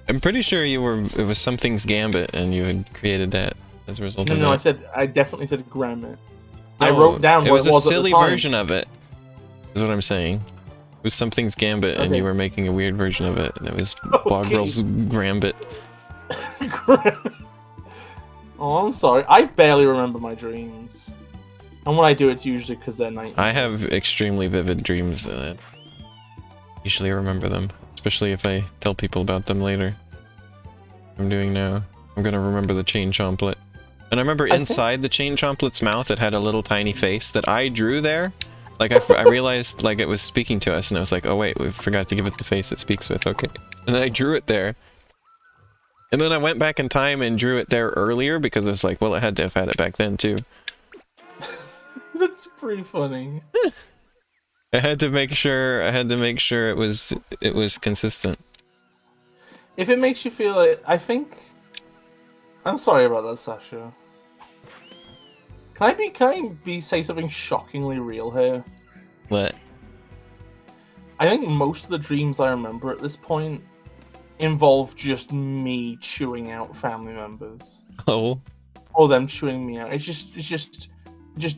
I'm pretty sure it was something's Gambit and you had created that as a result of that. No, I definitely said Grammet. I wrote down what it was a silly at the time. version of it, is what I'm saying. was Something's Gambit, and Okay. you were making a weird version of it, and it was Okay. Bogrel's Gambit. Oh, I'm sorry. I barely remember my dreams. And when I do, it's usually because they're nightmares. I have extremely vivid dreams, and I usually remember them, especially if I tell people about them later. I'm doing now. I'm gonna remember the chain chomplet. And I remember inside the chain chomplet's mouth, it had a little tiny face that I drew there. Like, I realized, like, it was speaking to us, and I was like, oh wait, we forgot to give it the face it speaks with, okay. And then I drew it there. And then I went back in time and drew it there earlier, because I was like, well, it had to have had it back then, too. That's pretty funny. I had to make sure it was consistent. If it makes you feel like, I think... I'm sorry about that, Sasha. Can I say something shockingly real here? What? I think most of the dreams I remember at this point involve just me chewing out family members. Oh. Or them chewing me out. It's just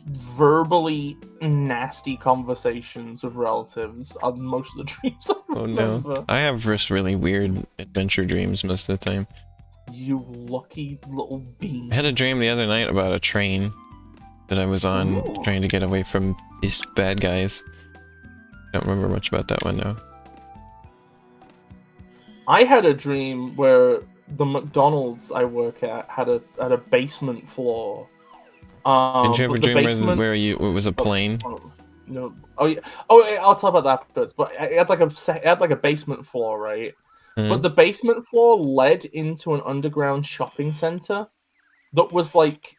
verbally nasty conversations with relatives are most of the dreams I remember. Oh no. I have just really weird adventure dreams most of the time. You lucky little bean. I had a dream the other night about a train that I was on, trying to get away from these bad guys. I don't remember much about that one now. I had a dream where the McDonald's I work at had a basement floor. Did you have a dream where it was a plane? No. Oh yeah. Oh, yeah, I'll talk about that afterwards. But it had like a basement floor, right? But the basement floor led into an underground shopping center that was like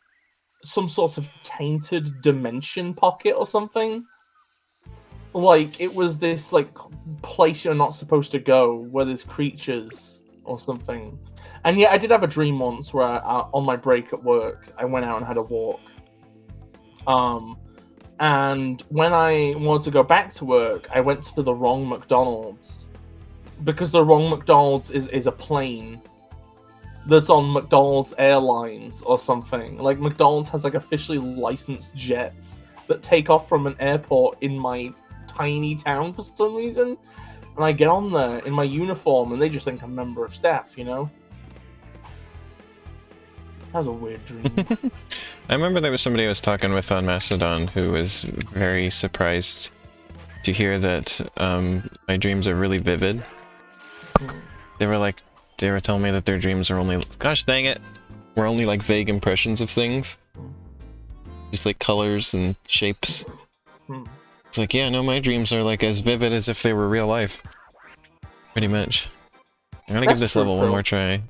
some sort of tainted dimension pocket or something. Like, it was this like place you're not supposed to go where there's creatures or something. And yeah, I did have a dream once where on my break at work, I went out and had a walk. And when I wanted to go back to work, I went to the wrong McDonald's. Because the wrong McDonald's is a plane that's on McDonald's Airlines or something. Like, McDonald's has like officially licensed jets that take off from an airport in my tiny town for some reason. And I get on there in my uniform and they just think I'm a member of staff, you know? That was a weird dream. I remember there was somebody I was talking with on Mastodon who was very surprised to hear that my dreams are really vivid. They were telling me that their dreams are only, gosh dang it, were only like vague impressions of things. Just like colors and shapes. It's like, yeah, no, my dreams are like as vivid as if they were real life. Pretty much. I'm gonna give this level one more try.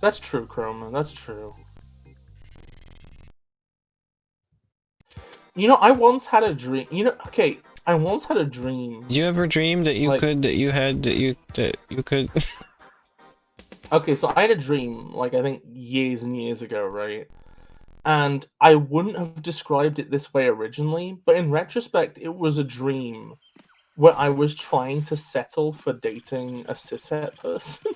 That's true, Chroma. That's true. You know, I once had a dream. You know, okay, I once had a dream. Did you ever dream that you could? Okay, so I had a dream, like, I think years and years ago, right? And I wouldn't have described it this way originally, but in retrospect, it was a dream where I was trying to settle for dating a cishet person.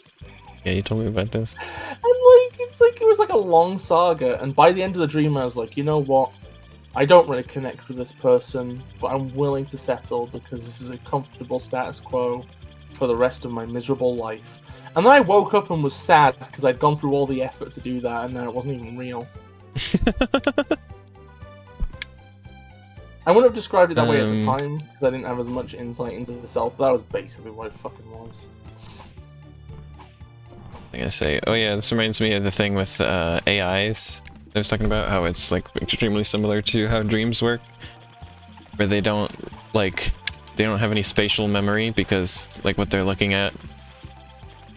Yeah, you told me about this. And, like, it was like a long saga, and by the end of the dream, I was like, you know what? I don't really connect with this person, but I'm willing to settle because this is a comfortable status quo for the rest of my miserable life. And then I woke up and was sad because I'd gone through all the effort to do that, and then it wasn't even real. I wouldn't have described it that way at the time because I didn't have as much insight into the self, but that was basically what it fucking was. I gotta say, oh yeah, this reminds me of the thing with AIs. I was talking about how it's like extremely similar to how dreams work, where they don't have any spatial memory because like what they're looking at,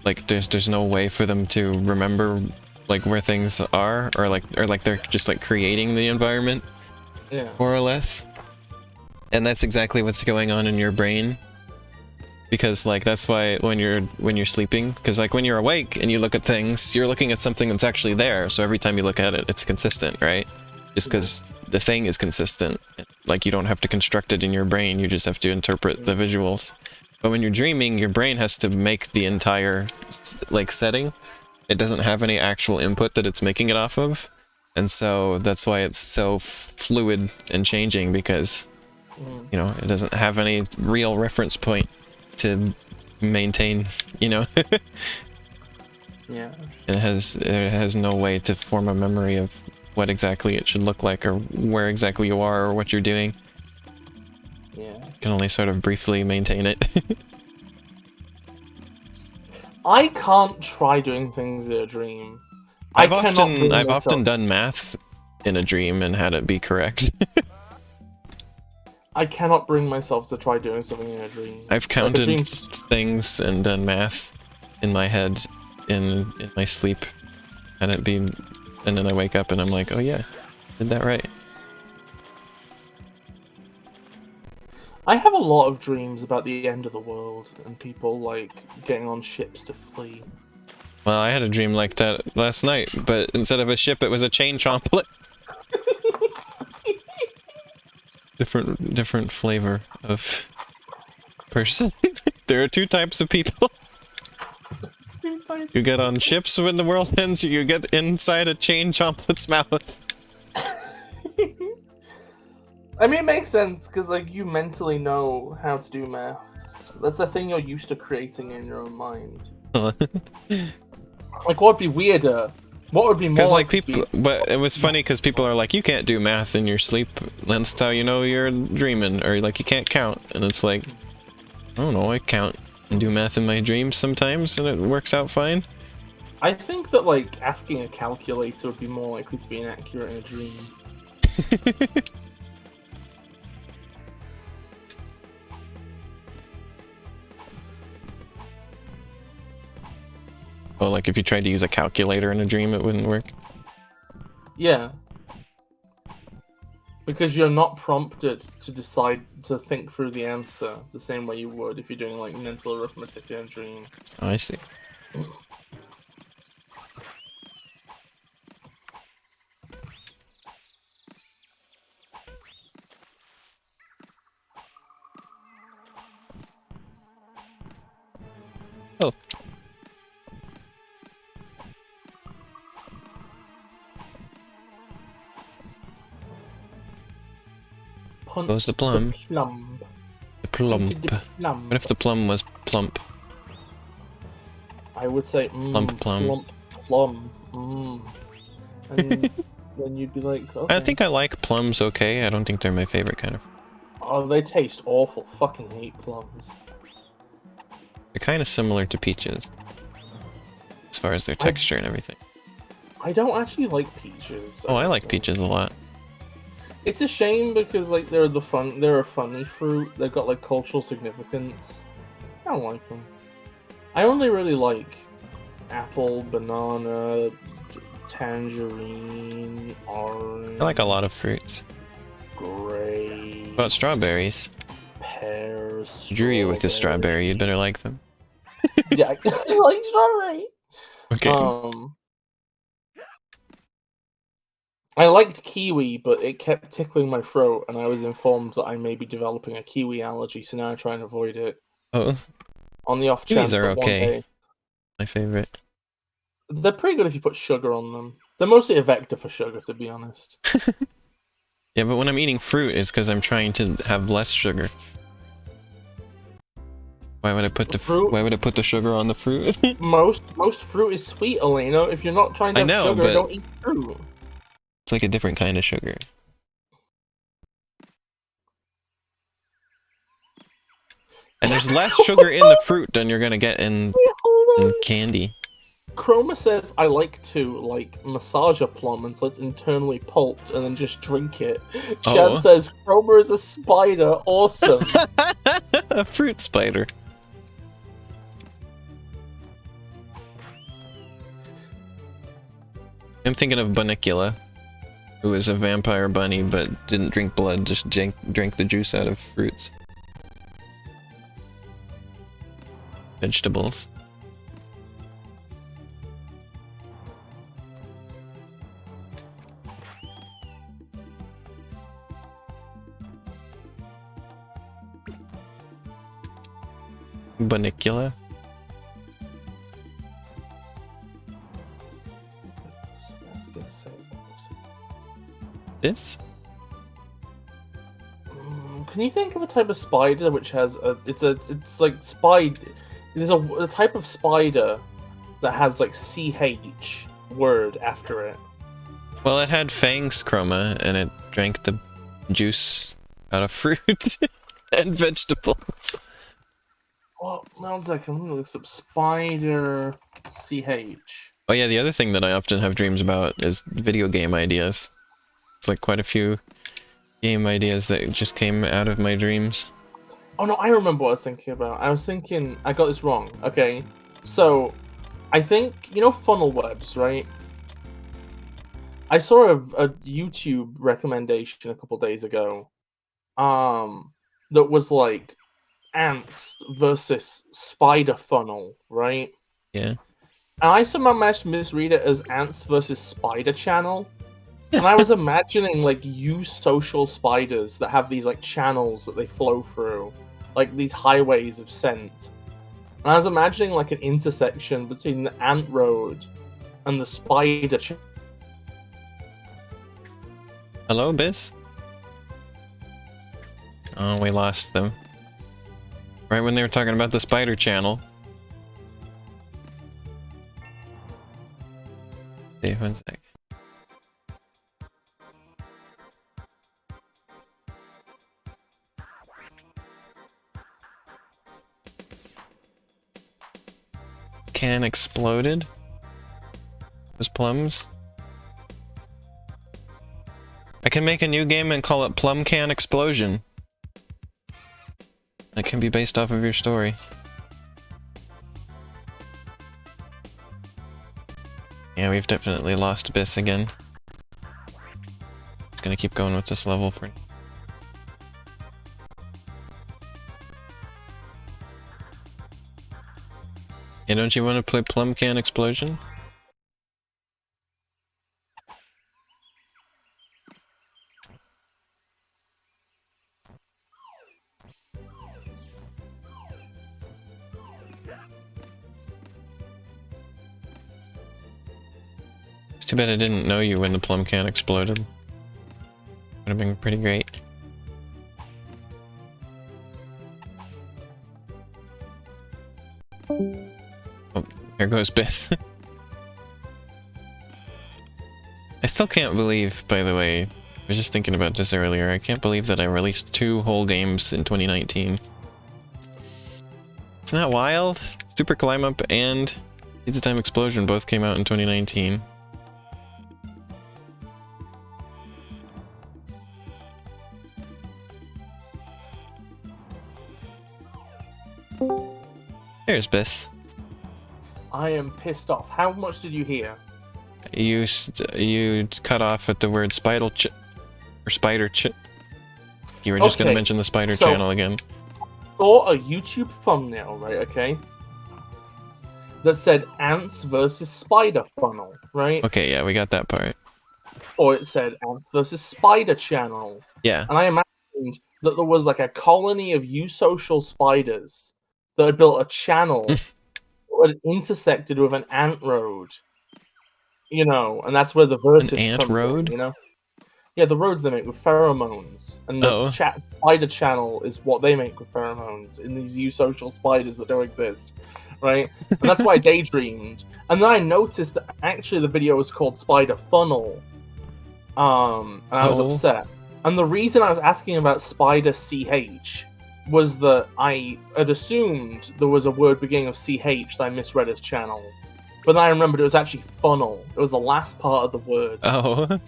like there's no way for them to remember like where things are, or they're just like creating the environment, yeah, more or less. And that's exactly what's going on in your brain. Because like that's why when you're sleeping, because like when you're awake and you look at things, you're looking at something that's actually there, so every time you look at it, it's consistent, right? Just because the thing is consistent. Like you don't have to construct it in your brain, you just have to interpret the visuals. But when you're dreaming, your brain has to make the entire like setting. It doesn't have any actual input that it's making it off of. And so that's why it's so fluid and changing, because like that's why when you're awake and you look at things, you're looking at something that's actually there, so every time you look at it, it's consistent, right? Just because the thing is consistent. But when you're dreaming, your brain has to make the entire like setting. It doesn't have any actual input that it's making it off of. And so that's why it's so fluid and changing, because You know, it doesn't have any real reference point to maintain, you know. Yeah. It has no way to form a memory of what exactly it should look like or where exactly you are or what you're doing. Yeah. You can only sort of briefly maintain it. I can't try doing things in a dream. I've I cannot bring often myself- done math in a dream and had it be correct. I cannot bring myself to try doing something in a dream. I've Like, a counted dream's- things and done math in my head in my sleep, and and then I wake up and I'm like, oh yeah, did that right. I have a lot of dreams about the end of the world and people like getting on ships to flee. Well, I had a dream like that last night, but instead of a ship, it was a chain chomplet. Different flavor of person. There are two types of people. You get on ships when the world ends, or you get inside a chain chomplet's mouth. I mean, it makes sense because like you mentally know how to do maths. That's the thing you're used to creating in your own mind. Like, what would be weirder? What would be more? Because like people, but it was funny because people are like, you can't do math in your sleep. That's how you know you're dreaming, or like you can't count. And it's like, I don't know, I count and do math in my dreams sometimes, and it works out fine. I think that like asking a calculator would be more likely to be inaccurate in a dream. Oh, like if you tried to use a calculator in a dream, it wouldn't work. Yeah. Because you're not prompted to decide to think through the answer the same way you would if you're doing like mental arithmetic in a dream. Oh, I see. Oh. Punch Goes the plum. plum. The plump. The plum. What if the plum was plump? I would say Plump plum. plump plum. And then you'd be like, okay. I think I like plums okay. I don't think they're my favorite kind of. Oh, they taste awful. Fucking hate plums. They're kind of similar to peaches. As far as their texture and everything. I don't actually like peaches. Oh, I like peaches a lot. It's a shame because like they're a funny fruit. They've got like cultural significance. I don't like them. I only really like apple, banana, tangerine, orange. I like a lot of fruits. Grape. What about strawberries? Pears. Drew you with the strawberry, you'd better like them. Yeah, I like strawberry. Okay. I liked kiwi, but it kept tickling my throat, and I was informed that I may be developing a kiwi allergy, so now I try and avoid it. Oh, On the off chance kiwis are that one okay. day... My favorite. They're pretty good if you put sugar on them. They're mostly a vector for sugar, to be honest. Yeah, but when I'm eating fruit, it's because I'm trying to have less sugar. Why would I put the Fruit? Why would I put the sugar on the fruit? Most fruit is sweet, Elena. If you're not trying to have sugar, but don't eat fruit. it's like a different kind of sugar. And there's less sugar in the fruit than you're gonna get in candy. Chroma says, I like to, like, massage a plum until it's internally pulped and then just drink it. Chad says, Chroma is a spider. Awesome. A fruit spider. I'm thinking of Bunnicula, who is a vampire bunny but didn't drink blood, just drank the juice out of fruits. Vegetables. Bunnicula. This? Can you think of a type of spider which has a? It's like spider. There's a type of spider that has like CH word after it. Well, it had fangs, Chroma, and it drank the juice out of fruit and vegetables. Well, one second. Let me look up spider CH. Oh yeah, the other thing that I often have dreams about is video game ideas. It's like quite a few game ideas that just came out of my dreams. Oh no, I remember what I was thinking about. I was thinking I got this wrong. Okay, so I think you know funnel webs, right? I saw a YouTube recommendation a couple days ago, that was like ants versus spider funnel, right? Yeah. And I somehow managed to misread it as ants versus spider channel. And I was imagining like social spiders that have these like channels that they flow through, like these highways of scent. And I was imagining like an intersection between the ant road and the spider channel. Hello, Bis? Oh, we lost them. Right when they were talking about the spider channel. See, one sec. Can exploded? Those plums? I can make a new game and call it Plum Can Explosion. That can be based off of your story. Yeah, we've definitely lost Bis again. Just gonna keep going with this level for... Yeah, don't you want to play Plum Can Explosion? It's too bad I didn't know you when the plum can exploded. Would have been pretty great. Oh, there goes Bis. I still can't believe, by the way, I was just thinking about this earlier, I can't believe that I released 2 whole games in 2019. Isn't that wild? Super Climb Up and Pizza Time Explosion both came out in 2019. There's Bis. I am pissed off. How much did you hear? You cut off at the word spider ch. You were just gonna mention the spider channel again. Saw a YouTube thumbnail, right? Okay, that said ants versus spider funnel, right? Okay, yeah, we got that part. Or it said ants versus spider channel. Yeah. And I imagined that there was like a colony of eusocial spiders that had built a channel that had intersected with an ant road. You know, and that's where the versus An ant comes road? in, you know? Yeah, the roads they make with pheromones. And the spider channel is what they make with pheromones in these eusocial spiders that don't exist. Right? And that's why I daydreamed. And then I noticed that actually the video was called Spider Funnel. And I was upset. And the reason I was asking about Spider CH was that I had assumed there was a word beginning of CH that I misread as channel. But then I remembered it was actually funnel. It was the last part of the word.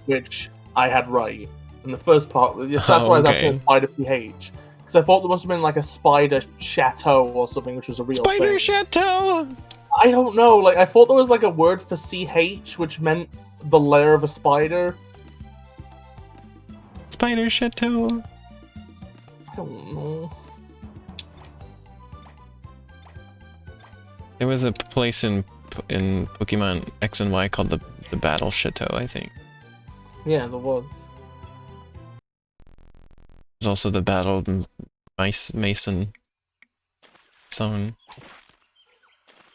Which I had right. And the first part, that's why I was asking Spider PH. Because I thought there must have been like a spider chateau or something, which was a real Spider thing. chateau! I don't know, like I thought there was like a word for CH, which meant the lair of a spider. Spider chateau. I don't know. There was a place in Pokemon X and Y called the Battle Chateau, I think. Yeah, there was. There's also the Battle Mason zone.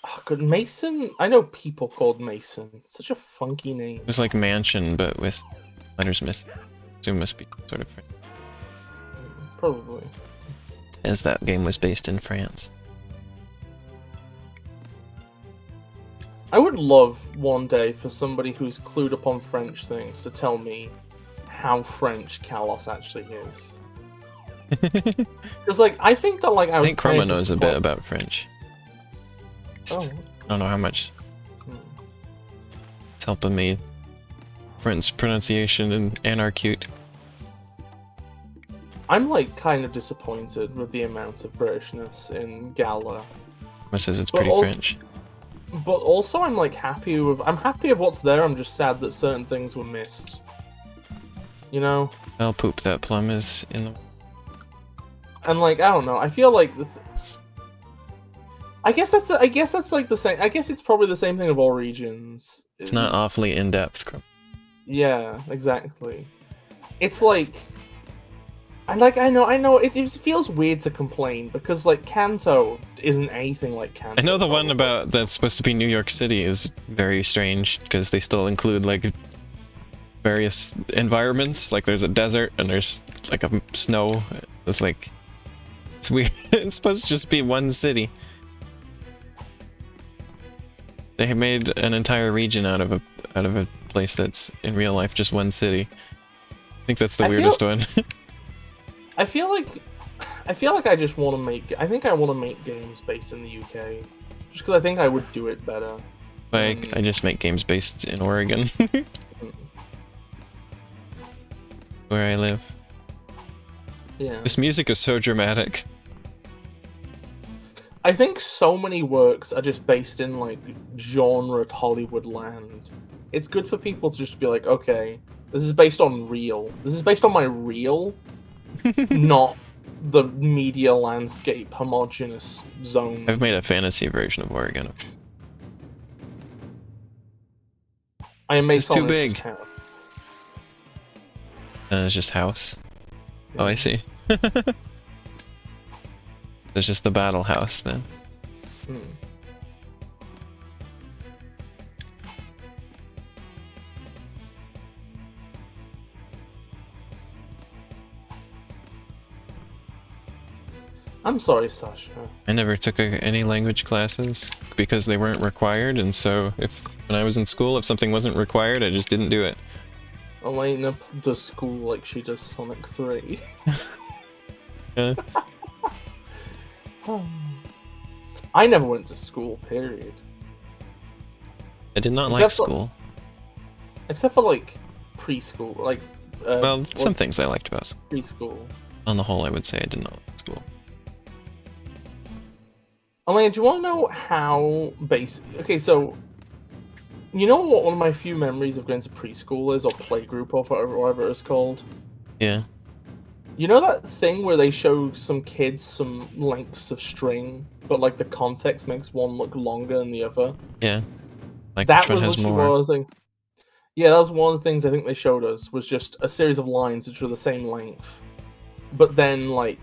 Oh, good. Mason? I know people called Mason. Such a funky name. It was like mansion, but with letters missing. So it must be sort of... Probably. as that game was based in France. I would love one day for somebody who's clued up on French things to tell me how French Kalos actually is. Because, like, I think that, like, I think Chroma knows a bit about French. Oh. I don't know how much. It's helping me. French pronunciation and Anarcute. I'm, like, kind of disappointed with the amount of Britishness in Gala. It says it's But pretty also- French. But also, I'm, like, happy with... I'm happy of what's there, I'm just sad that certain things were missed. You know? Well, poop, that plum is in the... And, like, I don't know, I feel like... I guess that's like the same... I guess it's probably the same thing of all regions. It's not awfully in-depth. Yeah, exactly. It's like... And, like, I know, it feels weird to complain, because, like, Kanto isn't anything like Kanto. I know the one probably. about that's supposed to be New York City is very strange, because they still include, like, various environments. Like, there's a desert, and there's, like, a snow. It's like... It's weird. It's supposed to just be one city. They made an entire region out of a place that's, in real life, just one city. I think that's the weirdest one. I feel like I just want to make... I think I want to make games based in the UK. Just because I think I would do it better. Like, I just make games based in Oregon. Where I live. Yeah. This music is so dramatic. I think so many works are just based in, like, genre Hollywood land. It's good for people to just be like, okay, this is based on real. This is based on my real, not the media landscape homogenous zone. I've made a fantasy version of Oregon. I am It's too big. And it's just house. Oh, I see. There's just the battle house then. Hmm. I'm sorry, Sasha. I never took any language classes because they weren't required, and so when I was in school, if something wasn't required, I just didn't do it. Elena does school like she does Sonic 3. Yeah. I never went to school, period. I did not Except like for- school. Except for, like, preschool. Like, Well, some things I liked about school. preschool. On the whole, I would say I did not like school. Elena, do you want to know how basic... Okay, so... You know what one of my few memories of going to preschool is, or playgroup, or whatever it's called? Yeah. You know that thing where they show some kids some lengths of string, but, like, the context makes one look longer than the other? Yeah. Like, That which one was has literally more? one of the things. Yeah, that was one of the things I think they showed us, was just a series of lines which were the same length. But then, like,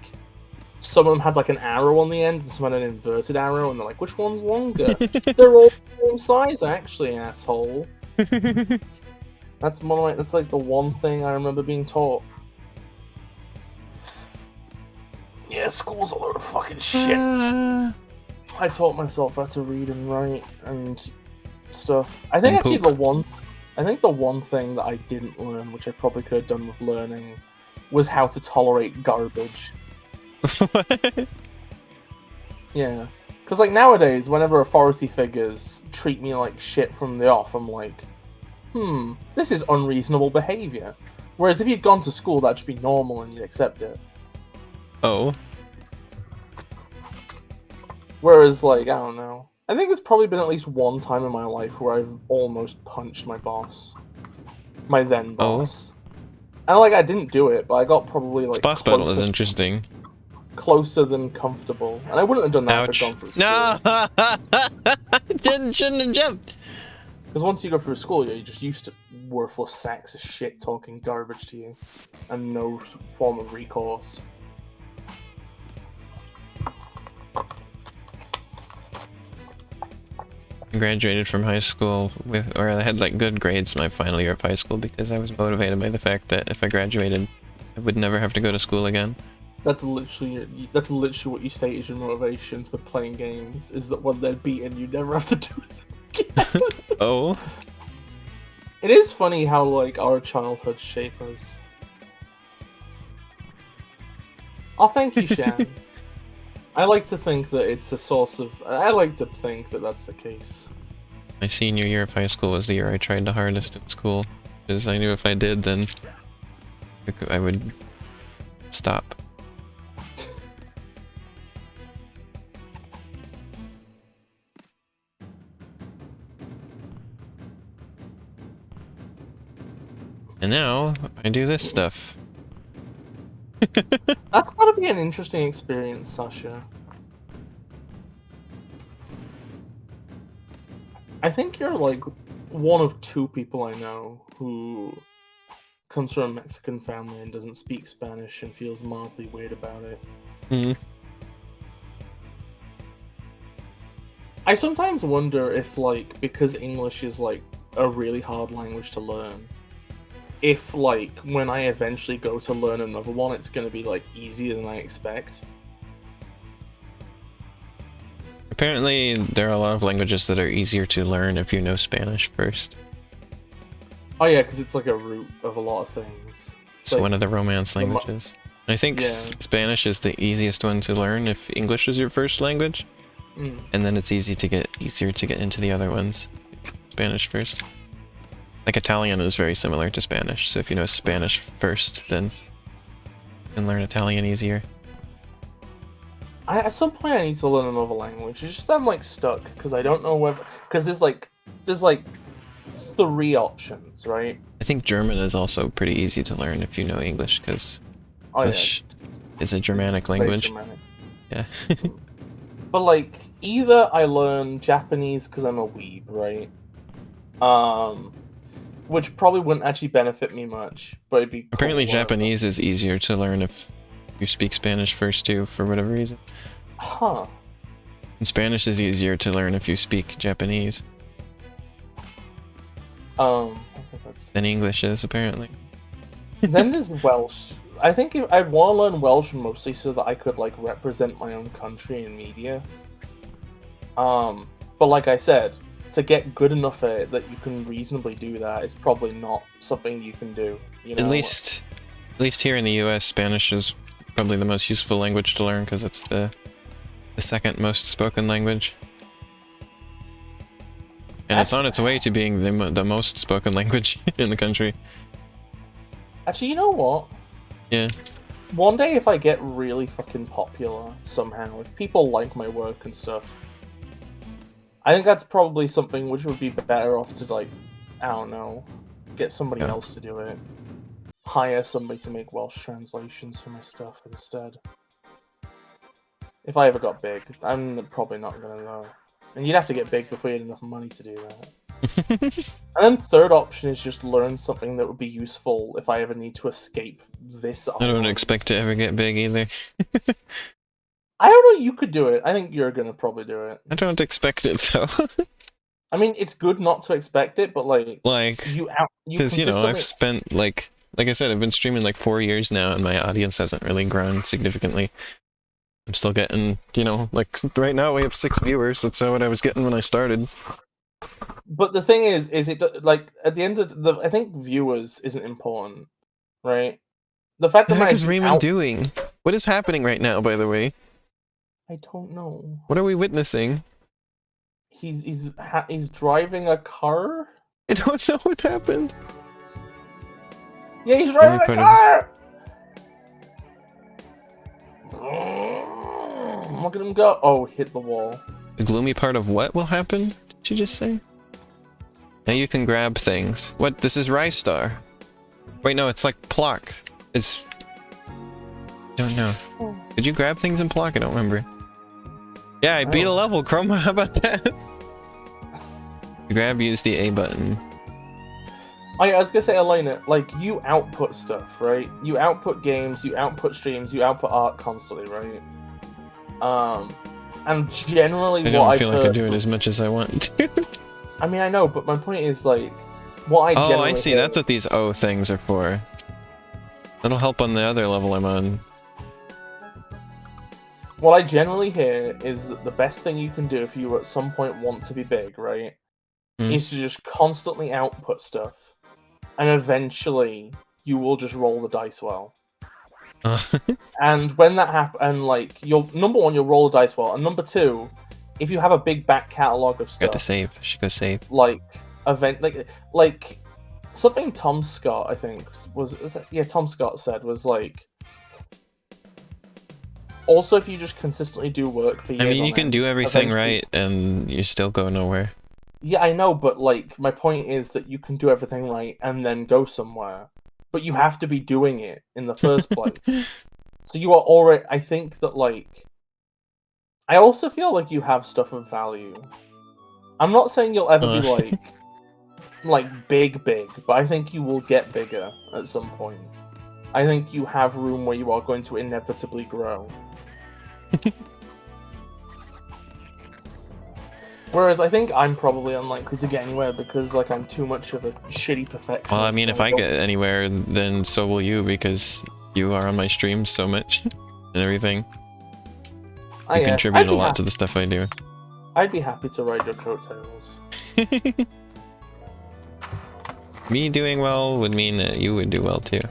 some of them had, like, an arrow on the end, and some had an inverted arrow, and they're like, which one's longer? They're all the same size, actually, asshole. That's like, the one thing I remember being taught. Yeah, school's a load of fucking shit. I taught myself how to read and write and stuff. I think And actually poop. the one thing that I didn't learn, which I probably could have done with learning, was how to tolerate garbage. What? Yeah. Because, like, nowadays, whenever authority figures treat me like shit from the off, I'm like, this is unreasonable behavior. Whereas if you'd gone to school, that'd just be normal and you'd accept it. Oh. Whereas, like, I don't know. I think there's probably been at least one time in my life where I've almost punched my boss. My then boss. And, like, I didn't do it, but I got probably, like, This boss battle is interesting. closer than comfortable. And I wouldn't have done that if I'd Ouch. gone through school. No! Shouldn't have jumped! Because once you go through school, you're just used to worthless sacks of shit talking garbage to you. And no form of recourse. I graduated from high school or I had like good grades my final year of high school because I was motivated by the fact that if I graduated, I would never have to go to school again. That's literally what you state as your motivation for playing games, is that when they're beaten, you never have to do it again. Oh, It is funny how, like, our childhood shape us. Oh, thank you, Shan. I like to think that it's a source of... I like to think that that's the case. my senior year of high school was the year I tried the hardest in school, because I knew if I did, then I would stop. And now, I do this stuff. That's gotta be an interesting experience, Sasha. I think you're, like, one of two people I know who comes from a Mexican family and doesn't speak Spanish and feels mildly weird about it. Hmm. I sometimes wonder if, like, because English is, like, a really hard language to learn, if, like, when I eventually go to learn another one, it's gonna be, like, easier than I expect. Apparently, there are a lot of languages that are easier to learn if you know Spanish first. Oh yeah, because it's, like, a root of a lot of things. It's like, one of the Romance languages. I think Yeah. Spanish is the easiest one to learn if English is your first language, and then it's easier to get into the other ones. Spanish first. Like Italian is very similar to Spanish, so if you know Spanish first, then you can learn Italian easier. At some point I need to learn another language. It's just I'm, like, stuck because I don't know whether, because there's like 3 options, right? I think German is also pretty easy to learn if you know English, because Oh English is a Germanic it's very language. Germanic. Yeah. But, like, either I learn Japanese because I'm a weeb, right? Which probably wouldn't actually benefit me much, but it'd be cool Apparently to learn. Japanese is easier to learn if you speak Spanish first too, for whatever reason. Huh. And Spanish is easier to learn if you speak Japanese I think that's... than English is, apparently. Then there's Welsh. I think I'd want to learn Welsh mostly so that I could, like, represent my own country in media. But like I said, to get good enough at it that you can reasonably do that is probably not something you can do. You know? At least here in the US, Spanish is probably the most useful language to learn because it's the second most spoken language. And it's on its way to being the most spoken language in the country. Actually, you know what? Yeah. One day, if I get really fucking popular somehow, if people like my work and stuff, I think that's probably something which would be better off to, like, I don't know, get somebody else to do it. Hire somebody to make Welsh translations for my stuff instead. If I ever got big, I'm probably not gonna know. And you'd have to get big before you had enough money to do that. And then third option is just learn something that would be useful if I ever need to escape this. I don't expect to ever get big either. I don't know, you could do it. I think you're gonna probably do it. I don't expect it though. I mean, it's good not to expect it, but like because you know, I've spent like I said, I've been streaming like 4 years now, and my audience hasn't really grown significantly. I'm still getting, you know, like right now we have 6 viewers. That's what I was getting when I started. But the thing is it like at the end of I think viewers isn't important, right? The fact that what is Rayman doing? What is happening right now, by the way? I don't know. What are we witnessing? He's driving a car? I don't know what happened. Yeah, he's driving a car! Look at him go. Oh, hit the wall. The gloomy part of what will happen? Did you just say? Now you can grab things. What? This is Rystar. Wait, no, it's like Plock. It's... don't know. Did you grab things in Plock? I don't remember. Yeah, I beat a level, Chroma. How about that? Use the A button. Oh yeah, I was gonna say, Elena, like, you output stuff, right? You output games, you output streams, you output art constantly, right? And generally I don't feel like I do it as much as I want to. I mean, I know, but my point is, like, what I generally... Oh, I see, that's what these O things are for. That'll help on the other level I'm on. What I generally hear is that the best thing you can do if you at some point want to be big, right, is to just constantly output stuff, and eventually you will just roll the dice well. And when that happens, and like, you'll number one, you'll roll the dice well, and number two, if you have a big back catalog of stuff, Got to save. Should go save. like like something Tom Scott, I think Tom Scott said was like, also if you just consistently do work for years, I mean, you can do everything eventually- right and you still go nowhere. Yeah, I know, but like my point is that you can do everything right and then go somewhere, but you have to be doing it in the first place. So you are already. I think that like, I also feel like you have stuff of value. I'm not saying you'll ever be like big, but I think you will get bigger at some point. I think you have room where you are going to inevitably grow. Whereas I think I'm probably unlikely to get anywhere because like I'm too much of a shitty perfectionist. Well, I mean, if I get anywhere, then so will you, because you are on my streams so much and everything. You contribute a lot to the stuff I do. I'd be happy to ride your coattails. Me doing well would mean that you would do well too.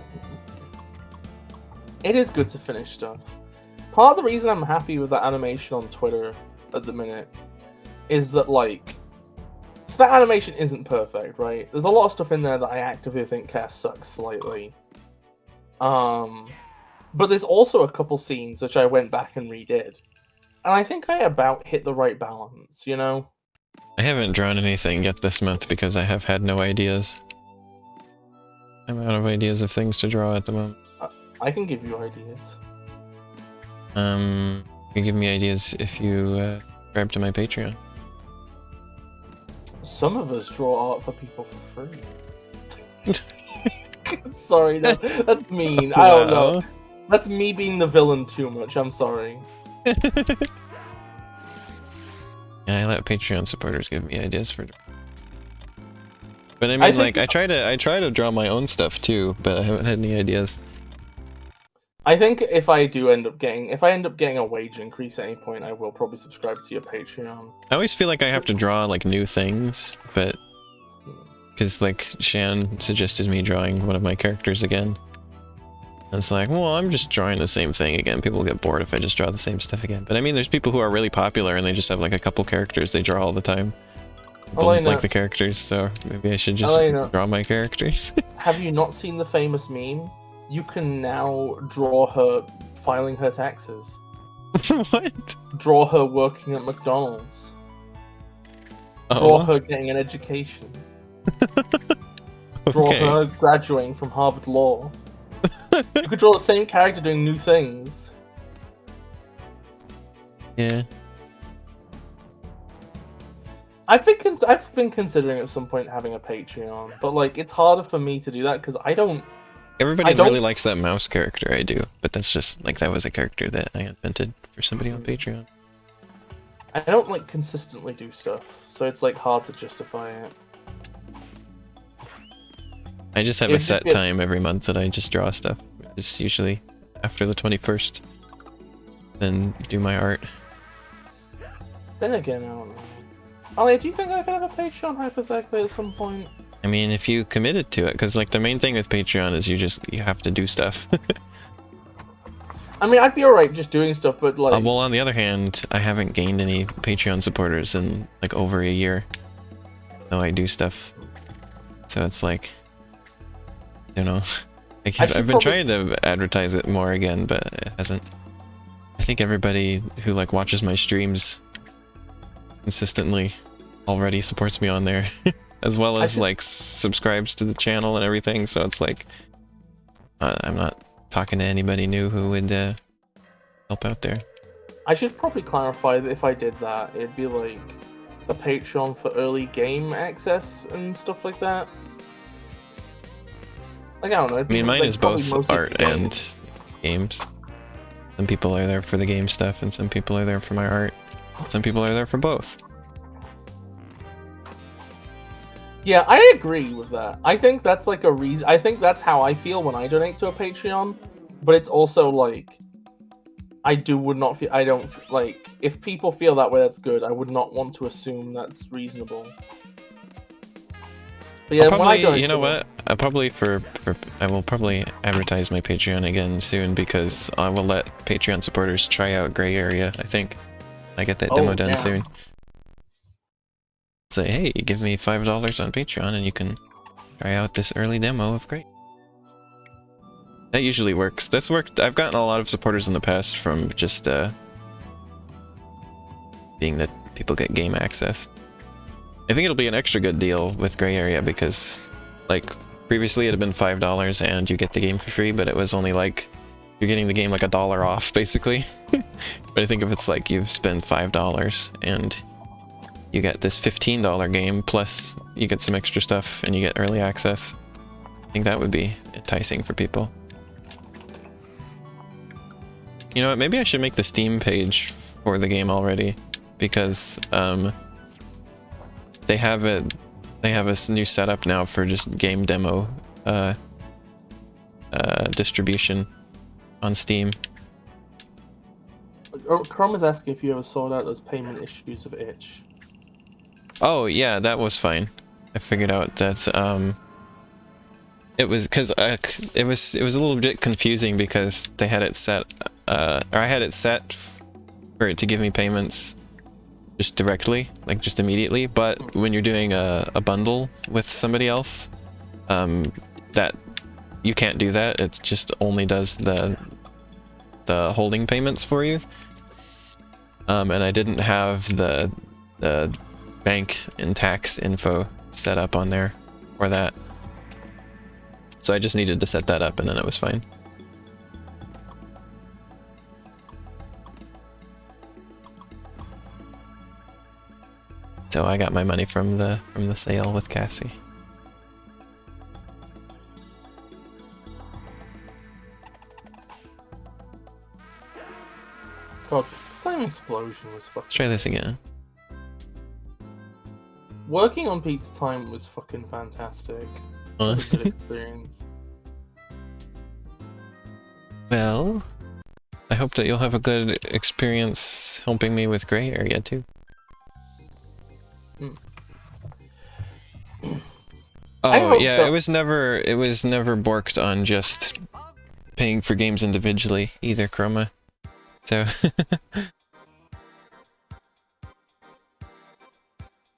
It is good to finish stuff. Part of the reason I'm happy with that animation on Twitter at the minute is that, like, so that animation isn't perfect, right? There's a lot of stuff in there that I actively think sucks slightly. But there's also a couple scenes which I went back and redid. And I think I about hit the right balance, you know? I haven't drawn anything yet this month because I have had no ideas. I'm out of ideas of things to draw at the moment. I can give you ideas. You can give me ideas if you subscribe to my Patreon. Some of us draw art for people for free. I'm sorry, that's mean. I don't know. That's me being the villain too much. I'm sorry. Yeah, I let Patreon supporters give me ideas for. But I mean, like, I try to draw my own stuff too, but I haven't had any ideas. I think if I end up getting a wage increase at any point, I will probably subscribe to your Patreon. I always feel like I have to draw like new things, but because like Shan suggested me drawing one of my characters again. And it's like, well, I'm just drawing the same thing again. People get bored if I just draw the same stuff again. But I mean, there's people who are really popular and they just have like a couple characters they draw all the time. People like the characters, so maybe I should just draw my characters. Have you not seen the famous meme? You can now draw her filing her taxes. What? Draw her working at McDonald's. Draw her getting an education. Draw her graduating from Harvard Law. You could draw the same character doing new things. Yeah. I've been considering at some point having a Patreon, but like it's harder for me to do that because I don't. Everybody really likes that mouse character I do, but that's just like that was a character that I invented for somebody on Patreon. I don't like consistently do stuff, so it's like hard to justify it. I just have a set time every month that I just draw stuff. It's usually after the 21st. Then do my art. Then again, I don't know. Ollie, do you think I could have a Patreon hypothetically at some point? I mean, if you committed to it, because like the main thing with Patreon is you have to do stuff. I mean, I'd be alright just doing stuff, but like... well, on the other hand, I haven't gained any Patreon supporters in like over a year. Though I do stuff. So it's like... I don't know. I've been trying to advertise it more again, but it hasn't. I think everybody who like watches my streams consistently already supports me on there. As well as like subscribes to the channel and everything, so it's like I'm not talking to anybody new who would help out there. I should probably clarify that if I did that, it'd be like a Patreon for early game access and stuff like that. Like, I don't know. I mean, mine is both art and games. Some people are there for the game stuff, and some people are there for my art. Some people are there for both. Yeah, I agree with that. I think that's like a reason. I think that's how I feel when I donate to a Patreon. But it's also like, would not feel. I don't like if people feel that way. That's good. I would not want to assume that's reasonable. But yeah, when I you know what? I will probably advertise my Patreon again soon because I will let Patreon supporters try out Gray Area. I think I get that demo done soon. Say, hey, give me $5 on Patreon and you can try out this early demo of Gray. That usually works. That's worked. I've gotten a lot of supporters in the past from just being that people get game access. I think it'll be an extra good deal with Gray Area because, like, previously it had been $5 and you get the game for free, but it was only like, you're getting the game like $1 off, basically. But I think if it's like you've spent $5 and you get this $15 game, plus you get some extra stuff and you get early access, I think that would be enticing for people. You know what, maybe I should make the Steam page for the game already, because, they have a new setup now for just game demo distribution on Steam. Chrome is asking if you ever sorted out those payment issues of Itch. Oh yeah, that was fine. I figured out that it was because it was a little bit confusing because they had it set or I had it set for it to give me payments just directly, like just immediately, but when you're doing a bundle with somebody else, that you can't do that. It just only does the holding payments for you. And I didn't have the bank and tax info set up on there for that. So I just needed to set that up and then it was fine. So I got my money from the sale with Cassie. God, Pizza Time Explosion was fucking... Let's try this again. Working on Pizza Time was fucking fantastic. It was a good experience. Well, I hope that you'll have a good experience helping me with Gray Area too. Oh yeah, so. It was never borked on just paying for games individually either, Chroma. So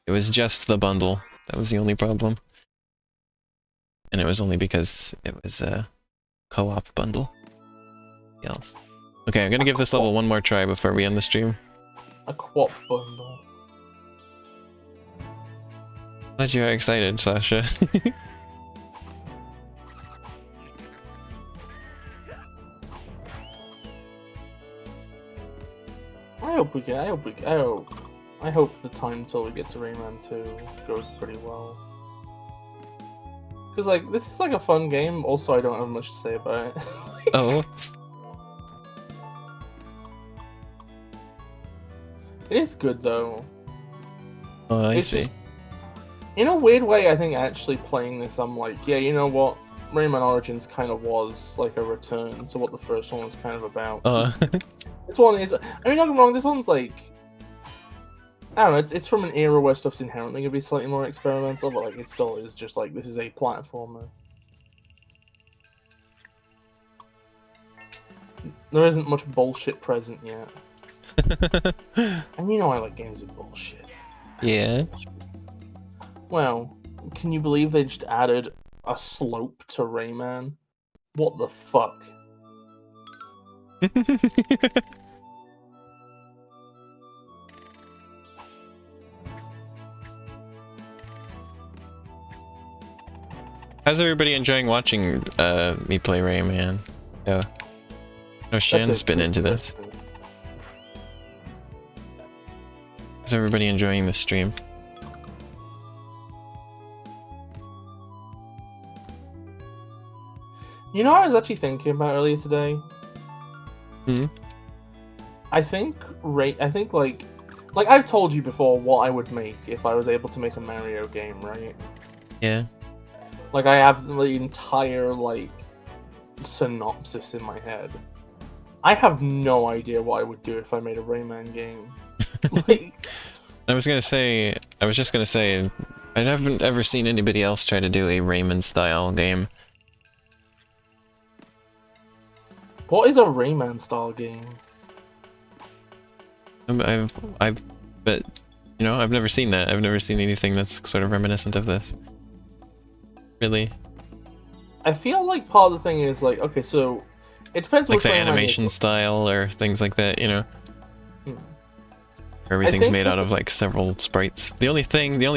it was just the bundle. That was the only problem. And it was only because it was a co-op bundle. Else. Okay, I'm gonna give this level one more try before we end the stream. A co-op bundle. Glad you are excited, Sasha. I hope the time until we get to Rayman 2 goes pretty well. Because, like, this is like a fun game, also I don't have much to say about it. Oh. It is good, though. Oh, I see. Just, in a weird way, I think actually playing this, I'm like, yeah, you know what? Rayman Origins kind of was like a return to what the first one was kind of about. This one is, I mean, don't get me wrong, this one's like, I don't know, it's from an era where stuff's inherently going to be slightly more experimental, but like it still is just like, this is a platformer. There isn't much bullshit present yet. And you know I like games with bullshit. Yeah. Well, can you believe they just added a slope to Rayman? What the fuck? How's everybody enjoying watching me play Rayman? Yeah. No, Shan's been into this. Is everybody enjoying the stream? You know what I was actually thinking about earlier today? Hmm? I think like I've told you before what I would make if I was able to make a Mario game, right? Yeah. Like I have the entire like synopsis in my head. I have no idea what I would do if I made a Rayman game. Like, I was just gonna say, I haven't ever seen anybody else try to do a Rayman style game. what is a Rayman style game? But you know, I've never seen that. I've never seen anything that's sort of reminiscent of this. Really. I feel like part of the thing is like, okay, so it depends Like which the Rayman animation is. style or things like that, you know. Hmm. Everything's think made that out of like several sprites. The only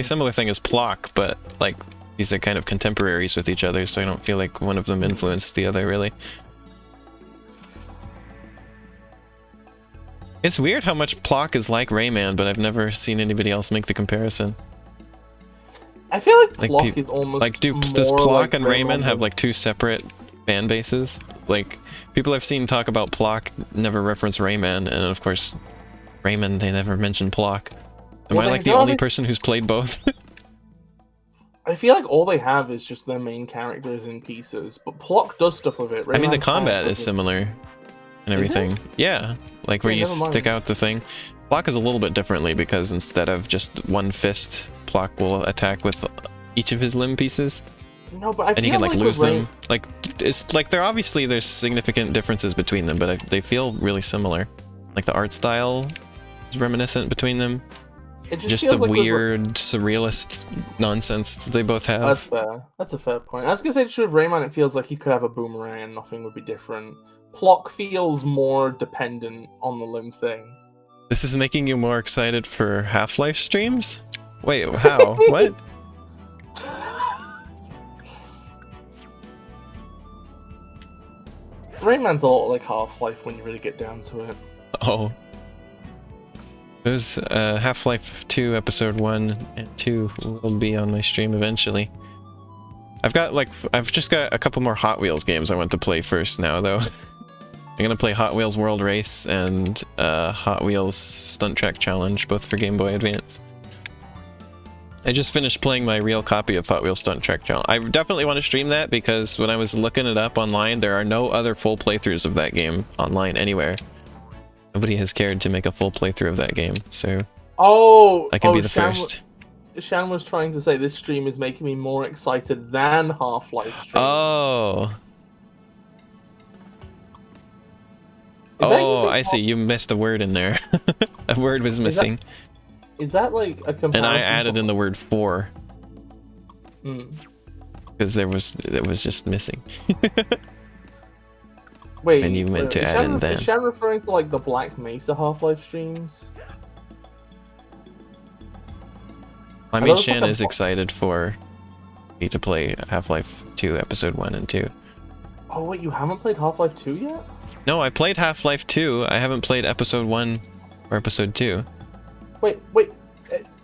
similar thing is Plock, but like these are kind of contemporaries with each other, so I don't feel like one of them influenced the other really. It's weird how much Plock is like Rayman, but I've never seen anybody else make the comparison. I feel like Like Plock is almost like does more Plock like and Rayman have than- like two separate fan bases? Like people I've seen talk about Plock never reference Rayman, and of course Rayman they never mention Plock. Am Well, I they like the don't only have- person who's played both? I feel like all they have is just their main characters in pieces, but Plock does stuff with it. I mean the Rayman combat kinda is doesn't. similar and Is it? everything. Yeah, like where Yeah, you never mind. stick out the thing. Plock is a little bit differently because instead of just one fist, Plock will attack with each of his limb pieces. No, but I And feel you can like with lose Ray- them. Like it's like there's significant differences between them, but they feel really similar. Like the art style is reminiscent between them. It Just feels the like with weird surrealist nonsense that they both That's have. fair. That's a fair point. I was gonna say, just with Rayman, it feels like he could have a boomerang and nothing would be different. Plock feels more dependent on the limb thing. This is making you more excited for Half-Life streams? Wait, how? What? Rayman's a lot like Half-Life when you really get down to it. Oh. Those Half-Life 2 episode 1 and 2 will be on my stream eventually. I've just got a couple more Hot Wheels games I want to play first now though. I'm gonna play Hot Wheels World Race and Hot Wheels Stunt Track Challenge, both for Game Boy Advance. I just finished playing my real copy of Hot Wheels Stunt Track Challenge. I definitely want to stream that because when I was looking it up online, there are no other full playthroughs of that game online anywhere. Nobody has cared to make a full playthrough of that game, so Oh, I can be the first. Shan was trying to say this stream is making me more excited than Half-Life stream. Oh. Is that Oh, using I see. You missed a word in there. A word was missing. Is that like a comparison? And I added in the word for. Hmm. Because it was just missing. Wait, And you meant to is add Shan- in then. Is Shan referring to like the Black Mesa Half-Life streams? I Are mean, those Shan like a is bo- excited for me to play Half-Life 2 Episode 1 and 2. Oh wait, you haven't played Half-Life 2 yet? No, I played Half-Life 2. I haven't played Episode 1 or Episode 2. Wait.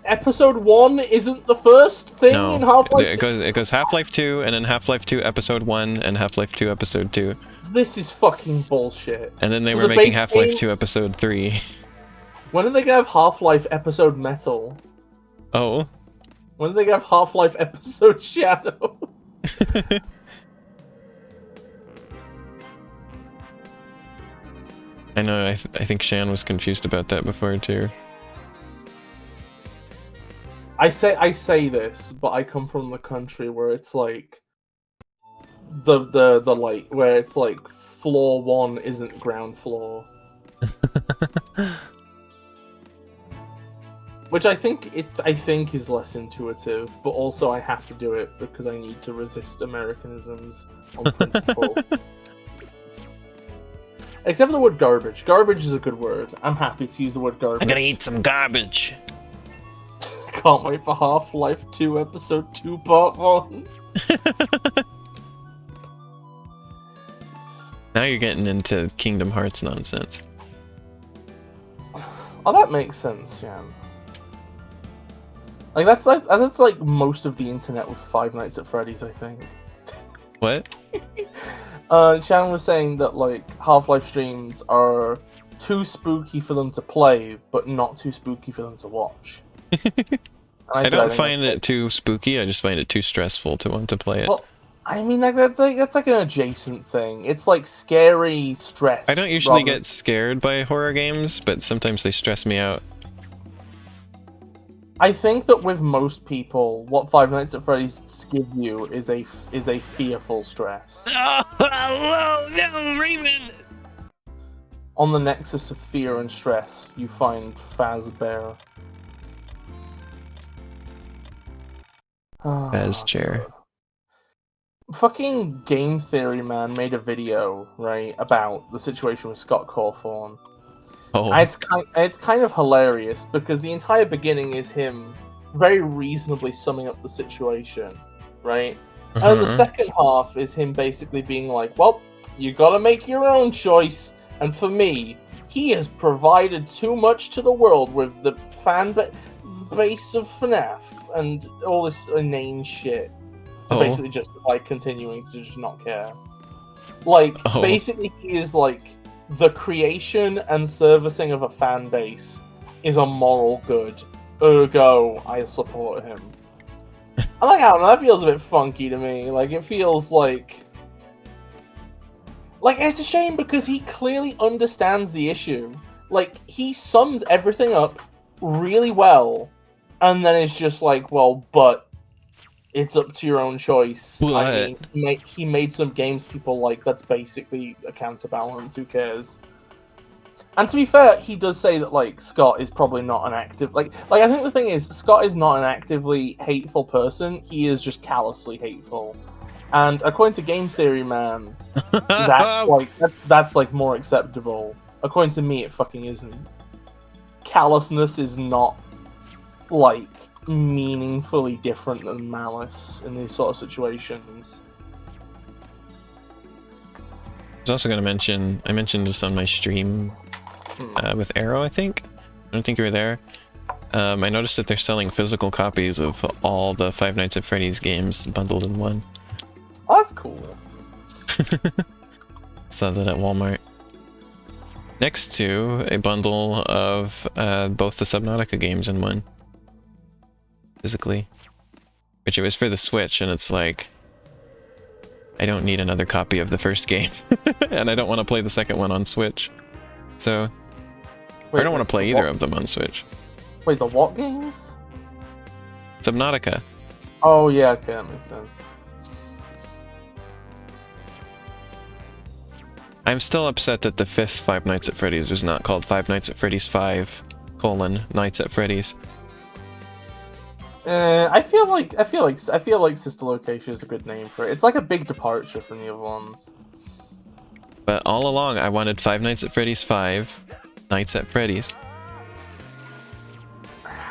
Episode 1 isn't the first thing No, in Half-Life 2? it goes Half-Life 2 and then Half-Life 2 Episode 1 and Half-Life 2 Episode 2. This is fucking bullshit. And then they So were the making base Half-Life game- 2 Episode 3. When are they gonna have Half-Life Episode Metal? Oh. When are they gonna have Half-Life Episode Shadow? I know, I think Shan was confused about that before too. I say this, but I come from the country where it's like the like where it's like floor 1 isn't ground floor. Which I think is less intuitive, but also I have to do it because I need to resist Americanisms on principle. Except for the word garbage. Garbage is a good word. I'm happy to use the word garbage. I'm gonna eat some garbage. Can't wait for Half-Life 2 Episode 2 Part 1. Now you're getting into Kingdom Hearts nonsense. Oh, that makes sense, Shan. That's like most of the internet with Five Nights at Freddy's, I think. What? Shannon was saying that like Half-Life streams are too spooky for them to play, but not too spooky for them to watch. And I said, don't think find that's, it too spooky, I just find it too stressful to want to play it. Well, I mean, that's like an adjacent thing. It's like scary, stress. I don't usually get scared by horror games, but sometimes they stress me out. I think that with most people, what Five Nights at Freddy's give you is a fearful stress. Oh, no, Rayman! On the nexus of fear and stress, you find Fazbear. Faz chair. Fucking Game Theory Man made a video, right, about the situation with Scott Cawthorn. Oh. And it's kind of hilarious because the entire beginning is him very reasonably summing up the situation, right? And the second half is him basically being like, well, you gotta make your own choice. And for me, he has provided too much to the world with the fan base of FNAF and all this inane shit. To basically justify continuing to just not care. Like, basically he is like, the creation and servicing of a fan base is a moral good. Ergo, I support him. I like how that feels a bit funky to me. Like, it feels like... Like, it's a shame because he clearly understands the issue. Like, he sums everything up really well, and then it's just like, well, but it's up to your own choice. What? I mean, he made some games people like, that's basically a counterbalance, who cares? And to be fair, he does say that, like, Scott is probably not an active... Like, I think the thing is, Scott is not an actively hateful person, he is just callously hateful. And according to Game Theory Man, that's more acceptable. According to me, it fucking isn't. Callousness is not, like, meaningfully different than malice in these sort of situations. I was also going to mention, I mentioned this on my stream with Arrow, I think. I don't think you were there. I noticed that they're selling physical copies of all the Five Nights at Freddy's games bundled in one. Oh, that's cool. Saw that at Walmart. Next to a bundle of both the Subnautica games in one. Physically. Which it was for the Switch, and it's like... I don't need another copy of the first game. And I don't want to play the second one on Switch. So... I don't want to play either of them on Switch. Wait, the what games? Subnautica. Oh, yeah, okay, that makes sense. I'm still upset that the fifth Five Nights at Freddy's was not called Five Nights at Freddy's 5, Nights at Freddy's. I feel like Sister Location is a good name for it. It's like a big departure from the other ones. But all along, I wanted Five Nights at Freddy's 5, Nights at Freddy's.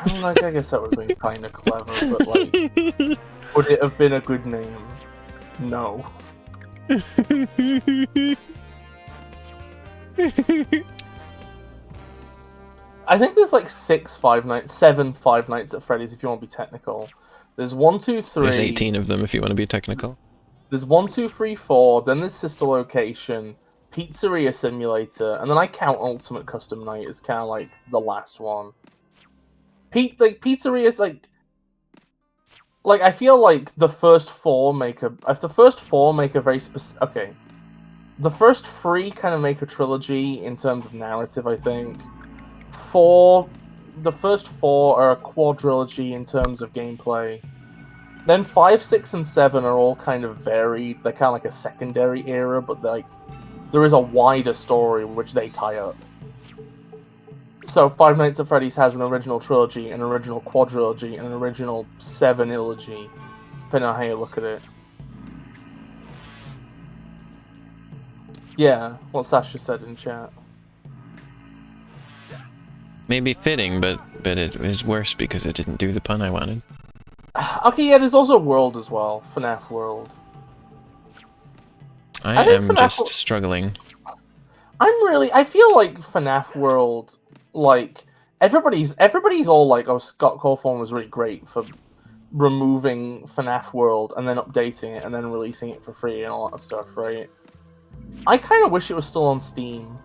I guess that would have been kind of clever, but like, would it have been a good name? No. I think there's like 7 Five Nights at Freddy's if you want to be technical. There's 1, 2, 3. There's 18 of them if you want to be technical. There's 1, 2, 3, 4. Then there's Sister Location, Pizzeria Simulator, and then I count Ultimate Custom Night as kind of like the last one. Pizzeria's like I feel like the first 4 make a very specific. Okay, the first 3 kind of make a trilogy in terms of narrative. I think the first 4 are a quadrilogy in terms of gameplay. Then 5, 6, and 7 are all kind of varied. They're kind of like a secondary era, but like there is a wider story which they tie up. So Five Nights at Freddy's has an original trilogy, an original quadrilogy, and an original 7-ilogy, depending on how you look at it. Yeah, what Sasha said in chat. Maybe fitting, but it was worse because it didn't do the pun I wanted. Okay, yeah, there's also World as well, FNAF World. I am just struggling. I feel like FNAF World, like, everybody's all like, oh, Scott Cawthorn was really great for removing FNAF World and then updating it and then releasing it for free and all that stuff, right? I kind of wish it was still on Steam.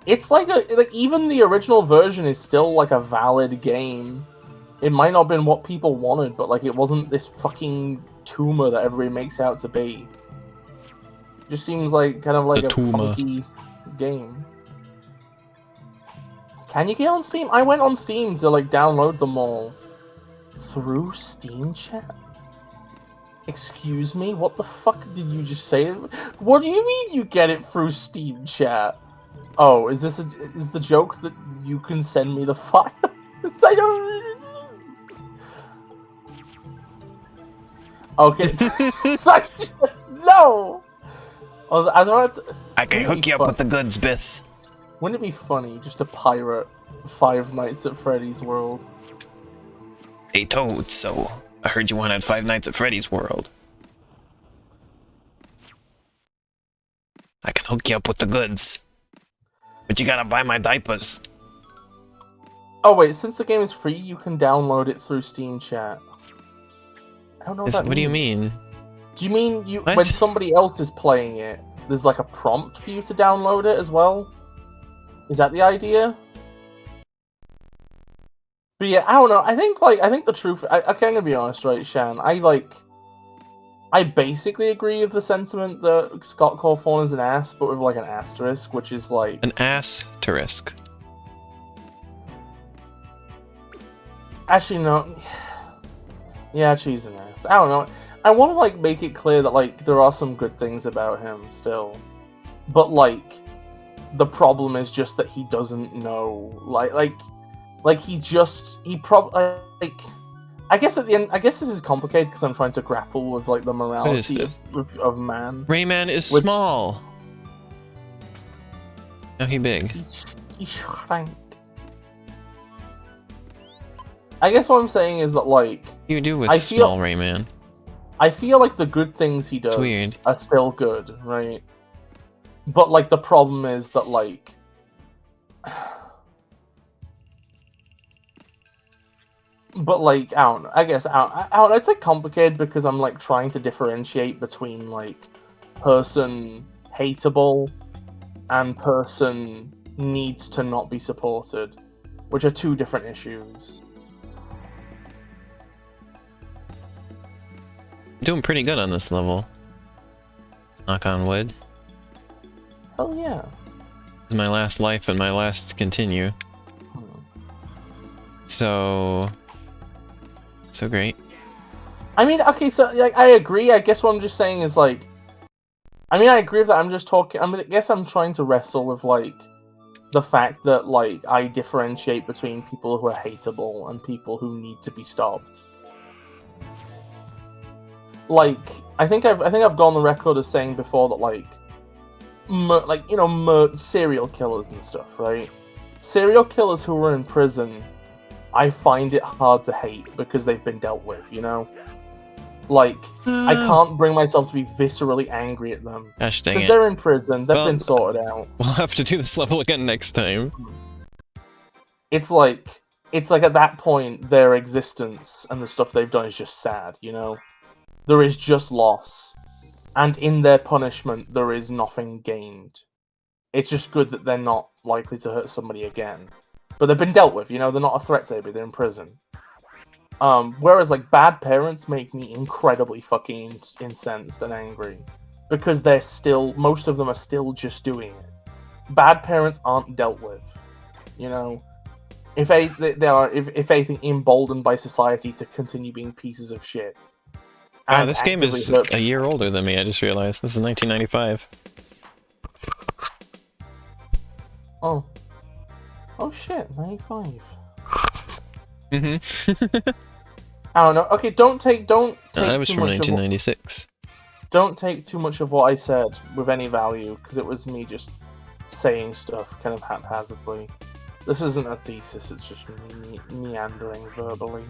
It's like even the original version is still like a valid game. It might not have been what people wanted, but like it wasn't this fucking tumor that everybody makes out to be. Just seems like kind of like The a tumor. funky game. Can you get on Steam? I went on Steam to like download them all through Steam chat. Excuse me, what the fuck did you just say? What do you mean you get it through Steam chat? Oh, is the joke that you can send me the file? I don't. Okay. Such no. I thought I can hook you up with the goods, Bis. Wouldn't it be funny just to pirate Five Nights at Freddy's World? Hey Toad, so I heard you wanted Five Nights at Freddy's World. I can hook you up with the goods. But you gotta buy my diapers. Oh wait, since the game is free, you can download it through Steam chat. I don't know what that What do you means. mean? Do you mean What? when somebody else is playing it, there's like a prompt for you to download it as well? Is that the idea? But yeah, I don't know. I think the truth. I'm gonna be honest, right, Shan? I basically agree with the sentiment that Scott Cawthorne is an ass, but with like an asterisk, which is like An asterisk. actually no. Yeah, she's an ass. I don't know. I want to like make it clear that like there are some good things about him still, but like the problem is just that he doesn't know. He probably like. I guess at the end, I guess this is complicated because I'm trying to grapple with like the morality of man. Rayman is Which- small. No, he big. He shrank. I guess what I'm saying is that like You do with I feel- small Rayman. I feel like the good things he does weird. are still good, right? But like the problem is that like but like I don't know. I guess I don't know. It's like complicated because I'm like trying to differentiate between like person hateable and person needs to not be supported, which are two different issues. Doing pretty good on this level. Knock on wood. Hell yeah. This is my last life and my last continue. So great. I mean, okay, so like I agree. I guess what I'm just saying is like, I mean, I agree with that. I'm just talking. I guess I'm trying to wrestle with like the fact that like I differentiate between people who are hateable and people who need to be stopped. Like, I think I've gone on the record as saying before that like, serial killers and stuff, right? Serial killers who are in prison, I find it hard to hate because they've been dealt with, you know? Like, I can't bring myself to be viscerally angry at them. Gosh dang Because it. they're in prison, they've Well- been sorted out. We'll have to do this level again next time. It's like at that point, their existence and the stuff they've done is just sad, you know? There is just loss. And in their punishment, there is nothing gained. It's just good that they're not likely to hurt somebody again. But they've been dealt with, you know? They're not a threat to anybody, they're in prison. Whereas, like, bad parents make me incredibly fucking incensed and angry. Because most of them are still just doing it. Bad parents aren't dealt with, you know? They are, if anything, emboldened by society to continue being pieces of shit. Wow, And this game is actively hurt a year older than me, I just realized. This is 1995. Oh. Oh shit, 95. Mm-hmm. I don't know. Okay, don't take That was too from much 1996. don't take too much of what I said with any value, because it was me just saying stuff kind of haphazardly. This isn't a thesis, it's just me meandering verbally.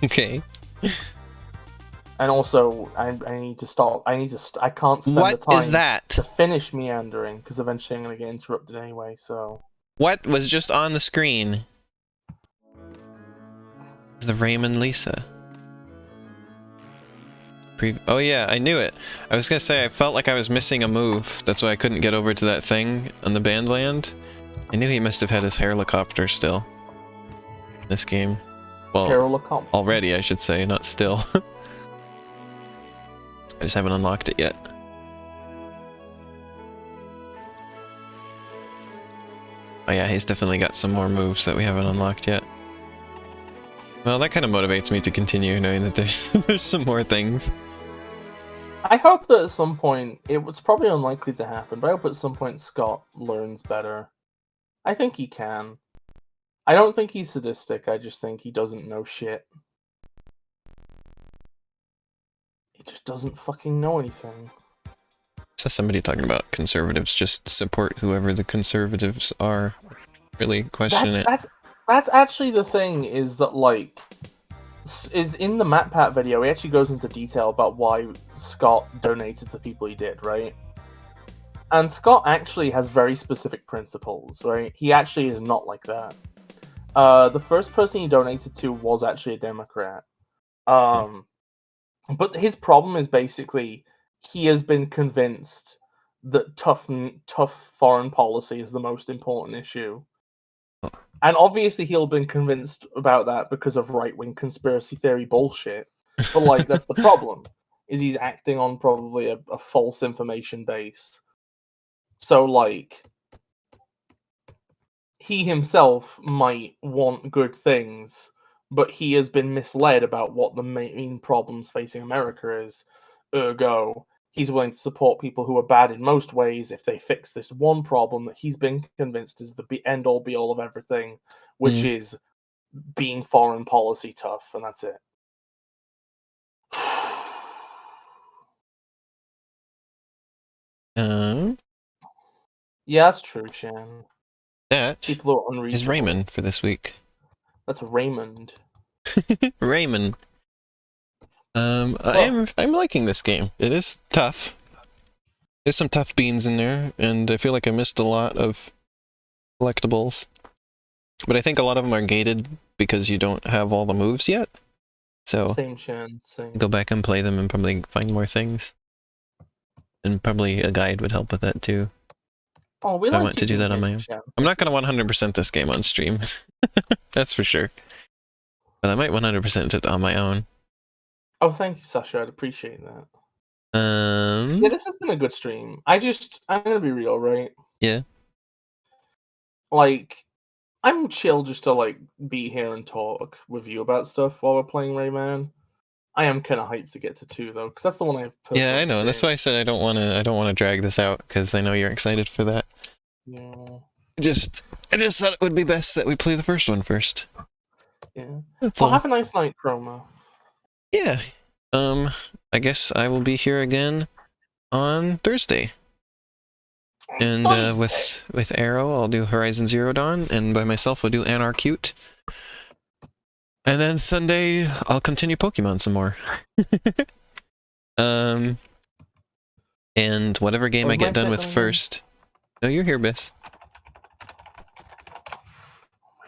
Okay. And also, I need to stop. I can't spend the What time is that? to finish meandering, because eventually I'm going to get interrupted anyway, so... What was just on the screen? The Rayman Lisa. Oh yeah, I knew it. I was gonna say, I felt like I was missing a move. That's why I couldn't get over to that thing on the bandland. I knew he must have had his helicopter still. This game. Well, Helicopter. already I should say, not still. I just haven't unlocked it yet. Oh yeah, he's definitely got some more moves that we haven't unlocked yet. Well, that kind of motivates me to continue, knowing that there's there's some more things. I hope that at some point, it was probably unlikely to happen, but I hope at some point Scott learns better. I think he can. I don't think he's sadistic, I just think he doesn't know shit. He just doesn't fucking know anything. Says somebody talking about conservatives just support whoever the conservatives are. Really question it. That's actually the thing, is that, like, is in the MatPat video, he actually goes into detail about why Scott donated to the people he did, right? And Scott actually has very specific principles, right? He actually is not like that. The first person he donated to was actually a Democrat. But his problem is basically he has been convinced that tough foreign policy is the most important issue. And obviously he'll been convinced about that because of right-wing conspiracy theory bullshit. But, like, that's the problem, is he's acting on probably a false information base. So, like, he himself might want good things, but he has been misled about what the main problems facing America is. Ergo, he's willing to support people who are bad in most ways if they fix this one problem that he's been convinced is the end-all be-all of everything, which is being foreign policy tough, and that's it. Yeah, that's true, Shan. That People are unreasonable. is Rayman for this week. That's Raymond. Rayman. I'm liking this game. It is tough. There's some tough beans in there, and I feel like I missed a lot of collectibles. But I think a lot of them are gated because you don't have all the moves yet. So Same, Shan. Same. go back and play them and probably find more things. And probably a guide would help with that too. Oh, we I like want to do that on my own. Shan. I'm not going to 100% this game on stream. That's for sure. But I might 100% it on my own. Oh, thank you, Sasha. I'd appreciate that. Yeah, this has been a good stream. I'm gonna be real, right? Yeah. Like, I'm chill just to, like, be here and talk with you about stuff while we're playing Rayman. I am kind of hyped to get to 2 though, because that's the one I've. Yeah, I know. That's why I said I don't want to drag this out, because I know you're excited for that. Yeah. I just thought it would be best that we play the first one first. Yeah. That's Well, all. have a nice night, Chroma. Yeah. I guess I will be here again on Thursday. And with Arrow, I'll do Horizon Zero Dawn, and by myself, I'll do Anarchute. And then Sunday, I'll continue Pokemon some more. And whatever game I get done with first. No, you're here, Bis.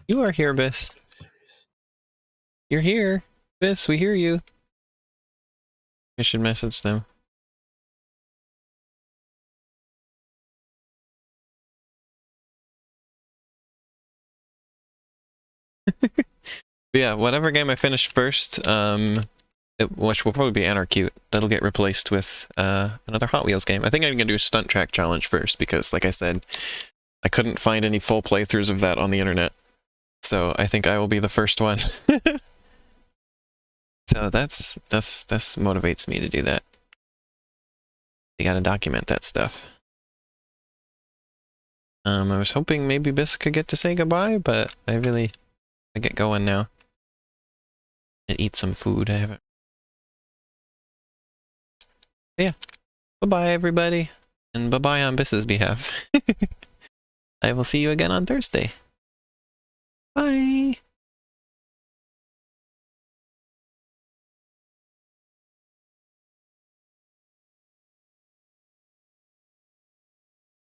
You are here, Bis. You're here. Bis, we hear you. I should message them. Yeah, whatever game I finish first, which will probably be Anarchute, that'll get replaced with another Hot Wheels game. I think I'm going to do Stunt Track Challenge first, because, like I said, I couldn't find any full playthroughs of that on the internet. So I think I will be the first one. So that's motivates me to do that. You gotta document that stuff. I was hoping maybe Bis could get to say goodbye, but I get going now. And eat some food. I haven't. Yeah. Bye-bye, everybody. And bye-bye on Bis's behalf. I will see you again on Thursday. Bye.